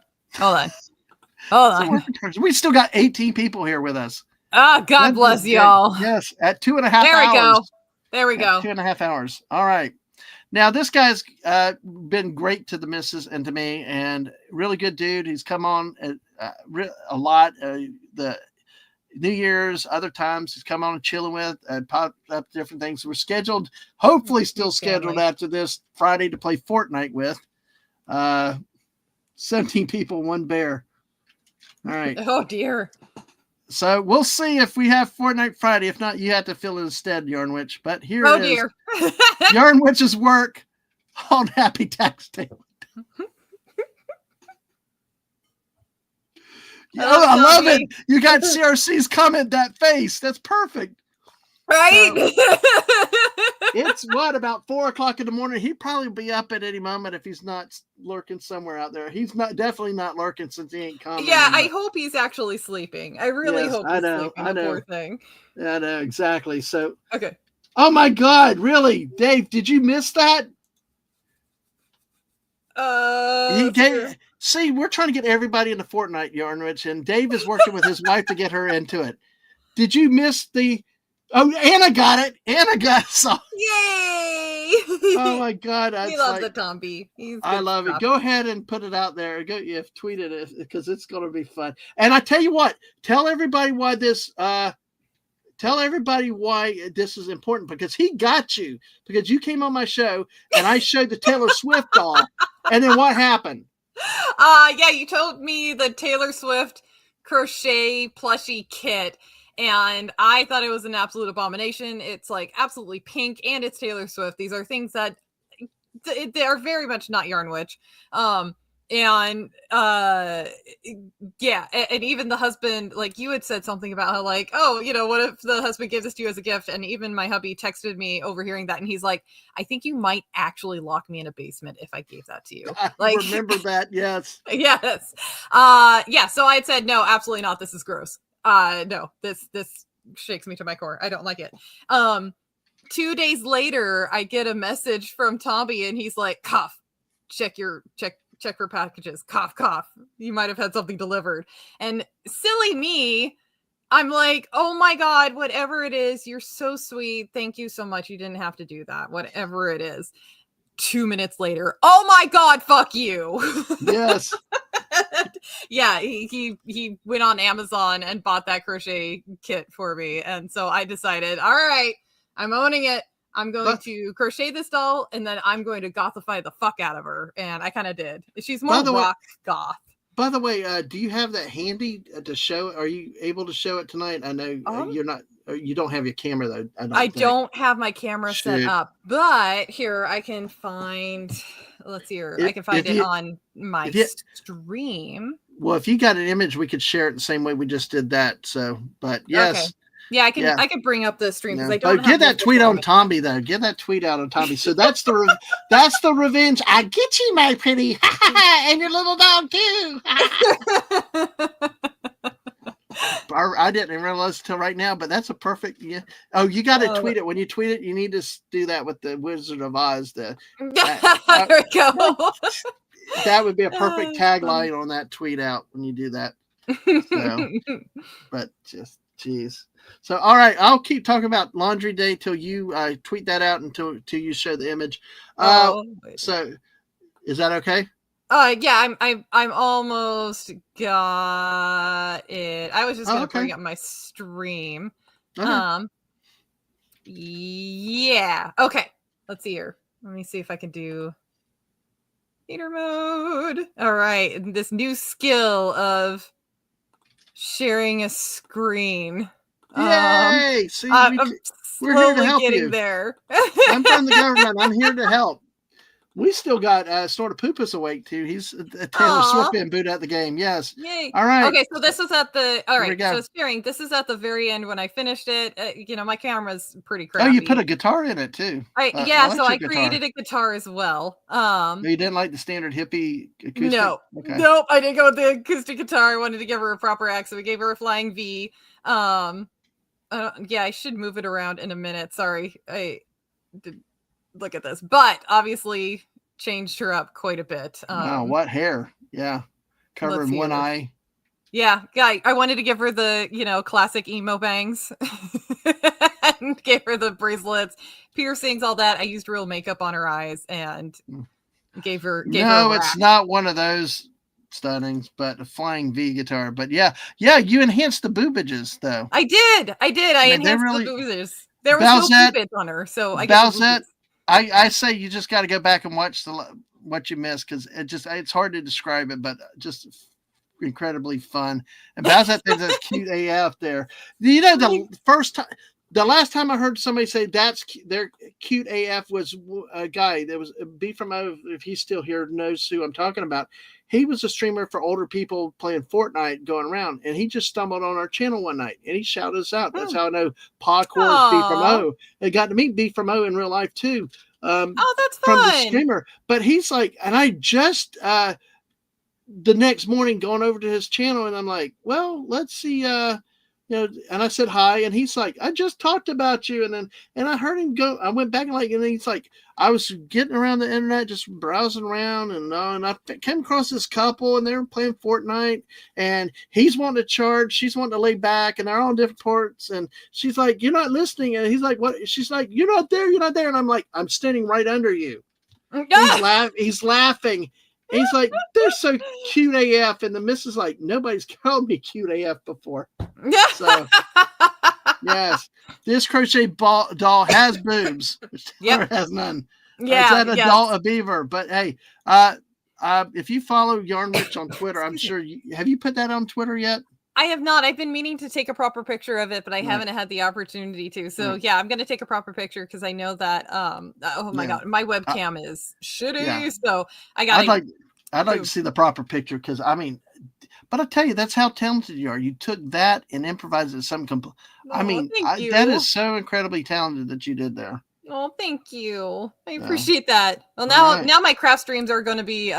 We still got 18 people here with us. Oh, God bless y'all. Yes, at 2.5 hours. There we go. 2.5 hours. All right. Now, this guy's been great to the missus and to me, and really good dude. He's come on a lot. The New Year's, other times he's come on and chilling with and popped up different things. We're scheduled, hopefully still scheduled after this Friday to play Fortnite with. 17 people, 1 bear. All right. Oh, dear. So we'll see if we have Fortnite Friday. If not, you have to fill it instead, Yarnwitch. But here it is. Dear. Yarnwitch's work on Happy Tax Day. I love it. You got CRC's comment, that face. That's perfect. Right? It's about 4:00 in the morning. He'd probably be up at any moment if he's not lurking somewhere out there. He's definitely not lurking since he ain't coming. Yeah, I hope he's actually sleeping. I really hope he's sleeping. I know. Poor thing. I know, exactly. So okay. Oh my God, really? Dave, did you miss that? See, we're trying to get everybody into Fortnite, Yarnwich, and Dave is working with his wife to get her into it. Did you miss the? Oh, Anna got it. Anna got it. So, Yay! oh my God, We love the Tomby. I love it. Go ahead and put it out there. Go, if tweet it because it's going to be fun. And I tell you what, tell everybody why this. Tell everybody why this is important, because he got you, because you came on my show and I showed the Taylor Swift doll. And then what happened? Yeah, you told me the Taylor Swift crochet plushie kit, and I thought it was an absolute abomination. It's like absolutely pink, and it's Taylor Swift. These are things that they are very much not Yarn Witch. And yeah, and even the husband, like you had said something about how, like, oh, you know, what if the husband gives this to you as a gift? And even my hubby texted me overhearing that, and he's like, I think you might actually lock me in a basement if I gave that to you. I remember that. Yes. Yes. Yeah, so I had said no, absolutely not, this is gross. No, this shakes me to my core. I don't like it. 2 days later, I get a message from Tommy, and he's like, cough, check for packages, cough, cough. You might have had something delivered. And silly me, I'm like, oh my God, whatever it is, you're so sweet. Thank you so much. You didn't have to do that. Whatever it is. 2 minutes later, oh my God, fuck you. Yes. Yeah, he went on Amazon and bought that crochet kit for me. And so I decided, all right, I'm owning it. I'm going to crochet this doll, and then I'm going to gothify the fuck out of her. And I kind of did. She's more rock goth. By the way, do you have that handy to show? Are you able to show it tonight? I know you're not. You don't have your camera though. I don't have my camera set up, but here I can find. Let's see here. I can find it on my stream. Well, if you got an image, we could share it the same way we just did that. So, but yes. Okay. Yeah, I can. Yeah. I can bring up the stream because I don't. Get that tweet on Tommy though. Get that tweet out on Tommy. So that's the revenge. I get you, my pretty, and your little dog too. I didn't realize until right now, but that's a perfect. Yeah. Oh, you got to tweet it. When you tweet it, you need to do that with the Wizard of Oz. There we go. That would be a perfect tagline on that tweet out when you do that. So, but just geez. So, all right, I'll keep talking about Laundry Day till you tweet that out until you show the image. So, is that okay? Yeah, I'm almost got it. I was just gonna bring up my stream. Okay. Yeah. Okay. Let's see here. Let me see if I can do theater mode. All right, this new skill of sharing a screen. Yay! See, we're here to help you. There. I'm from the government. I'm here to help. We still got Sort of Poopus awake too. He's a Taylor Swift been booed out the game. Yes. Yay. All right. Okay, so this was at the. All right. So sharing. This is at the very end when I finished it. You know, my camera's pretty crappy. Oh, you put a guitar in it too. Yeah. So I created a guitar as well. You didn't like the standard hippie acoustic? No. Okay. Nope. I didn't go with the acoustic guitar. I wanted to give her a proper act, so we gave her a flying V. Yeah, I should move it around in a minute. Sorry, I did look at this, but obviously changed her up quite a bit. Wow, what hair? Yeah, covering one eye. Yeah, I wanted to give her the classic emo bangs, and gave her the bracelets, piercings, all that. I used real makeup on her eyes and gave her. No, it's not one of those stunnings, but a flying V guitar. But yeah, you enhanced the boobages though. I did. I enhanced the boobages. There was no boobage on her, so I guess I say you just got to go back and watch what you missed, because it's hard to describe it, but just incredibly fun. And Bowsette thinks that's cute AF there. You know, the last time I heard somebody say they're cute AF was a guy. There was B from O, if he's still here, knows who I'm talking about. He was a streamer for older people playing Fortnite going around, and he just stumbled on our channel one night and he shouted us out. That's how I know Podcore is B from O. I got to meet B from O in real life too. That's fun. From the streamer. But he's like, and I just the next morning going over to his channel, and I'm like, well, let's see and I said hi, and he's like, I just talked about you. And I heard him go, I went back and and he's like, I was getting around the internet, just browsing around, and I came across this couple, and they were playing Fortnite, and he's wanting to charge, she's wanting to lay back, and they're all on different ports. And she's like, you're not listening. And he's like, what? She's like, you're not there. And I'm like, I'm standing right under you. He's laughing. And he's like, they're so cute AF. And the missus like, nobody's called me cute AF before. So, yes, this crochet doll has boobs. Yep. Has none. Yeah. Is that a doll, a beaver? But hey, if you follow Yarn Witch on Twitter, I'm sure have you put that on Twitter yet? I have not. I've been meaning to take a proper picture of it, but I haven't had the opportunity to. So yeah, I'm going to take a proper picture because I know that. Oh my God, my webcam is shitty. Yeah. So I got. I'd like to see the proper picture because but I tell you, that's how talented you are. You took that and improvised it some that is so incredibly talented that you did there. Oh, thank you. I appreciate that. Well, now my craft streams are going to be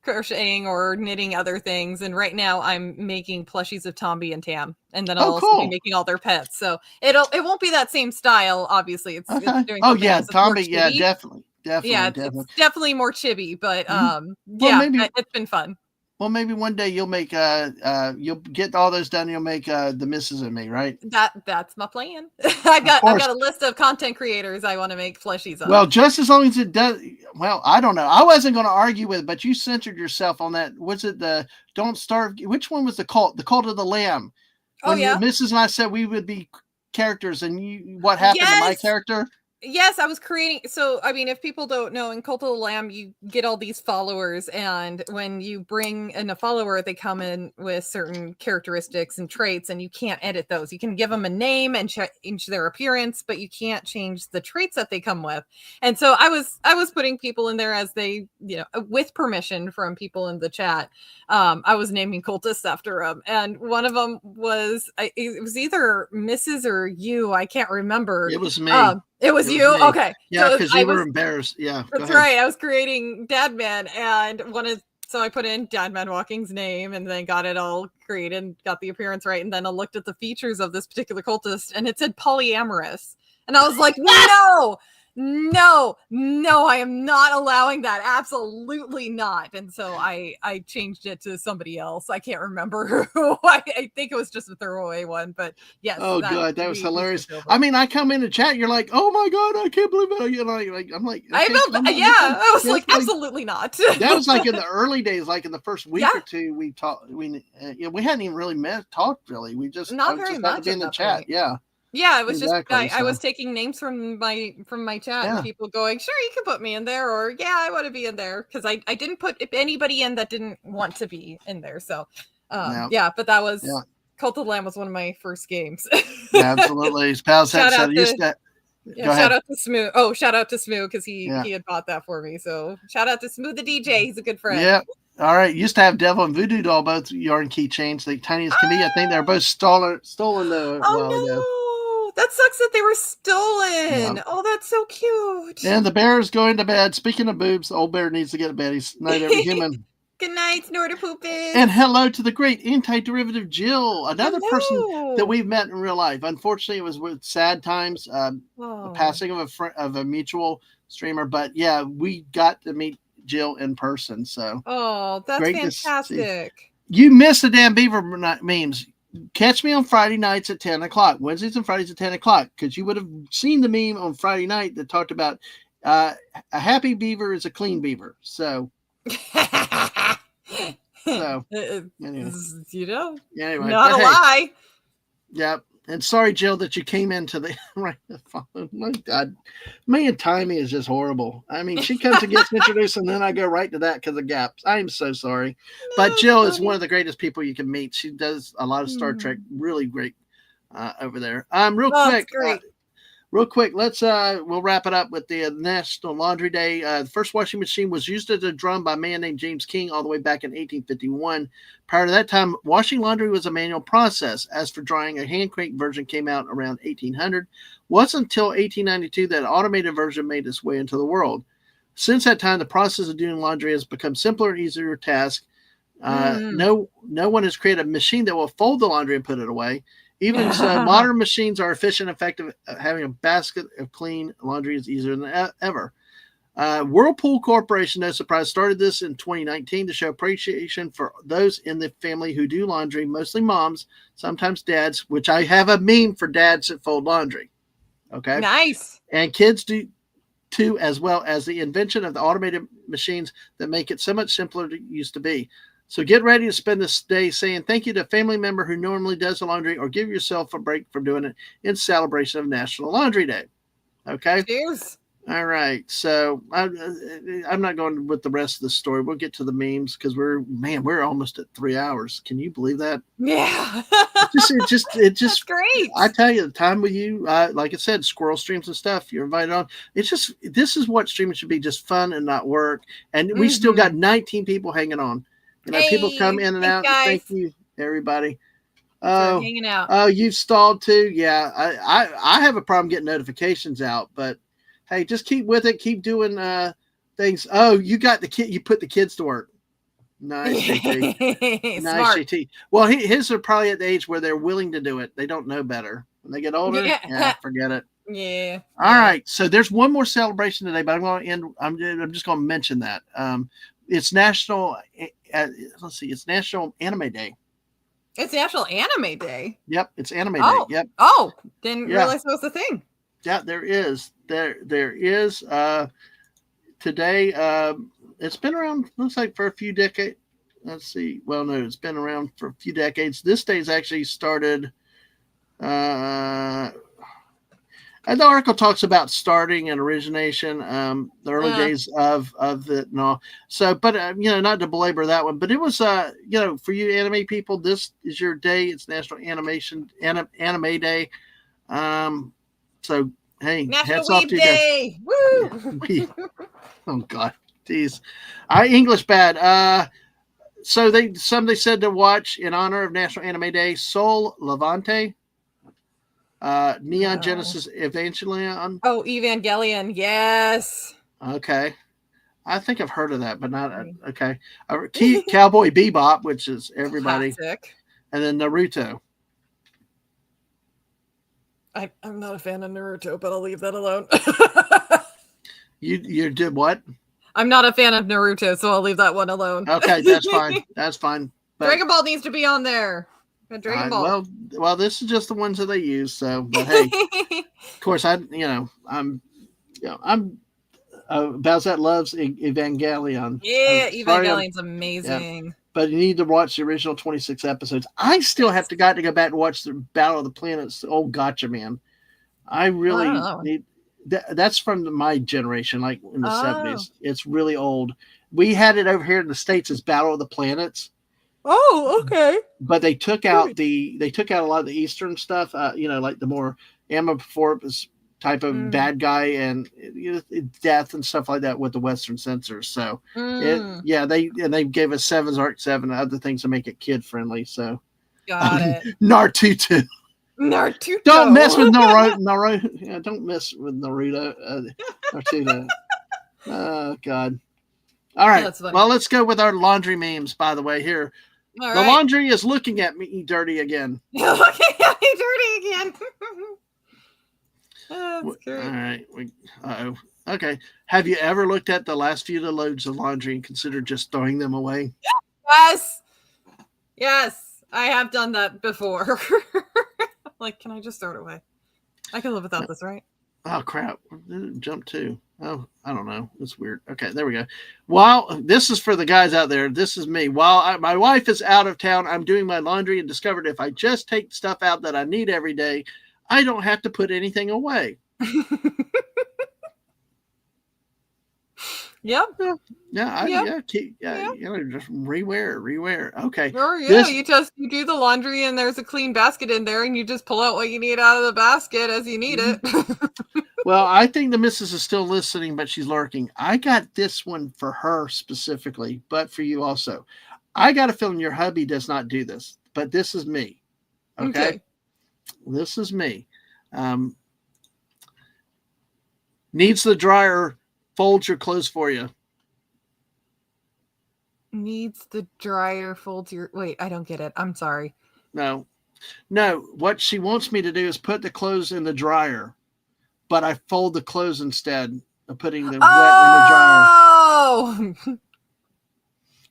crocheting or knitting other things, and right now I'm making plushies of Tombi and Tam, and then I'll also be making all their pets. So it won't be that same style, obviously. It's doing Tombi, definitely. It's definitely more chibi, but it's been fun. Well, maybe one day you'll make you'll get all those done. You'll make the Misses and Me, right? That's my plan. I've got a list of content creators I want to make plushies of. Well, just as long as it does. Well, I don't know. I wasn't going to argue with it, but you censored yourself on that. Was it the Don't Starve? Which one was the cult? The Cult of the Lamb. When Mrs. and I said we would be characters, and what happened to my character? Yes, I was creating. So, I mean, if people don't know, in Cult of the Lamb, you get all these followers. And when you bring in a follower, they come in with certain characteristics and traits, and you can't edit those. You can give them a name and change their appearance, but you can't change the traits that they come with. And so I was putting people in there as they, with permission from people in the chat. I was naming cultists after them. And one of them was, it was either Mrs. or you. I can't remember. It was me. It was you? Me. Okay. Yeah, because you were embarrassed. Yeah. That's right. I was creating Dadman and so I put in Dadman Walking's name and then got it all created, got the appearance right. And then I looked at the features of this particular cultist and it said polyamorous. And I was like, no, I am not allowing that. Absolutely not. And so I changed it to somebody else. I can't remember who. I think it was just a throwaway one, but yes. Oh, God, that was hilarious. I mean, I come in the chat, you're like, oh my God, I can't believe it. I'm like, okay, I was like, absolutely not. That was like in the early days, like in the first week or two, we talked. We hadn't even really talked really. We just not very much in the chat. Point. Yeah. Yeah, it was exactly, I was taking names from my chat and people going, sure, you can put me in there, or I want to be in there, because I didn't put anybody in that didn't want to be in there. So but that was Cult of the Lamb was one of my first games. Absolutely. Shout out to Smooth. Oh, shout out to Smooth because he had bought that for me. So shout out to Smooth the DJ. He's a good friend. Yeah. All right. Used to have Devil and Voodoo Doll, both yarn keychains, the tiniest can be. I think they're both stolen ago. That sucks that they were stolen. Yeah. Oh, that's so cute. And the bear is going to bed. Speaking of boobs, the old bear needs to get to bed. He's night every human. Good night, Snorter Poopin. And hello to the great anti-derivative Jill, another person that we've met in real life. Unfortunately, it was with sad times, the passing of a mutual streamer. But yeah, we got to meet Jill in person. So that's fantastic. You missed the damn beaver memes. Catch me on Friday nights at 10 o'clock, Wednesdays and Fridays at 10 o'clock, because you would have seen the meme on Friday night that talked about a happy beaver is a clean beaver. So, anyway. Not a lie. Yep. And sorry, Jill, that you came into the right. My God, me and Timey is just horrible. I mean, she comes and gets introduced, and then I go right to that because of gaps. I am so sorry, but Jill is one of the greatest people you can meet. She does a lot of Star Trek, really great over there. Real quick, let's we'll wrap it up with the National Laundry Day. The first washing machine was used as a drum by a man named James King all the way back in 1851. Prior to that time, washing laundry was a manual process. As for drying, a hand crank version came out around 1800. It wasn't until 1892 that an automated version made its way into the world. Since that time, the process of doing laundry has become simpler and easier task. No one has created a machine that will fold the laundry and put it away. Even so, modern machines are efficient and effective at having a basket of clean laundry is easier than ever. Whirlpool Corporation, no surprise, started this in 2019 to show appreciation for those in the family who do laundry, mostly moms, sometimes dads, which I have a meme for dads that fold laundry. Okay. Nice. And kids do too, as well as the invention of the automated machines that make it so much simpler than it used to be. So get ready to spend this day saying thank you to a family member who normally does the laundry, or give yourself a break from doing it in celebration of National Laundry Day. Okay. Cheers. All right. So I'm not going with the rest of the story. We'll get to the memes because we're almost at 3 hours. Can you believe that? Yeah. It just That's great. I tell you, the time with you, like I said, squirrel streams and stuff, you're invited on. It's just, this is what streaming should be, just fun and not work. And we still got 19 people hanging on. You know, people come in and out. Guys. Thank you, everybody. Hanging out. Oh, you've stalled too. Yeah. I have a problem getting notifications out, but hey, just keep with it. Keep doing things. Oh, you got the kid. You put the kids to work. Nice, JT. Nice, JT. Well, his are probably at the age where they're willing to do it. They don't know better. When they get older, forget it. Yeah. All right. So there's one more celebration today, but I'm going to end. I'm just going to mention that. It's National. Let's see. It's National Anime Day. It's National Anime Day. Yep. It's Anime Day. Yep. Oh, didn't realize it was a thing. Yeah, there is. There is. Today, it's been around, looks like, for a few decades. Let's see. Well, no, it's been around for a few decades. This day's actually started. And the article talks about starting and origination, the early days of it and all. So, but not to belabor that one, but it was, for you anime people, this is your day. It's National Anime Day. So, hey, National hats off Weeb to you Day. guys. Woo! Oh God, geez, English bad. So they said to watch in honor of National Anime Day, Soul Levante. Neon Genesis Evangelion. Oh, Evangelion, yes. Okay. I think I've heard of that, but not okay. Cowboy Bebop, which is everybody. Classic. And then Naruto. I'm not a fan of Naruto, but I'll leave that alone. You did what? I'm not a fan of Naruto, so I'll leave that one alone. Okay, that's fine. That's fine. But, Dragon Ball needs to be on there. Dragon Ball. Well, this is just the ones that they use. So, but hey, of course, I'm Bowsette loves Evangelion. Yeah, Evangelion's amazing. Yeah, but you need to watch the original 26 episodes. I still have to go back and watch the Battle of the Planets. Oh, gotcha, man. I really need. That's from my generation, like in the 70s. It's really old. We had it over here in the States as Battle of the Planets. Oh, okay. But they took out a lot of the Eastern stuff, like the more amorphous type of bad guy and death and stuff like that with the Western censors. So they gave us 7's Arc 7 and other things to make it kid friendly. So got it. Naruto. Don't mess with Naruto. Yeah, don't mess with Naruto. Naruto. Oh God. All right. Well, let's go with our laundry memes. By the way, here. The laundry is looking at me dirty again. Looking at me dirty again. That's great. All right. Okay. Have you ever looked at the last few loads of laundry and considered just throwing them away? Yes. I have done that before. Like, can I just throw it away? I can live without this, right? Oh, crap. Jump to. Oh, I don't know. It's weird. Okay, there we go. Well, this is for the guys out there. This is me. While my wife is out of town, I'm doing my laundry and discovered if I just take stuff out that I need every day, I don't have to put anything away. Yep. Just rewear. Okay. Or you do the laundry and there's a clean basket in there and you just pull out what you need out of the basket as you need it. Well, I think the missus is still listening, but she's lurking. I got this one for her specifically, but for you also. I got a feeling your hubby does not do this, but this is me. Okay. This is me. Needs the dryer. Folds your clothes for you. Needs the dryer, folds your... Wait, I don't get it. I'm sorry. No. No, what she wants me to do is put the clothes in the dryer, but I fold the clothes instead of putting the wet in the dryer. Oh,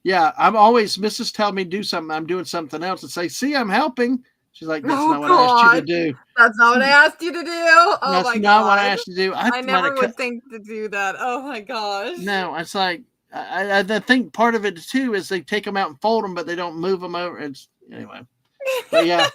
Yeah, I'm always Mrs. tell me do something. I'm doing something else and say, "See, I'm helping." She's like, "That's not what I asked you to God. do. That's not what I asked you to do. Oh That's my not what I God. asked you to do." I never would think to do that. Oh my gosh. No, it's like I think part of it too is they take them out and fold them, but they don't move them over. It's anyway. But yeah,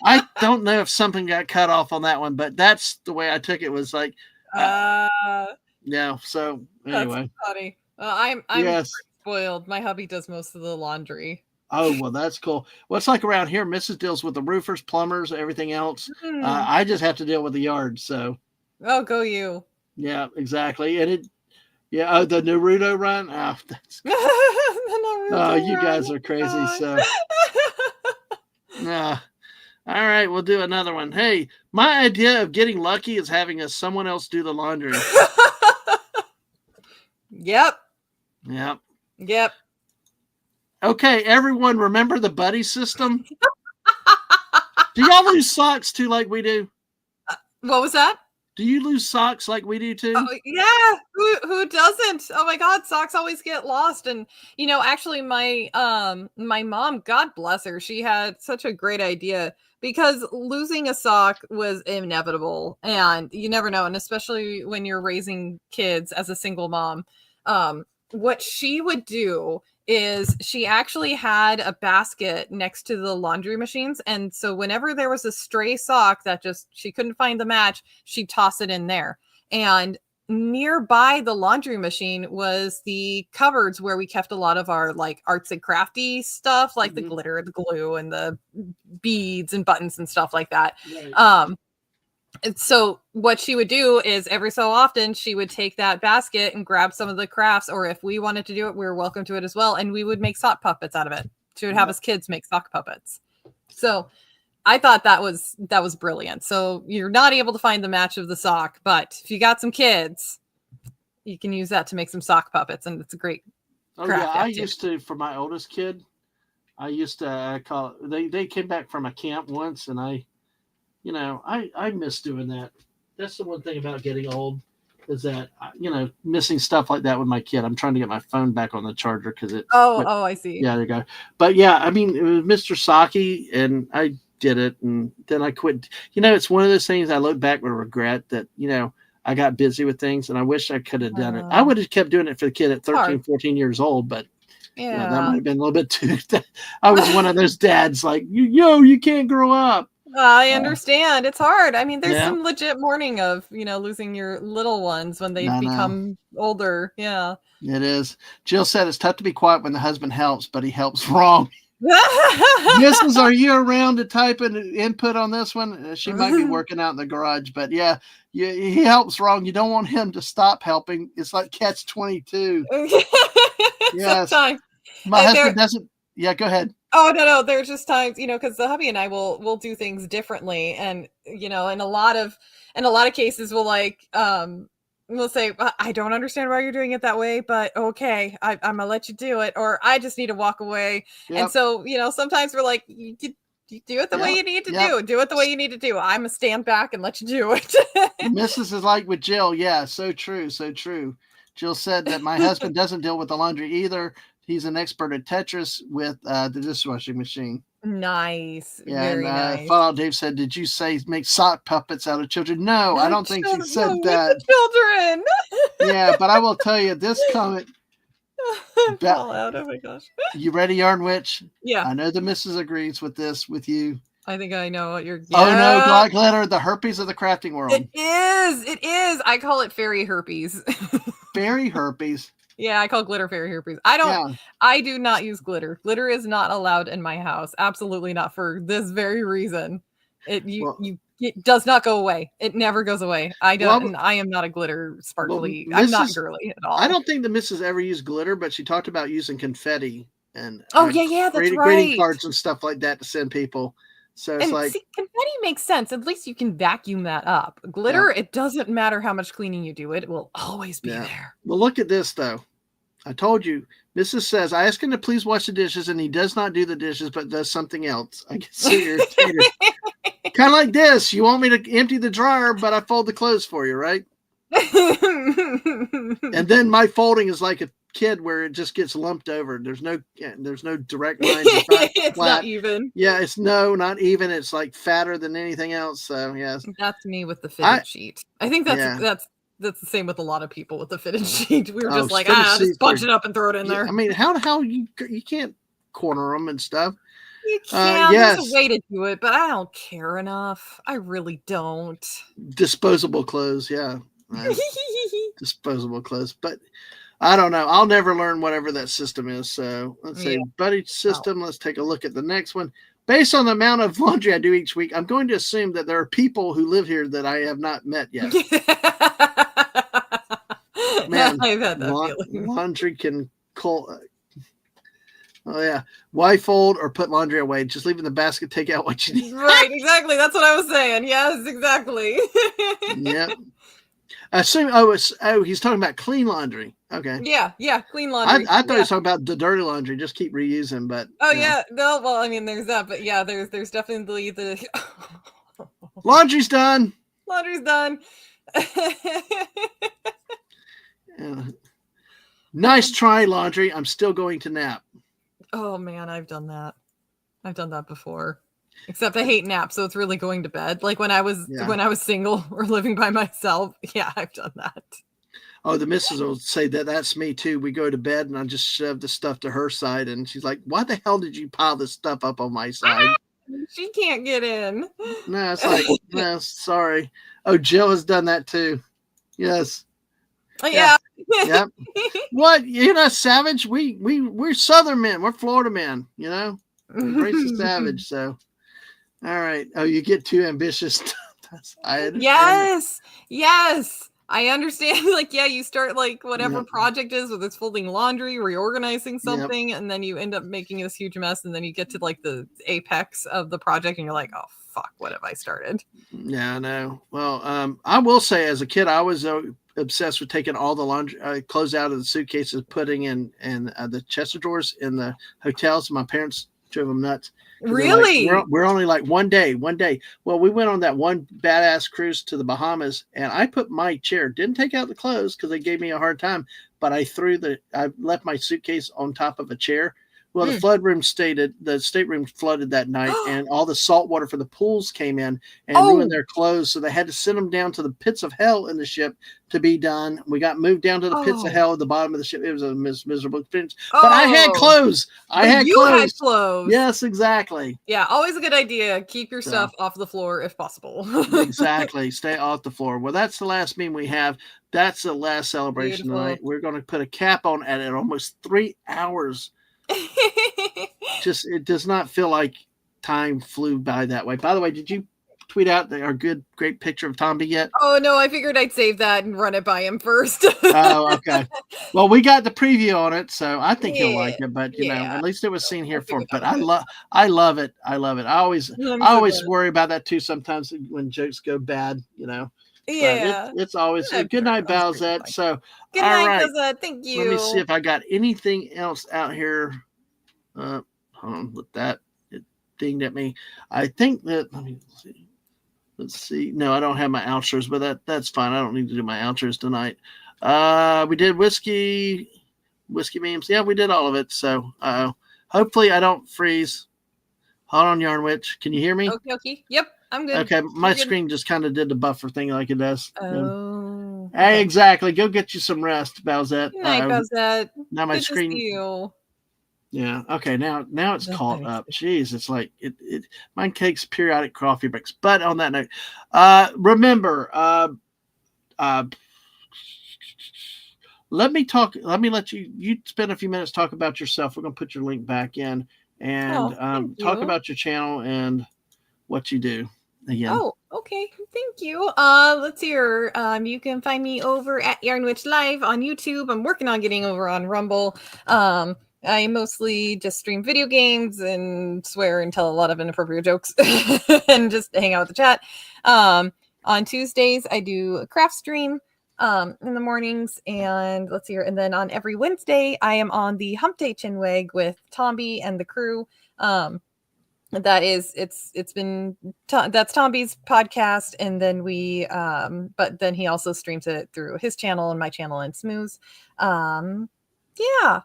I don't know if something got cut off on that one, but that's the way I took it. Was like, yeah. So That's anyway, funny. I'm yes. spoiled. My hubby does most of the laundry. Oh well, that's cool. Well, it's like around here, Mrs. deals with the roofers, plumbers, everything else. Hmm. I just have to deal with the yard. So Oh, go you. yeah, exactly. And it, yeah, oh, the Naruto run. Oh, that's, The oh, Naruto you run. guys are crazy. Gosh. So. All right, we'll do another one. Hey, my idea of getting lucky is having someone else do the laundry. Yep. Yep. Yep. Okay, everyone, remember the buddy system? Do y'all lose socks too, like we do? What was that? Do you lose socks like we do too? Oh, yeah. Who doesn't? Oh my God, socks always get lost. And actually my mom, God bless her, she had such a great idea because losing a sock was inevitable and you never know. And especially when you're raising kids as a single mom, what she would do is she actually had a basket next to the laundry machines. And so whenever there was a stray sock that just she couldn't find the match, she'd toss it in there. And nearby the laundry machine was the cupboards where we kept a lot of our like arts and crafty stuff, like the glitter, the glue, and the beads and buttons and stuff like that. Right. And so what she would do is every so often she would take that basket and grab some of the crafts, or if we wanted to do it, we were welcome to it as well. And we would make sock puppets out of it. She would have us kids make sock puppets. So I thought that was brilliant. So you're not able to find the match of the sock, but if you got some kids, you can use that to make some sock puppets, and it's a great craft. Yeah, I used to, for my oldest kid, I used to call they came back from a camp once, and I miss doing that. That's the one thing about getting old is that missing stuff like that with my kid. I'm trying to get my phone back on the charger because it. I see. Yeah, there you go. But yeah, I mean, it was Mr. Saki, and I did it, and then I quit. It's one of those things I look back with regret that I got busy with things, and I wish I could have done it. I would have kept doing it for the kid at 13, 14 years old, but. Yeah, that might have been a little bit too. I was one of those dads like, you can't grow up. I understand. It's hard. I mean, there's some legit mourning of, losing your little ones when they become older. Yeah. It is. Jill said it's tough to be quiet when the husband helps, but he helps wrong. Mrs., are you around to type an input on this one? She might be working out in the garage, but yeah, he helps wrong. You don't want him to stop helping. It's like catch 22. Yes. Sometimes. My husband doesn't. Yeah, go ahead. Oh, no. There's just times, because the hubby and I will do things differently. And, in a lot of cases we'll we'll say, I don't understand why you're doing it that way, but okay, I'm gonna let you do it. Or I just need to walk away. Yep. And so, sometimes we're like, you do it the way you need to do it the way you need to do. I'm gonna stand back and let you do it. Mrs. is like with Jill. Yeah. So true. So true. Jill said that my husband doesn't deal with the laundry either. He's an expert at Tetris with the dishwashing machine. Nice. Yeah, very nice. Fallout Dave said, "Did you say make sock puppets out of children?" No, I don't think she said that. Children. Yeah, but I will tell you this comment. Fallout. Oh my gosh. You ready, Yarn Witch? Yeah. I know the missus agrees with this with you. I think I know what you're. Yeah. Oh no, Black Letter, the herpes of the crafting world. It is. I call it fairy herpes. Fairy herpes. Yeah, I call glitter fairy herpes. I do not use glitter. Glitter is not allowed in my house. Absolutely not, for this very reason. It does not go away. It never goes away. I don't. And I am not a glitter sparkly. I'm not girly at all. I don't think the missus ever used glitter, but she talked about using confetti and that's right. greeting cards and stuff like that to send people. So it's confetti makes sense. At least you can vacuum that up. Glitter, it doesn't matter how much cleaning you do. It will always be there. Well, look at this though. I told you Mrs. says, I ask him to please wash the dishes, and he does not do the dishes, but does something else. I get so irritated. Kind of like this. You want me to empty the dryer, but I fold the clothes for you, right? And then my folding is like a kid where it just gets lumped over. There's no direct lines. It's not even. Yeah, it's not even. It's like fatter than anything else. So yes, that's me with the fitted sheet. I think that's the same with a lot of people with the fitted sheet. We were just like, just bunch it up and throw it in there. I mean, how you can't corner them and stuff. You can. Yes. There's a way to do it, but I don't care enough. I really don't. Disposable clothes, yeah. Disposable clothes, but I don't know. I'll never learn whatever that system is. So let's say buddy system. Let's take a look at the next one. Based on the amount of laundry I do each week, I'm going to assume that there are people who live here that I have not met yet. Man, I've had that feeling. Laundry can call. Oh yeah, why fold or put laundry away? Just leave it in the basket. Take out what you need. Right, exactly. That's what I was saying. Yes, exactly. Yeah. Assume. He's talking about clean laundry. Okay. Yeah, clean laundry. I thought he was talking about the dirty laundry. Just keep reusing, but. Oh yeah, no. Well, I mean, there's that, but yeah, there's definitely the. Laundry's done. Laundry's done. Yeah. Nice try, laundry. I'm still going to nap. Oh man, I've done that. I've done that before. Except I hate naps, so it's really going to bed. Like when I was single or living by myself. Yeah, I've done that. Oh, the missus will say that's me too. We go to bed and I just shove the stuff to her side, and she's like, "Why the hell did you pile this stuff up on my side?" She can't get in. No, it's like, no, sorry. Oh, Jill has done that too. Yes. Yeah. Yep. What? You're not savage. We're Southern men. We're Florida men. You know, embrace the savage. So, all right. Oh, you get too ambitious. Yes. I understand. Like, yeah, you start like whatever project is, whether it's folding laundry, reorganizing something, and then you end up making this huge mess, and then you get to like the apex of the project, and you're like, oh fuck, what have I started? Yeah, I know. Well, I will say, as a kid, I was obsessed with taking all the laundry clothes out of the suitcases, putting in the chest of drawers in the hotels. My parents drove them nuts. Really? Like, we're only like one day. Well, we went on that one badass cruise to the Bahamas, and I put my chair, didn't take out the clothes because they gave me a hard time, but I left my suitcase on top of a chair. Well, the stateroom flooded that night, and all the salt water for the pools came in and ruined their clothes. So they had to send them down to the pits of hell in the ship to be done. We got moved down to the pits of hell at the bottom of the ship. It was a miserable experience. But I had clothes. Had clothes. Yes, exactly. Yeah, always a good idea. Keep your stuff off the floor if possible. Exactly. Stay off the floor. Well, that's the last meme we have. That's the last celebration tonight. We're going to put a cap on at almost 3 hours. It does not feel like time flew by that way. By the way, did you tweet out our great picture of Tomby yet? Oh no, I figured I'd save that and run it by him first. Oh, okay. Well, we got the preview on it, so I think he'll like it. But you know, at least it was seen here for. But I love it. I always worry about that too. Sometimes when jokes go bad, you know. Yeah, it's always good night, Bowsette. So good night, Bowsette. Thank you. Let me see if I got anything else out here. Hold on, with that it dinged at me. I think that let's see. No, I don't have my outros, but that's fine. I don't need to do my outros tonight. We did whiskey memes. Yeah, we did all of it. So hopefully I don't freeze. Hold on, Yarn Witch. Can you hear me? Okay. Yep. I'm good. Okay, my screen just kind of did the buffer thing like it does. Oh. Hey, exactly. Go get you some rest, Bowsette. Good night, Bowsette. Now my good screen. To see you. Yeah. Okay. Now it's caught up. Jeez, it's like it. Mine takes periodic coffee breaks. But on that note, remember, let me let you spend a few minutes talk about yourself. We're gonna put your link back in and talk about your channel and what you do. Again. Oh, okay. Thank you. Let's see here. You can find me over at Yarnwitch Live on YouTube. I'm working on getting over on Rumble. I mostly just stream video games and swear and tell a lot of inappropriate jokes and just hang out with the chat. On Tuesdays, I do a craft stream. in the mornings. And let's see here. And then on every Wednesday, I am on the Hump Day Chinwag with Tomby and the crew. That's Tomby's podcast, and then but then he also streams it through his channel and my channel and Smooth. Yeah,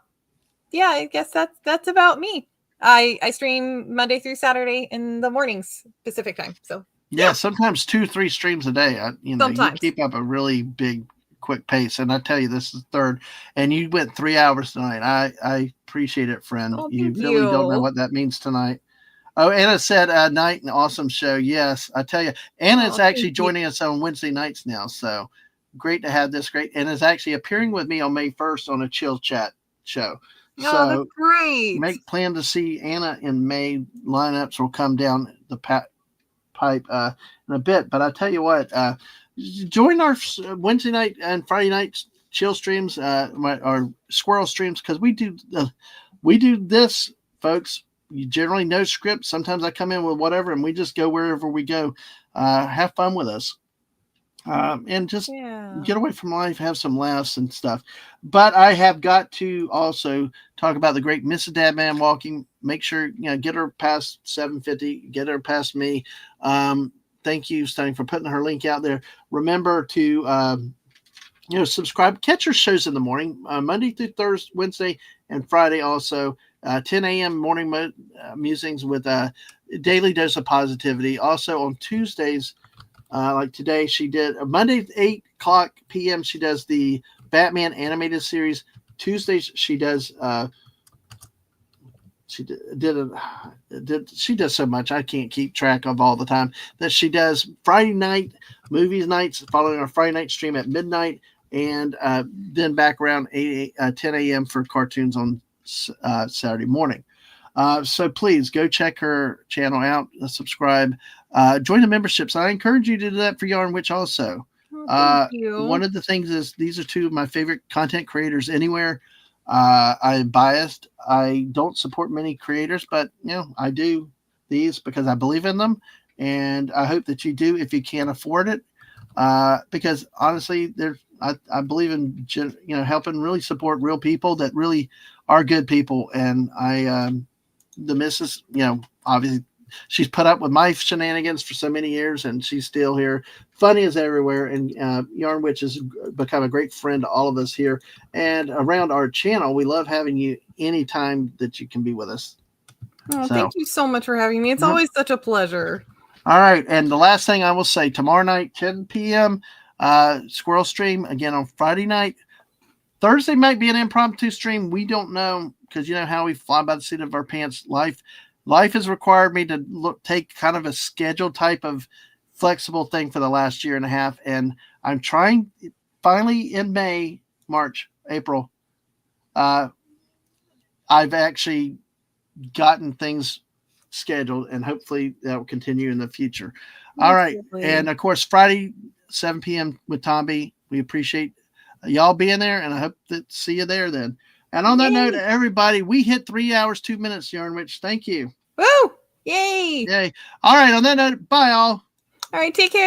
I guess that's about me. I stream Monday through Saturday in the mornings Pacific time. So yeah, sometimes 2-3 streams a day. You keep up a really big, quick pace. And I tell you, this is third, and you went 3 hours tonight. I appreciate it, friend. Oh, you really don't know what that means tonight. Oh, Anna said, night and awesome show. Yes, I tell you, Anna's actually joining us on Wednesday nights now. So great to have this. Great. And is actually appearing with me on May 1st on a Chill Chat show. So that's great. Make plan to see Anna in May. Lineups will come down the pipe in a bit. But I tell you what, join our Wednesday night and Friday night chill streams, our squirrel streams, because we do this, folks. You generally no script. Sometimes I come in with whatever, and we just go wherever we go. Have fun with us. And just get away from life, have some laughs and stuff. But I have got to also talk about the great Mrs. Dadman walking. Make sure, get her past 750, get her past me. Thank you, Stunning, for putting her link out there. Remember to, subscribe, catch her shows in the morning, Monday through Thursday, Wednesday, and Friday also. 10 a.m. morning musings with a daily dose of positivity. Also on Tuesdays, like today, she did Monday at 8 o'clock p.m. She does the Batman animated series. Tuesdays she does. She does so much I can't keep track of all the time. That she does Friday night movies nights, following our Friday night stream at midnight, and then back around 10 a.m. for cartoons on Saturday morning. So please go check her channel out, subscribe, join the memberships. I encourage you to do that for Yarn Witch also. Thank you. One of the things is these are two of my favorite content creators anywhere. I'm biased. I don't support many creators, but I do these because I believe in them, and I hope that you do if you can't afford it. Because honestly, I believe in helping really support real people that really are good people. And the missus, obviously she's put up with my shenanigans for so many years, and she's still here, funny as everywhere. And Yarn Witch has become a great friend to all of us here and around our channel. We love having you anytime that you can be with us. Thank you so much for having me. It's always such a pleasure. All right. And the last thing I will say, tomorrow night, 10 p.m., squirrel stream again on Friday night. Thursday might be an impromptu stream. We don't know, because how we fly by the seat of our pants. Life has required me to take kind of a schedule type of flexible thing for the last year and a half. And I'm trying finally in May, March, April. I've actually gotten things scheduled, and hopefully that will continue in the future. All right. And of course, Friday, 7 p.m. with Tomby. We appreciate y'all being there, and I hope to see you there then. And on that note, everybody, we hit 3 hours, 2 minutes, Yarn Witch. Thank you. Woo! Yay! Yay. All right. On that note, bye, all. All right. Take care.